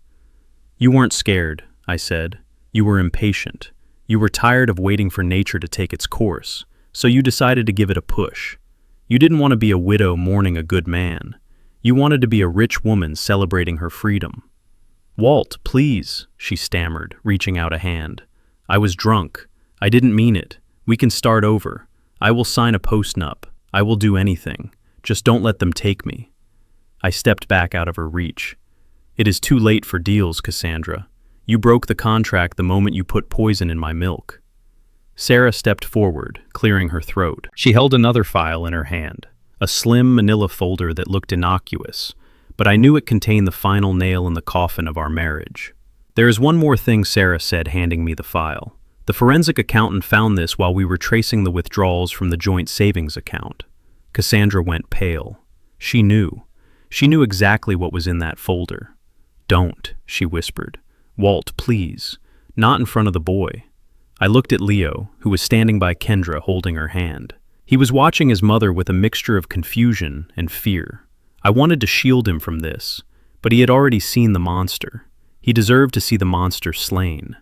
"You weren't scared," I said. "You were impatient. You were tired of waiting for nature to take its course, so you decided to give it a push. You didn't want to be a widow mourning a good man. You wanted to be a rich woman celebrating her freedom." "Walt, please," she stammered, reaching out a hand. "I was drunk. I didn't mean it. We can start over. I will sign a postnup. I will do anything. Just don't let them take me." I stepped back out of her reach. "It is too late for deals, Cassandra. You broke the contract the moment you put poison in my milk." Sarah stepped forward, clearing her throat. She held another file in her hand, a slim manila folder that looked innocuous, but I knew it contained the final nail in the coffin of our marriage. "There is one more thing," Sarah said, handing me the file. "The forensic accountant found this while we were tracing the withdrawals from the joint savings account." Cassandra went pale. She knew. She knew exactly what was in that folder. "Don't," she whispered. "Walt, please. Not in front of the boy." I looked at Leo, who was standing by Kendra holding her hand. He was watching his mother with a mixture of confusion and fear. I wanted to shield him from this, but he had already seen the monster. He deserved to see the monster slain.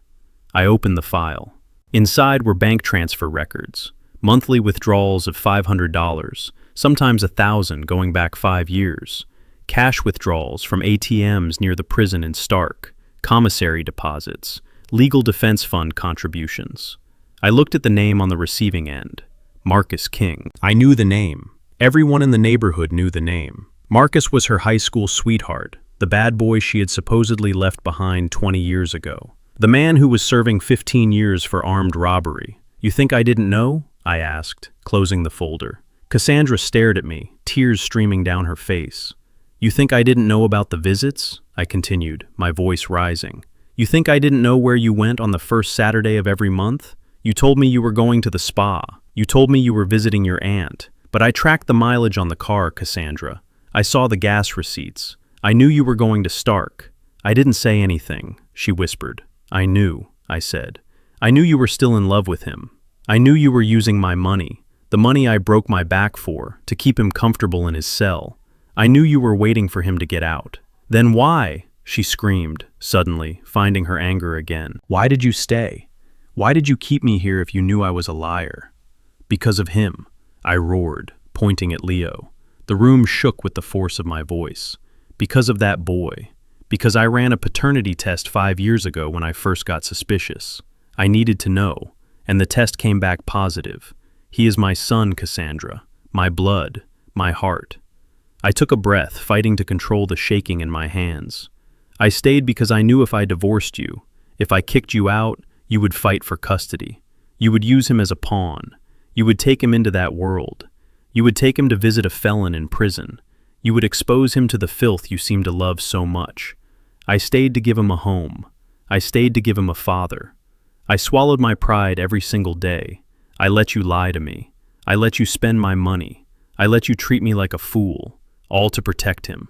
I opened the file. Inside were bank transfer records, monthly withdrawals of $500, sometimes $1,000 going back 5 years, cash withdrawals from ATMs near the prison in Stark, commissary deposits, legal defense fund contributions. I looked at the name on the receiving end, Marcus King. I knew the name. Everyone in the neighborhood knew the name. Marcus was her high school sweetheart, the bad boy she had supposedly left behind 20 years ago. The man who was serving 15 years for armed robbery. You think I didn't know? I asked, closing the folder. Cassandra stared at me, tears streaming down her face. You think I didn't know about the visits? I continued, my voice rising. You think I didn't know where you went on the first Saturday of every month? You told me you were going to the spa. You told me you were visiting your aunt. But I tracked the mileage on the car, Cassandra. I saw the gas receipts. I knew you were going to Stark. I didn't say anything, she whispered. I knew, I said. I knew you were still in love with him. I knew you were using my money, the money I broke my back for, to keep him comfortable in his cell. I knew you were waiting for him to get out. Then why? She screamed, suddenly, finding her anger again. Why did you stay? Why did you keep me here if you knew I was a liar? Because of him, I roared, pointing at Leo. The room shook with the force of my voice. Because of that boy. Because I ran a paternity test 5 years ago when I first got suspicious. I needed to know, and the test came back positive. He is my son, Cassandra, my blood, my heart. I took a breath, fighting to control the shaking in my hands. I stayed because I knew if I divorced you, if I kicked you out, you would fight for custody. You would use him as a pawn. You would take him into that world. You would take him to visit a felon in prison. You would expose him to the filth you seem to love so much. I stayed to give him a home. I stayed to give him a father. I swallowed my pride every single day. I let you lie to me. I let you spend my money. I let you treat me like a fool, all to protect him.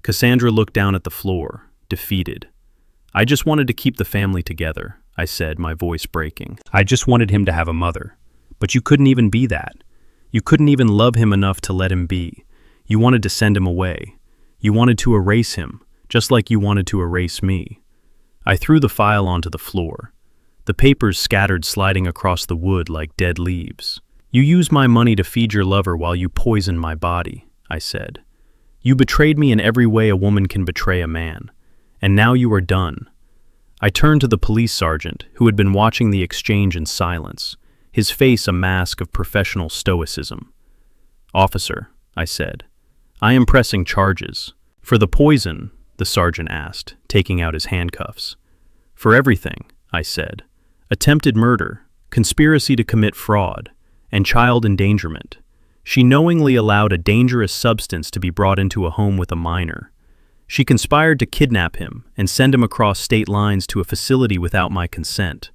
Cassandra looked down at the floor, defeated. I just wanted to keep the family together, I said, my voice breaking. I just wanted him to have a mother. But you couldn't even be that. You couldn't even love him enough to let him be. You wanted to send him away. You wanted to erase him, just like you wanted to erase me. I threw the file onto the floor. The papers scattered, sliding across the wood like dead leaves. You used my money to feed your lover while you poisoned my body, I said. You betrayed me in every way a woman can betray a man. And now you are done. I turned to the police sergeant, who had been watching the exchange in silence, his face a mask of professional stoicism. Officer, I said, I am pressing charges. For the poison, the sergeant asked, taking out his handcuffs. For everything, I said. Attempted murder, conspiracy to commit fraud, and child endangerment. She knowingly allowed a dangerous substance to be brought into a home with a minor. She conspired to kidnap him and send him across state lines to a facility without my consent.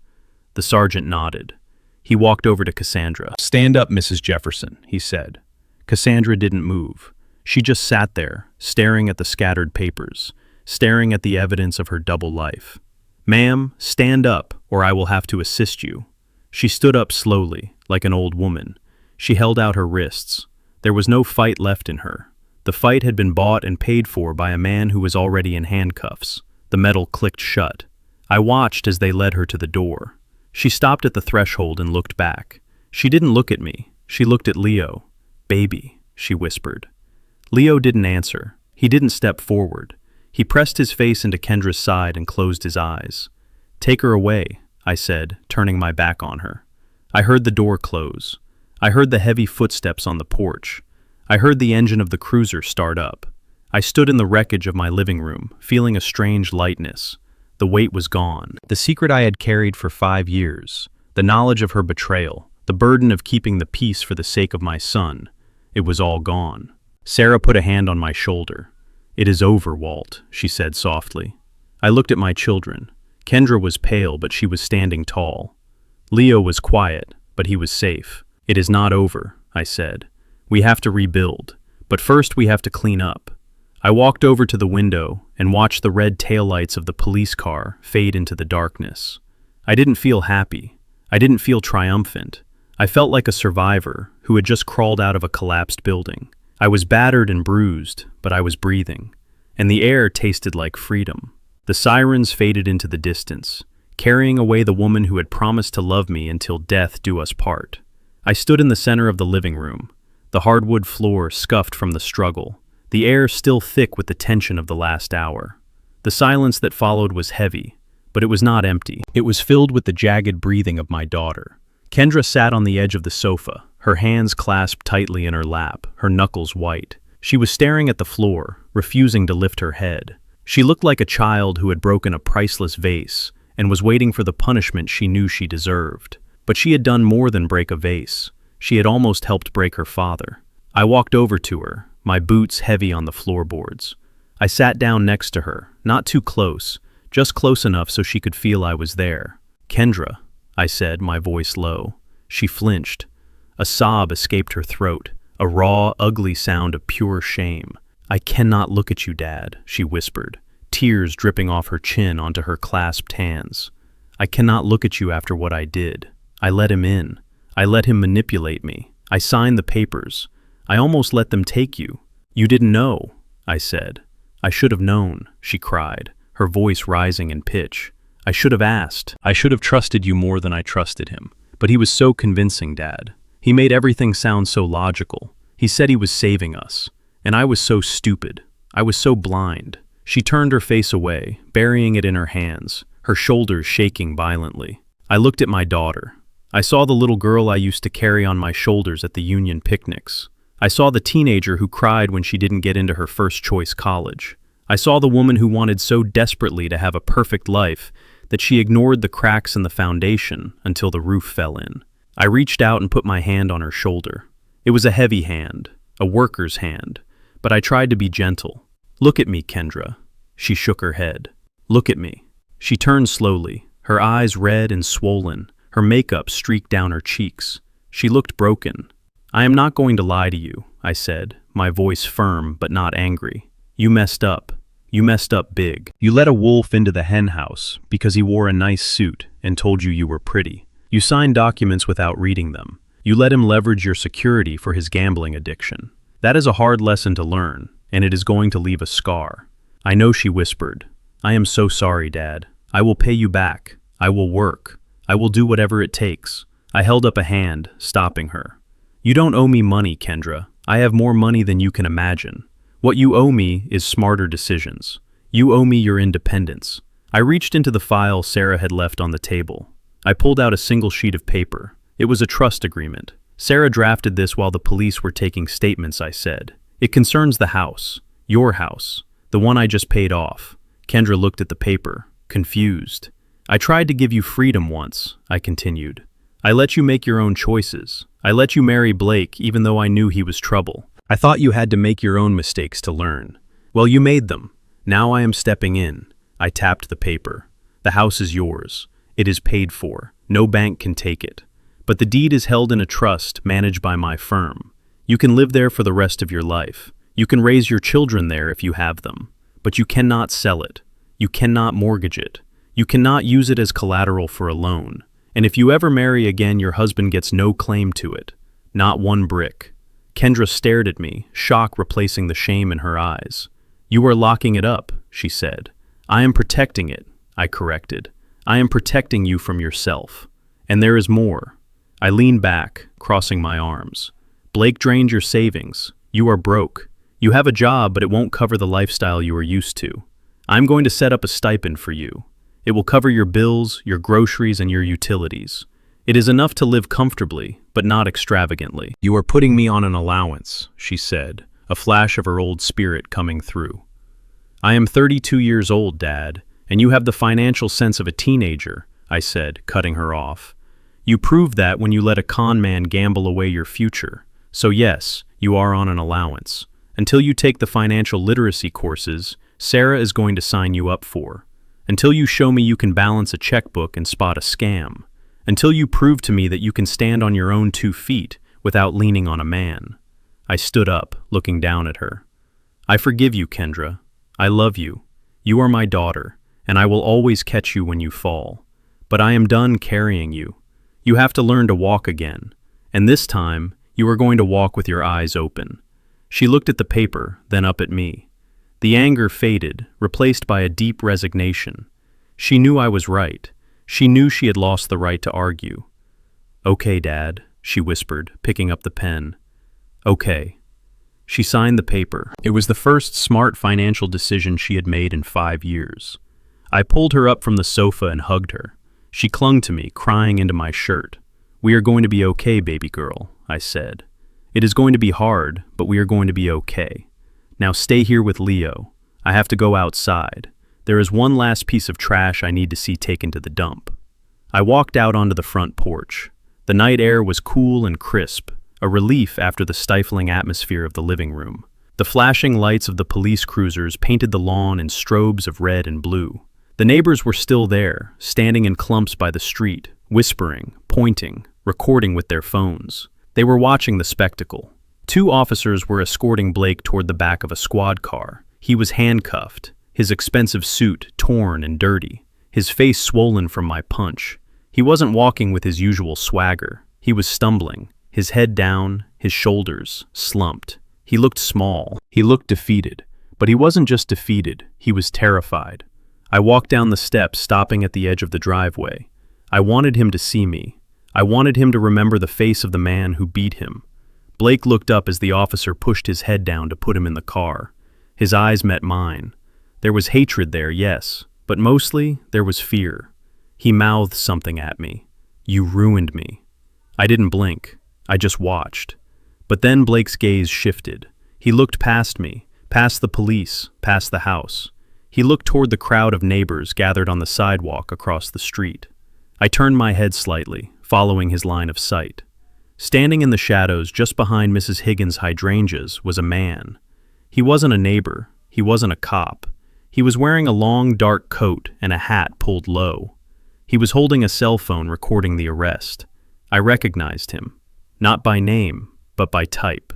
The sergeant nodded. He walked over to Cassandra. Stand up, Mrs. Jefferson, he said. Cassandra didn't move. She just sat there, staring at the scattered papers, staring at the evidence of her double life. Ma'am, stand up, or I will have to assist you. She stood up slowly, like an old woman. She held out her wrists. There was no fight left in her. The fight had been bought and paid for by a man who was already in handcuffs. The metal clicked shut. I watched as they led her to the door. She stopped at the threshold and looked back. She didn't look at me. She looked at Leo. Baby, she whispered. Leo didn't answer. He didn't step forward. He pressed his face into Kendra's side and closed his eyes. Take her away, I said, turning my back on her. I heard the door close. I heard the heavy footsteps on the porch. I heard the engine of the cruiser start up. I stood in the wreckage of my living room, feeling a strange lightness. The weight was gone. The secret I had carried for 5 years, the knowledge of her betrayal, the burden of keeping the peace for the sake of my son, it was all gone. Sarah put a hand on my shoulder. It is over, Walt, she said softly. I looked at my children. Kendra was pale, but she was standing tall. Leo was quiet, but he was safe. It is not over, I said. We have to rebuild, but first we have to clean up. I walked over to the window and watched the red taillights of the police car fade into the darkness. I didn't feel happy. I didn't feel triumphant. I felt like a survivor who had just crawled out of a collapsed building. I was battered and bruised, but I was breathing, and the air tasted like freedom. The sirens faded into the distance, carrying away the woman who had promised to love me until death do us part. I stood in the center of the living room, the hardwood floor scuffed from the struggle, the air still thick with the tension of the last hour. The silence that followed was heavy, but it was not empty. It was filled with the jagged breathing of my daughter. Kendra sat on the edge of the sofa, her hands clasped tightly in her lap, her knuckles white. She was staring at the floor, refusing to lift her head. She looked like a child who had broken a priceless vase and was waiting for the punishment she knew she deserved. But she had done more than break a vase. She had almost helped break her father. I walked over to her, my boots heavy on the floorboards. I sat down next to her, not too close, just close enough so she could feel I was there. "Kendra," I said, my voice low. She flinched. A sob escaped her throat, a raw, ugly sound of pure shame. "I cannot look at you, Dad," she whispered, tears dripping off her chin onto her clasped hands. "I cannot look at you after what I did. I let him in. I let him manipulate me. I signed the papers. I almost let them take you. You didn't know," I said. "I should have known," she cried, her voice rising in pitch. "I should have asked. I should have trusted you more than I trusted him. But he was so convincing, Dad. He made everything sound so logical. He said he was saving us. And I was so stupid. I was so blind." She turned her face away, burying it in her hands, her shoulders shaking violently. I looked at my daughter. I saw the little girl I used to carry on my shoulders at the union picnics. I saw the teenager who cried when she didn't get into her first-choice college. I saw the woman who wanted so desperately to have a perfect life that she ignored the cracks in the foundation until the roof fell in. I reached out and put my hand on her shoulder. It was a heavy hand, a worker's hand, but I tried to be gentle. "Look at me, Kendra." She shook her head. "Look at me." She turned slowly, her eyes red and swollen, her makeup streaked down her cheeks. She looked broken. "I am not going to lie to you," I said, my voice firm but not angry. "You messed up. You messed up big. You let a wolf into the hen house because he wore a nice suit and told you you were pretty. You signed documents without reading them. You let him leverage your security for his gambling addiction. That is a hard lesson to learn, and it is going to leave a scar." "I know," she whispered. "I am so sorry, Dad. I will pay you back. I will work. I will do whatever it takes." I held up a hand, stopping her. "You don't owe me money, Kendra. I have more money than you can imagine. What you owe me is smarter decisions. You owe me your independence." I reached into the file Sarah had left on the table. I pulled out a single sheet of paper. It was a trust agreement. "Sarah drafted this while the police were taking statements," I said. "It concerns the house, your house, the one I just paid off." Kendra looked at the paper, confused. "I tried to give you freedom once," I continued. "I let you make your own choices. I let you marry Blake even though I knew he was trouble. I thought you had to make your own mistakes to learn. Well, you made them. Now I am stepping in." I tapped the paper. "The house is yours. It is paid for. No bank can take it. But the deed is held in a trust managed by my firm. You can live there for the rest of your life. You can raise your children there if you have them. But you cannot sell it. You cannot mortgage it. You cannot use it as collateral for a loan. And if you ever marry again, your husband gets no claim to it. Not one brick." Kendra stared at me, shock replacing the shame in her eyes. "You are locking it up," she said. "I am protecting it," I corrected. "I am protecting you from yourself. And there is more." I leaned back, crossing my arms. "Blake drained your savings. You are broke. You have a job, but it won't cover the lifestyle you are used to. I'm going to set up a stipend for you. It will cover your bills, your groceries, and your utilities. It is enough to live comfortably, but not extravagantly." "You are putting me on an allowance," she said, a flash of her old spirit coming through. "I am 32 years old, Dad, and you have the financial sense of a teenager," I said, cutting her off. "You proved that when you let a con man gamble away your future. So yes, you are on an allowance. Until you take the financial literacy courses Sarah is going to sign you up for. Until you show me you can balance a checkbook and spot a scam. Until you prove to me that you can stand on your own 2 feet without leaning on a man." I stood up, looking down at her. "I forgive you, Kendra. I love you. You are my daughter, and I will always catch you when you fall. But I am done carrying you. You have to learn to walk again. And this time, You are going to walk with your eyes open." She looked at the paper, then up at me. The anger faded, replaced by a deep resignation. She knew I was right. She knew she had lost the right to argue. "Okay, Dad," she whispered, picking up the pen. "Okay." She signed the paper. It was the first smart financial decision she had made in 5 years. I pulled her up from the sofa and hugged her. She clung to me, crying into my shirt. "We are going to be okay, baby girl," I said. "It is going to be hard, but we are going to be okay. Now stay here with Leo. I have to go outside. There is one last piece of trash I need to see taken to the dump." I walked out onto the front porch. The night air was cool and crisp, a relief after the stifling atmosphere of the living room. The flashing lights of the police cruisers painted the lawn in strobes of red and blue. The neighbors were still there, standing in clumps by the street, whispering, pointing, recording with their phones. They were watching the spectacle. 2 officers were escorting Blake toward the back of a squad car. He was handcuffed, his expensive suit torn and dirty, his face swollen from my punch. He wasn't walking with his usual swagger. He was stumbling, his head down, his shoulders slumped. He looked small. He looked defeated. But he wasn't just defeated, he was terrified. I walked down the steps, stopping at the edge of the driveway. I wanted him to see me. I wanted him to remember the face of the man who beat him. Blake looked up as the officer pushed his head down to put him in the car. His eyes met mine. There was hatred there, yes, but mostly there was fear. He mouthed something at me. "You ruined me." I didn't blink. I just watched. But then Blake's gaze shifted. He looked past me, past the police, past the house. He looked toward the crowd of neighbors gathered on the sidewalk across the street. I turned my head slightly, following his line of sight. Standing in the shadows just behind Mrs. Higgins' hydrangeas was a man. He wasn't a neighbor. He wasn't a cop. He was wearing a long, dark coat and a hat pulled low. He was holding a cell phone recording the arrest. I recognized him. Not by name, but by type.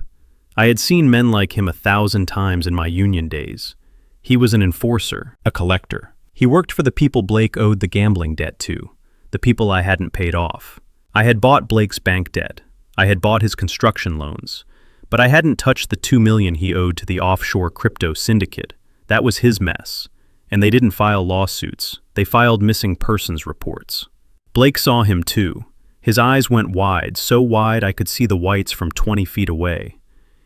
I had seen men like him 1,000 times in my union days. He was an enforcer, a collector. He worked for the people Blake owed the gambling debt to, the people I hadn't paid off. I had bought Blake's bank debt. I had bought his construction loans. But I hadn't touched the $2 million he owed to the offshore crypto syndicate. That was his mess. And they didn't file lawsuits. They filed missing persons reports. Blake saw him too. His eyes went wide, so wide I could see the whites from 20 feet away.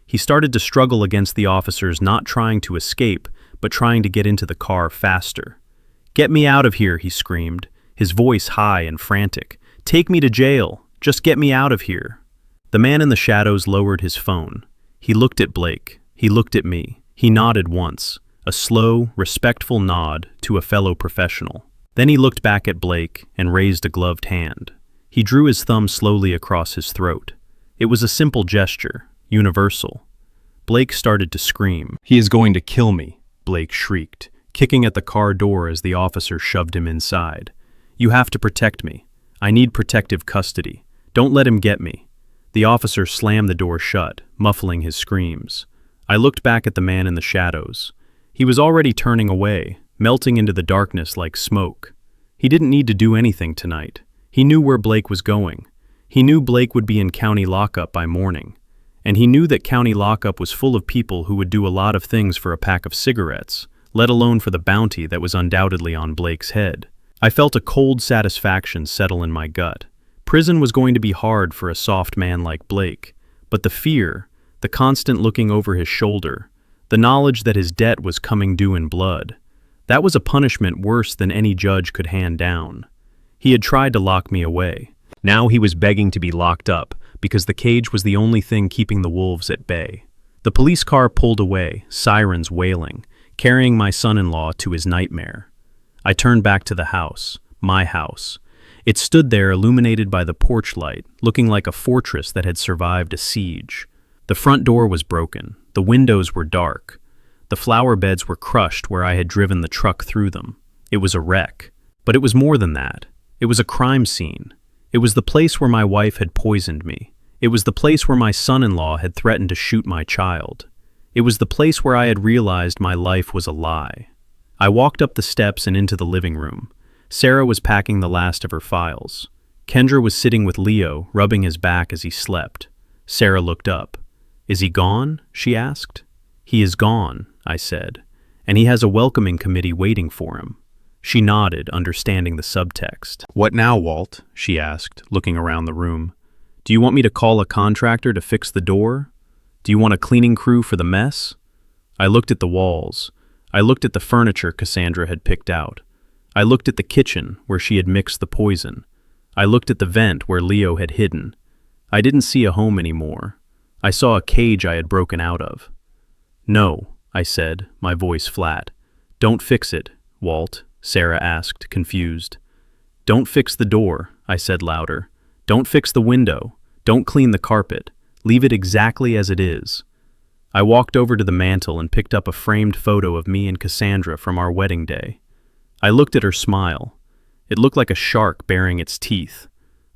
He started to struggle against the officers, not trying to escape, but trying to get into the car faster. "Get me out of here," he screamed, his voice high and frantic. "Take me to jail. Just get me out of here." The man in the shadows lowered his phone. He looked at Blake. He looked at me. He nodded once, a slow, respectful nod to a fellow professional. Then he looked back at Blake and raised a gloved hand. He drew his thumb slowly across his throat. It was a simple gesture, universal. Blake started to scream. "He is going to kill me," Blake shrieked, kicking at the car door as the officer shoved him inside. "You have to protect me. I need protective custody. Don't let him get me." The officer slammed the door shut, muffling his screams. I looked back at the man in the shadows. He was already turning away, melting into the darkness like smoke. He didn't need to do anything tonight. He knew where Blake was going. He knew Blake would be in county lockup by morning. And he knew that county lockup was full of people who would do a lot of things for a pack of cigarettes, let alone for the bounty that was undoubtedly on Blake's head. I felt a cold satisfaction settle in my gut. Prison was going to be hard for a soft man like Blake, but the fear, the constant looking over his shoulder, the knowledge that his debt was coming due in blood, that was a punishment worse than any judge could hand down. He had tried to lock me away. Now he was begging to be locked up, because the cage was the only thing keeping the wolves at bay. The police car pulled away, sirens wailing, carrying my son-in-law to his nightmare. I turned back to the house, my house. It stood there illuminated by the porch light, looking like a fortress that had survived a siege. The front door was broken. The windows were dark. The flower beds were crushed where I had driven the truck through them. It was a wreck. But it was more than that. It was a crime scene. It was the place where my wife had poisoned me. It was the place where my son-in-law had threatened to shoot my child. It was the place where I had realized my life was a lie. I walked up the steps and into the living room. Sarah was packing the last of her files. Kendra was sitting with Leo, rubbing his back as he slept. Sarah looked up. "Is he gone?" she asked. "He is gone," I said, "and he has a welcoming committee waiting for him." She nodded, understanding the subtext. "What now, Walt?" she asked, looking around the room. "Do you want me to call a contractor to fix the door? Do you want a cleaning crew for the mess?" I looked at the walls. I looked at the furniture Cassandra had picked out. I looked at the kitchen, where she had mixed the poison. I looked at the vent where Leo had hidden. I didn't see a home anymore. I saw a cage I had broken out of. "No," I said, my voice flat. "Don't fix it, Walt," Sarah asked, confused. "Don't fix the door," I said louder. "Don't fix the window. Don't clean the carpet. Leave it exactly as it is." I walked over to the mantel and picked up a framed photo of me and Cassandra from our wedding day. I looked at her smile. It looked like a shark baring its teeth.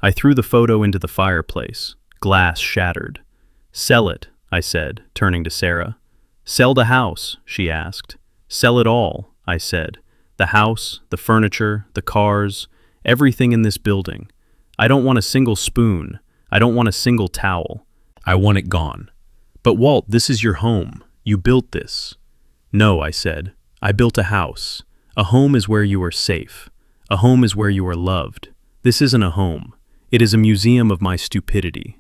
I threw the photo into the fireplace. Glass shattered. "Sell it," I said, turning to Sarah. "Sell the house?" she asked. "Sell it all," I said. "The house, the furniture, the cars, everything in this building. I don't want a single spoon. I don't want a single towel. I want it gone." "But Walt, this is your home. You built this." "No," I said. "I built a house. A home is where you are safe. A home is where you are loved. This isn't a home. It is a museum of my stupidity."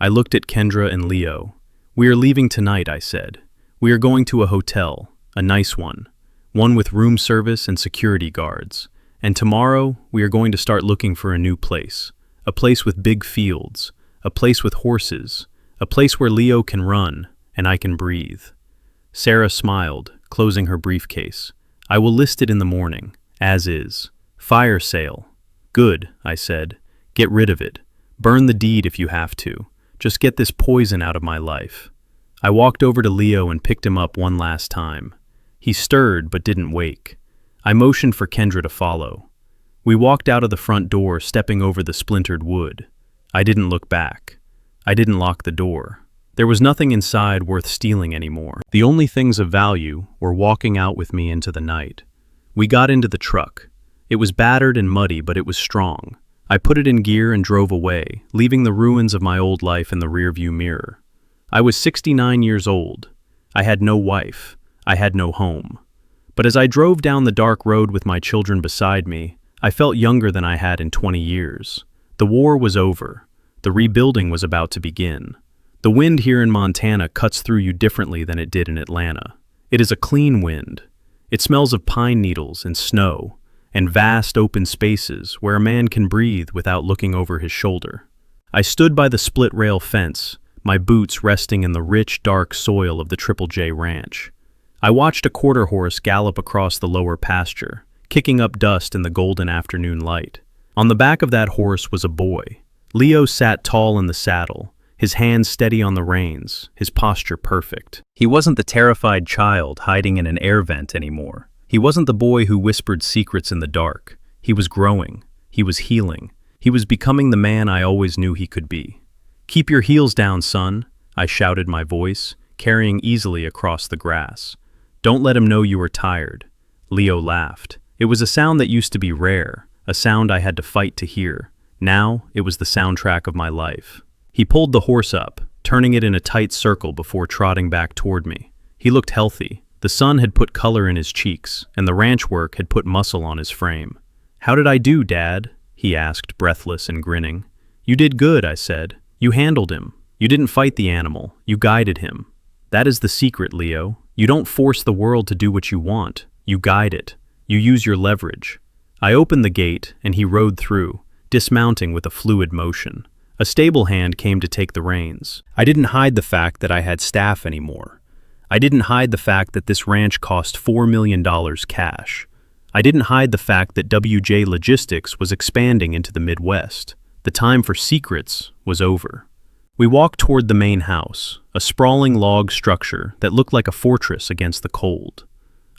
I looked at Kendra and Leo. "We are leaving tonight," I said. "We are going to a hotel, a nice one with room service and security guards. And tomorrow, we are going to start looking for a new place. A place with big fields, a place with horses, a place where Leo can run and I can breathe." Sarah smiled, closing her briefcase. "I will list it in the morning, as is. Fire sale." "Good," I said. "Get rid of it. Burn the deed if you have to. Just get this poison out of my life." I walked over to Leo and picked him up one last time. He stirred but didn't wake. I motioned for Kendra to follow. We walked out of the front door, stepping over the splintered wood. I didn't look back. I didn't lock the door. There was nothing inside worth stealing anymore. The only things of value were walking out with me into the night. We got into the truck. It was battered and muddy, but it was strong. I put it in gear and drove away, leaving the ruins of my old life in the rearview mirror. I was 69 years old. I had no wife. I had no home. But as I drove down the dark road with my children beside me, I felt younger than I had in 20 years. The war was over. The rebuilding was about to begin. The wind here in Montana cuts through you differently than it did in Atlanta. It is a clean wind. It smells of pine needles and snow, and vast open spaces where a man can breathe without looking over his shoulder. I stood by the split-rail fence, my boots resting in the rich, dark soil of the Triple J Ranch. I watched a quarter horse gallop across the lower pasture, kicking up dust in the golden afternoon light. On the back of that horse was a boy. Leo sat tall in the saddle, his hands steady on the reins, his posture perfect. He wasn't the terrified child hiding in an air vent anymore. He wasn't the boy who whispered secrets in the dark. He was growing. He was healing. He was becoming the man I always knew he could be. "Keep your heels down, son," I shouted, my voice carrying easily across the grass. "Don't let him know you are tired." Leo laughed. It was a sound that used to be rare, a sound I had to fight to hear. Now it was the soundtrack of my life. He pulled the horse up, turning it in a tight circle before trotting back toward me. He looked healthy. The sun had put color in his cheeks, and the ranch work had put muscle on his frame. "How did I do, Dad?" he asked, breathless and grinning. "You did good," I said. "You handled him. You didn't fight the animal. You guided him. That is the secret, Leo. You don't force the world to do what you want. You guide it. You use your leverage." I opened the gate, and he rode through, dismounting with a fluid motion. A stable hand came to take the reins. I didn't hide the fact that I had staff anymore. I didn't hide the fact that this ranch cost $4 million cash. I didn't hide the fact that WJ Logistics was expanding into the Midwest. The time for secrets was over. We walked toward the main house, a sprawling log structure that looked like a fortress against the cold.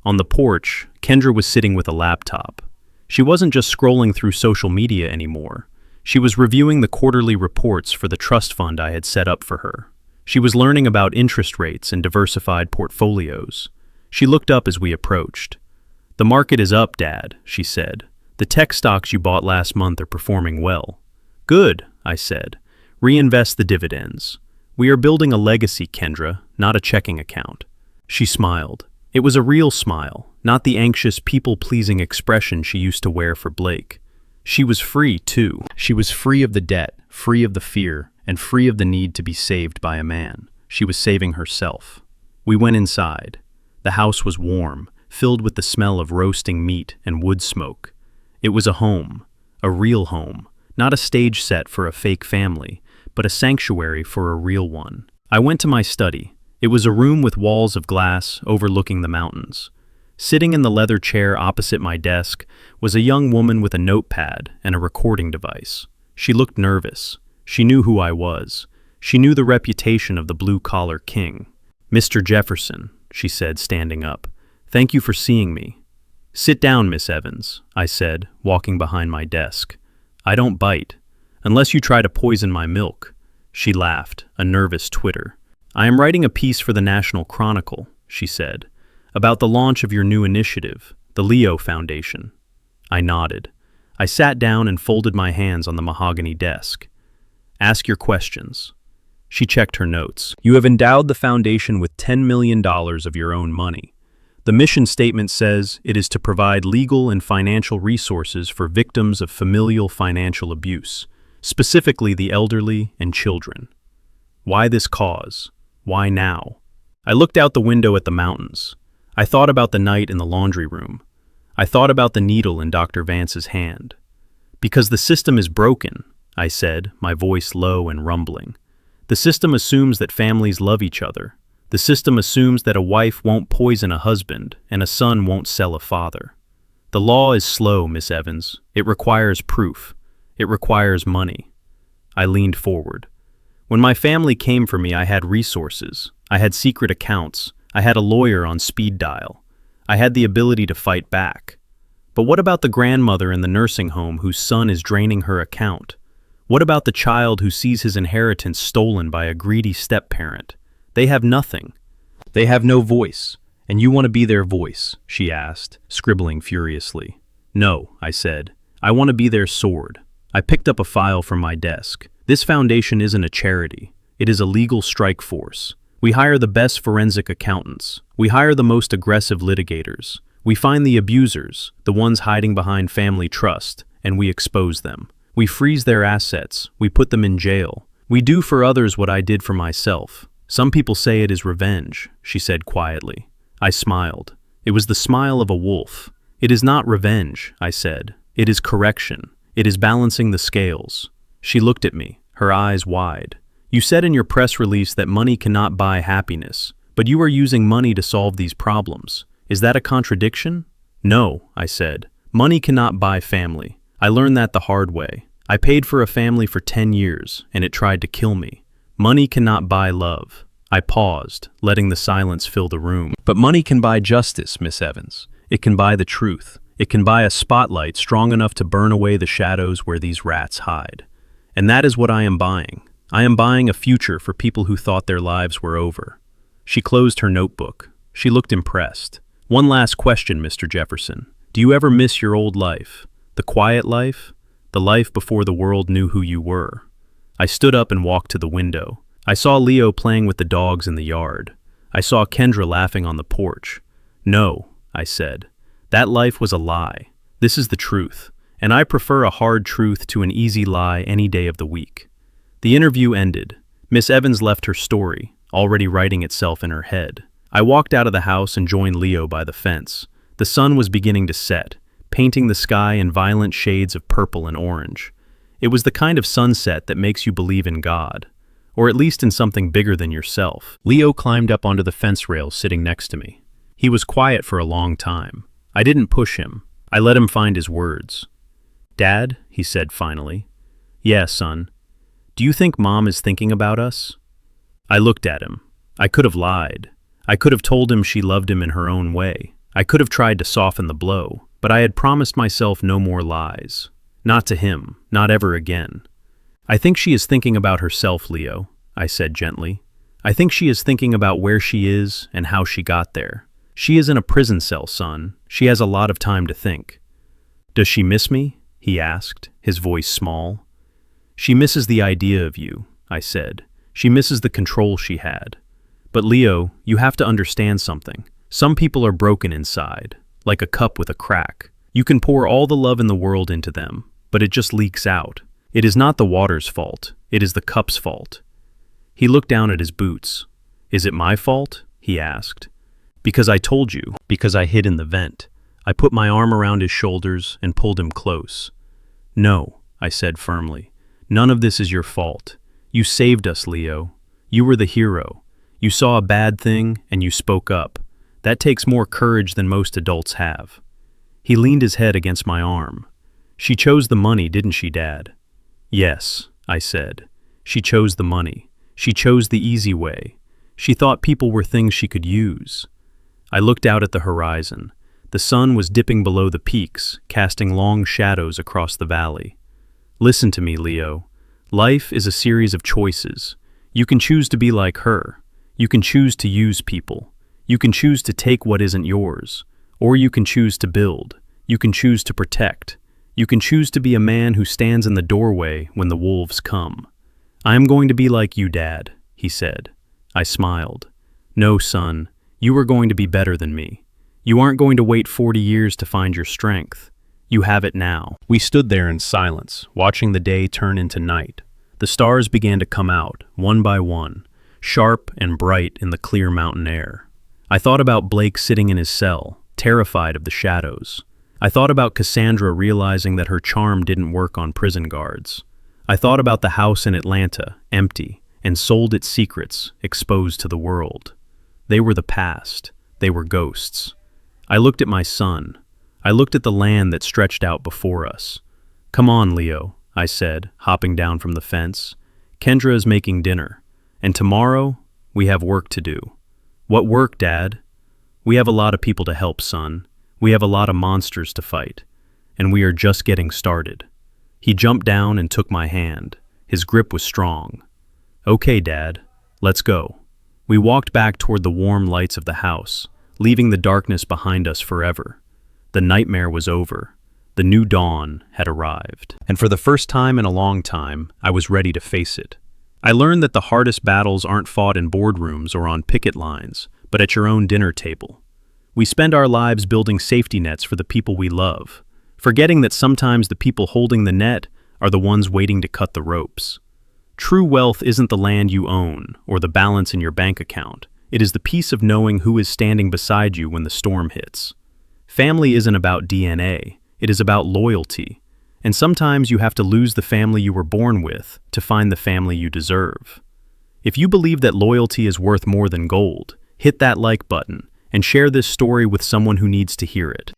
On the porch, Kendra was sitting with a laptop. She wasn't just scrolling through social media anymore. She was reviewing the quarterly reports for the trust fund I had set up for her. She was learning about interest rates and diversified portfolios. She looked up as we approached. "The market is up, Dad," she said. "The tech stocks you bought last month are performing well." "Good," I said. "Reinvest the dividends. We are building a legacy, Kendra, not a checking account. She smiled. It was a real smile, not the anxious, people-pleasing expression she used to wear for Blake. She was free, too. She was free of the debt, free of the fear, and free of the need to be saved by a man. She was saving herself. We went inside. The house was warm, filled with the smell of roasting meat and wood smoke. It was a home, a real home, not a stage set for a fake family, but a sanctuary for a real one. I went to my study. It was a room with walls of glass overlooking the mountains. Sitting in the leather chair opposite my desk was a young woman with a notepad and a recording device. She looked nervous. She knew who I was. She knew the reputation of the blue-collar king. "Mr. Jefferson," she said, standing up. "Thank you for seeing me." "Sit down, Miss Evans," I said, walking behind my desk. "I don't bite. Unless you try to poison my milk." She laughed, a nervous twitter. "I am writing a piece for the National Chronicle," she said, "about the launch of your new initiative, the Leo Foundation." I nodded. I sat down and folded my hands on the mahogany desk. "Ask your questions." She checked her notes. "You have endowed the foundation with $10 million of your own money. The mission statement says it is to provide legal and financial resources for victims of familial financial abuse, specifically the elderly and children. Why this cause? Why now?" I looked out the window at the mountains. I thought about the night in the laundry room. I thought about the needle in Dr. Vance's hand. "Because the system is broken," I said, my voice low and rumbling. "The system assumes that families love each other. The system assumes that a wife won't poison a husband and a son won't sell a father. The law is slow, Miss Evans. It requires proof. It requires money." I leaned forward. "When my family came for me, I had resources. I had secret accounts. I had a lawyer on speed dial. I had the ability to fight back. But what about the grandmother in the nursing home whose son is draining her account? What about the child who sees his inheritance stolen by a greedy step-parent? They have nothing. They have no voice. And you want to be their voice?" she asked, scribbling furiously. "No," I said. "I want to be their sword." I picked up a file from my desk. "This foundation isn't a charity. It is a legal strike force. We hire the best forensic accountants. We hire the most aggressive litigators. We find the abusers, the ones hiding behind family trust, and we expose them. We freeze their assets. We put them in jail. We do for others what I did for myself. Some people say it is revenge," she said quietly. I smiled. It was the smile of a wolf. "It is not revenge," I said. "It is correction. It is balancing the scales." She looked at me, her eyes wide. "You said in your press release that money cannot buy happiness, but you are using money to solve these problems. Is that a contradiction?" "No," I said. "Money cannot buy family. I learned that the hard way. I paid for a family for 10 years, and it tried to kill me. Money cannot buy love." I paused, letting the silence fill the room. "But money can buy justice, Miss Evans. It can buy the truth. It can buy a spotlight strong enough to burn away the shadows where these rats hide. And that is what I am buying. I am buying a future for people who thought their lives were over." She closed her notebook. She looked impressed. "One last question, Mr. Jefferson. Do you ever miss your old life? The quiet life? The life before the world knew who you were?" I stood up and walked to the window. I saw Leo playing with the dogs in the yard. I saw Kendra laughing on the porch. "No," I said. "That life was a lie. This is the truth, and I prefer a hard truth to an easy lie any day of the week." The interview ended. Miss Evans left her story, already writing itself in her head. I walked out of the house and joined Leo by the fence. The sun was beginning to set, painting the sky in violent shades of purple and orange. It was the kind of sunset that makes you believe in God, or at least in something bigger than yourself. Leo climbed up onto the fence rail sitting next to me. He was quiet for a long time. I didn't push him. I let him find his words. "Dad," he said finally. "Yeah, son. Do you think Mom is thinking about us?" I looked at him. I could have lied. I could have told him she loved him in her own way. I could have tried to soften the blow, but I had promised myself no more lies. Not to him, not ever again. "I think she is thinking about herself, Leo," I said gently. "I think she is thinking about where she is and how she got there. She is in a prison cell, son. She has a lot of time to think." "Does she miss me?" he asked, his voice small. "She misses the idea of you," I said. She misses the control she had. But Leo, you have to understand something. Some people are broken inside, like a cup with a crack. You can pour all the love in the world into them, but it just leaks out. It is not the water's fault, it is the cup's fault. He looked down at his boots. Is it my fault? He asked. Because I told you, because I hid in the vent. I put my arm around his shoulders and pulled him close. No, I said firmly. None of this is your fault. You saved us, Leo. You were the hero. You saw a bad thing and you spoke up. That takes more courage than most adults have. He leaned his head against my arm. She chose the money, didn't she, Dad? Yes, I said. She chose the money. She chose the easy way. She thought people were things she could use. I looked out at the horizon. The sun was dipping below the peaks, casting long shadows across the valley. Listen to me, Leo. Life is a series of choices. You can choose to be like her. You can choose to use people. You can choose to take what isn't yours. Or you can choose to build. You can choose to protect. You can choose to be a man who stands in the doorway when the wolves come. I am going to be like you, Dad, he said. I smiled. No, son, you are going to be better than me. You aren't going to wait 40 years to find your strength. You have it now. We stood there in silence, watching the day turn into night. The stars began to come out, one by one, sharp and bright in the clear mountain air. I thought about Blake sitting in his cell, terrified of the shadows. I thought about Cassandra realizing that her charm didn't work on prison guards. I thought about the house in Atlanta, empty, and sold its secrets, exposed to the world. They were the past. They were ghosts. I looked at my son. I looked at the land that stretched out before us. Come on, Leo, I said, hopping down from the fence. Kendra is making dinner, and tomorrow we have work to do. What work, Dad? We have a lot of people to help, son. We have a lot of monsters to fight, and we are just getting started. He jumped down and took my hand. His grip was strong. Okay, Dad, let's go. We walked back toward the warm lights of the house, leaving the darkness behind us forever. The nightmare was over. The new dawn had arrived. And for the first time in a long time, I was ready to face it. I learned that the hardest battles aren't fought in boardrooms or on picket lines, but at your own dinner table. We spend our lives building safety nets for the people we love, forgetting that sometimes the people holding the net are the ones waiting to cut the ropes. True wealth isn't the land you own or the balance in your bank account. It is the peace of knowing who is standing beside you when the storm hits. Family isn't about DNA, it is about loyalty. And sometimes you have to lose the family you were born with to find the family you deserve. If you believe that loyalty is worth more than gold, hit that like button and share this story with someone who needs to hear it.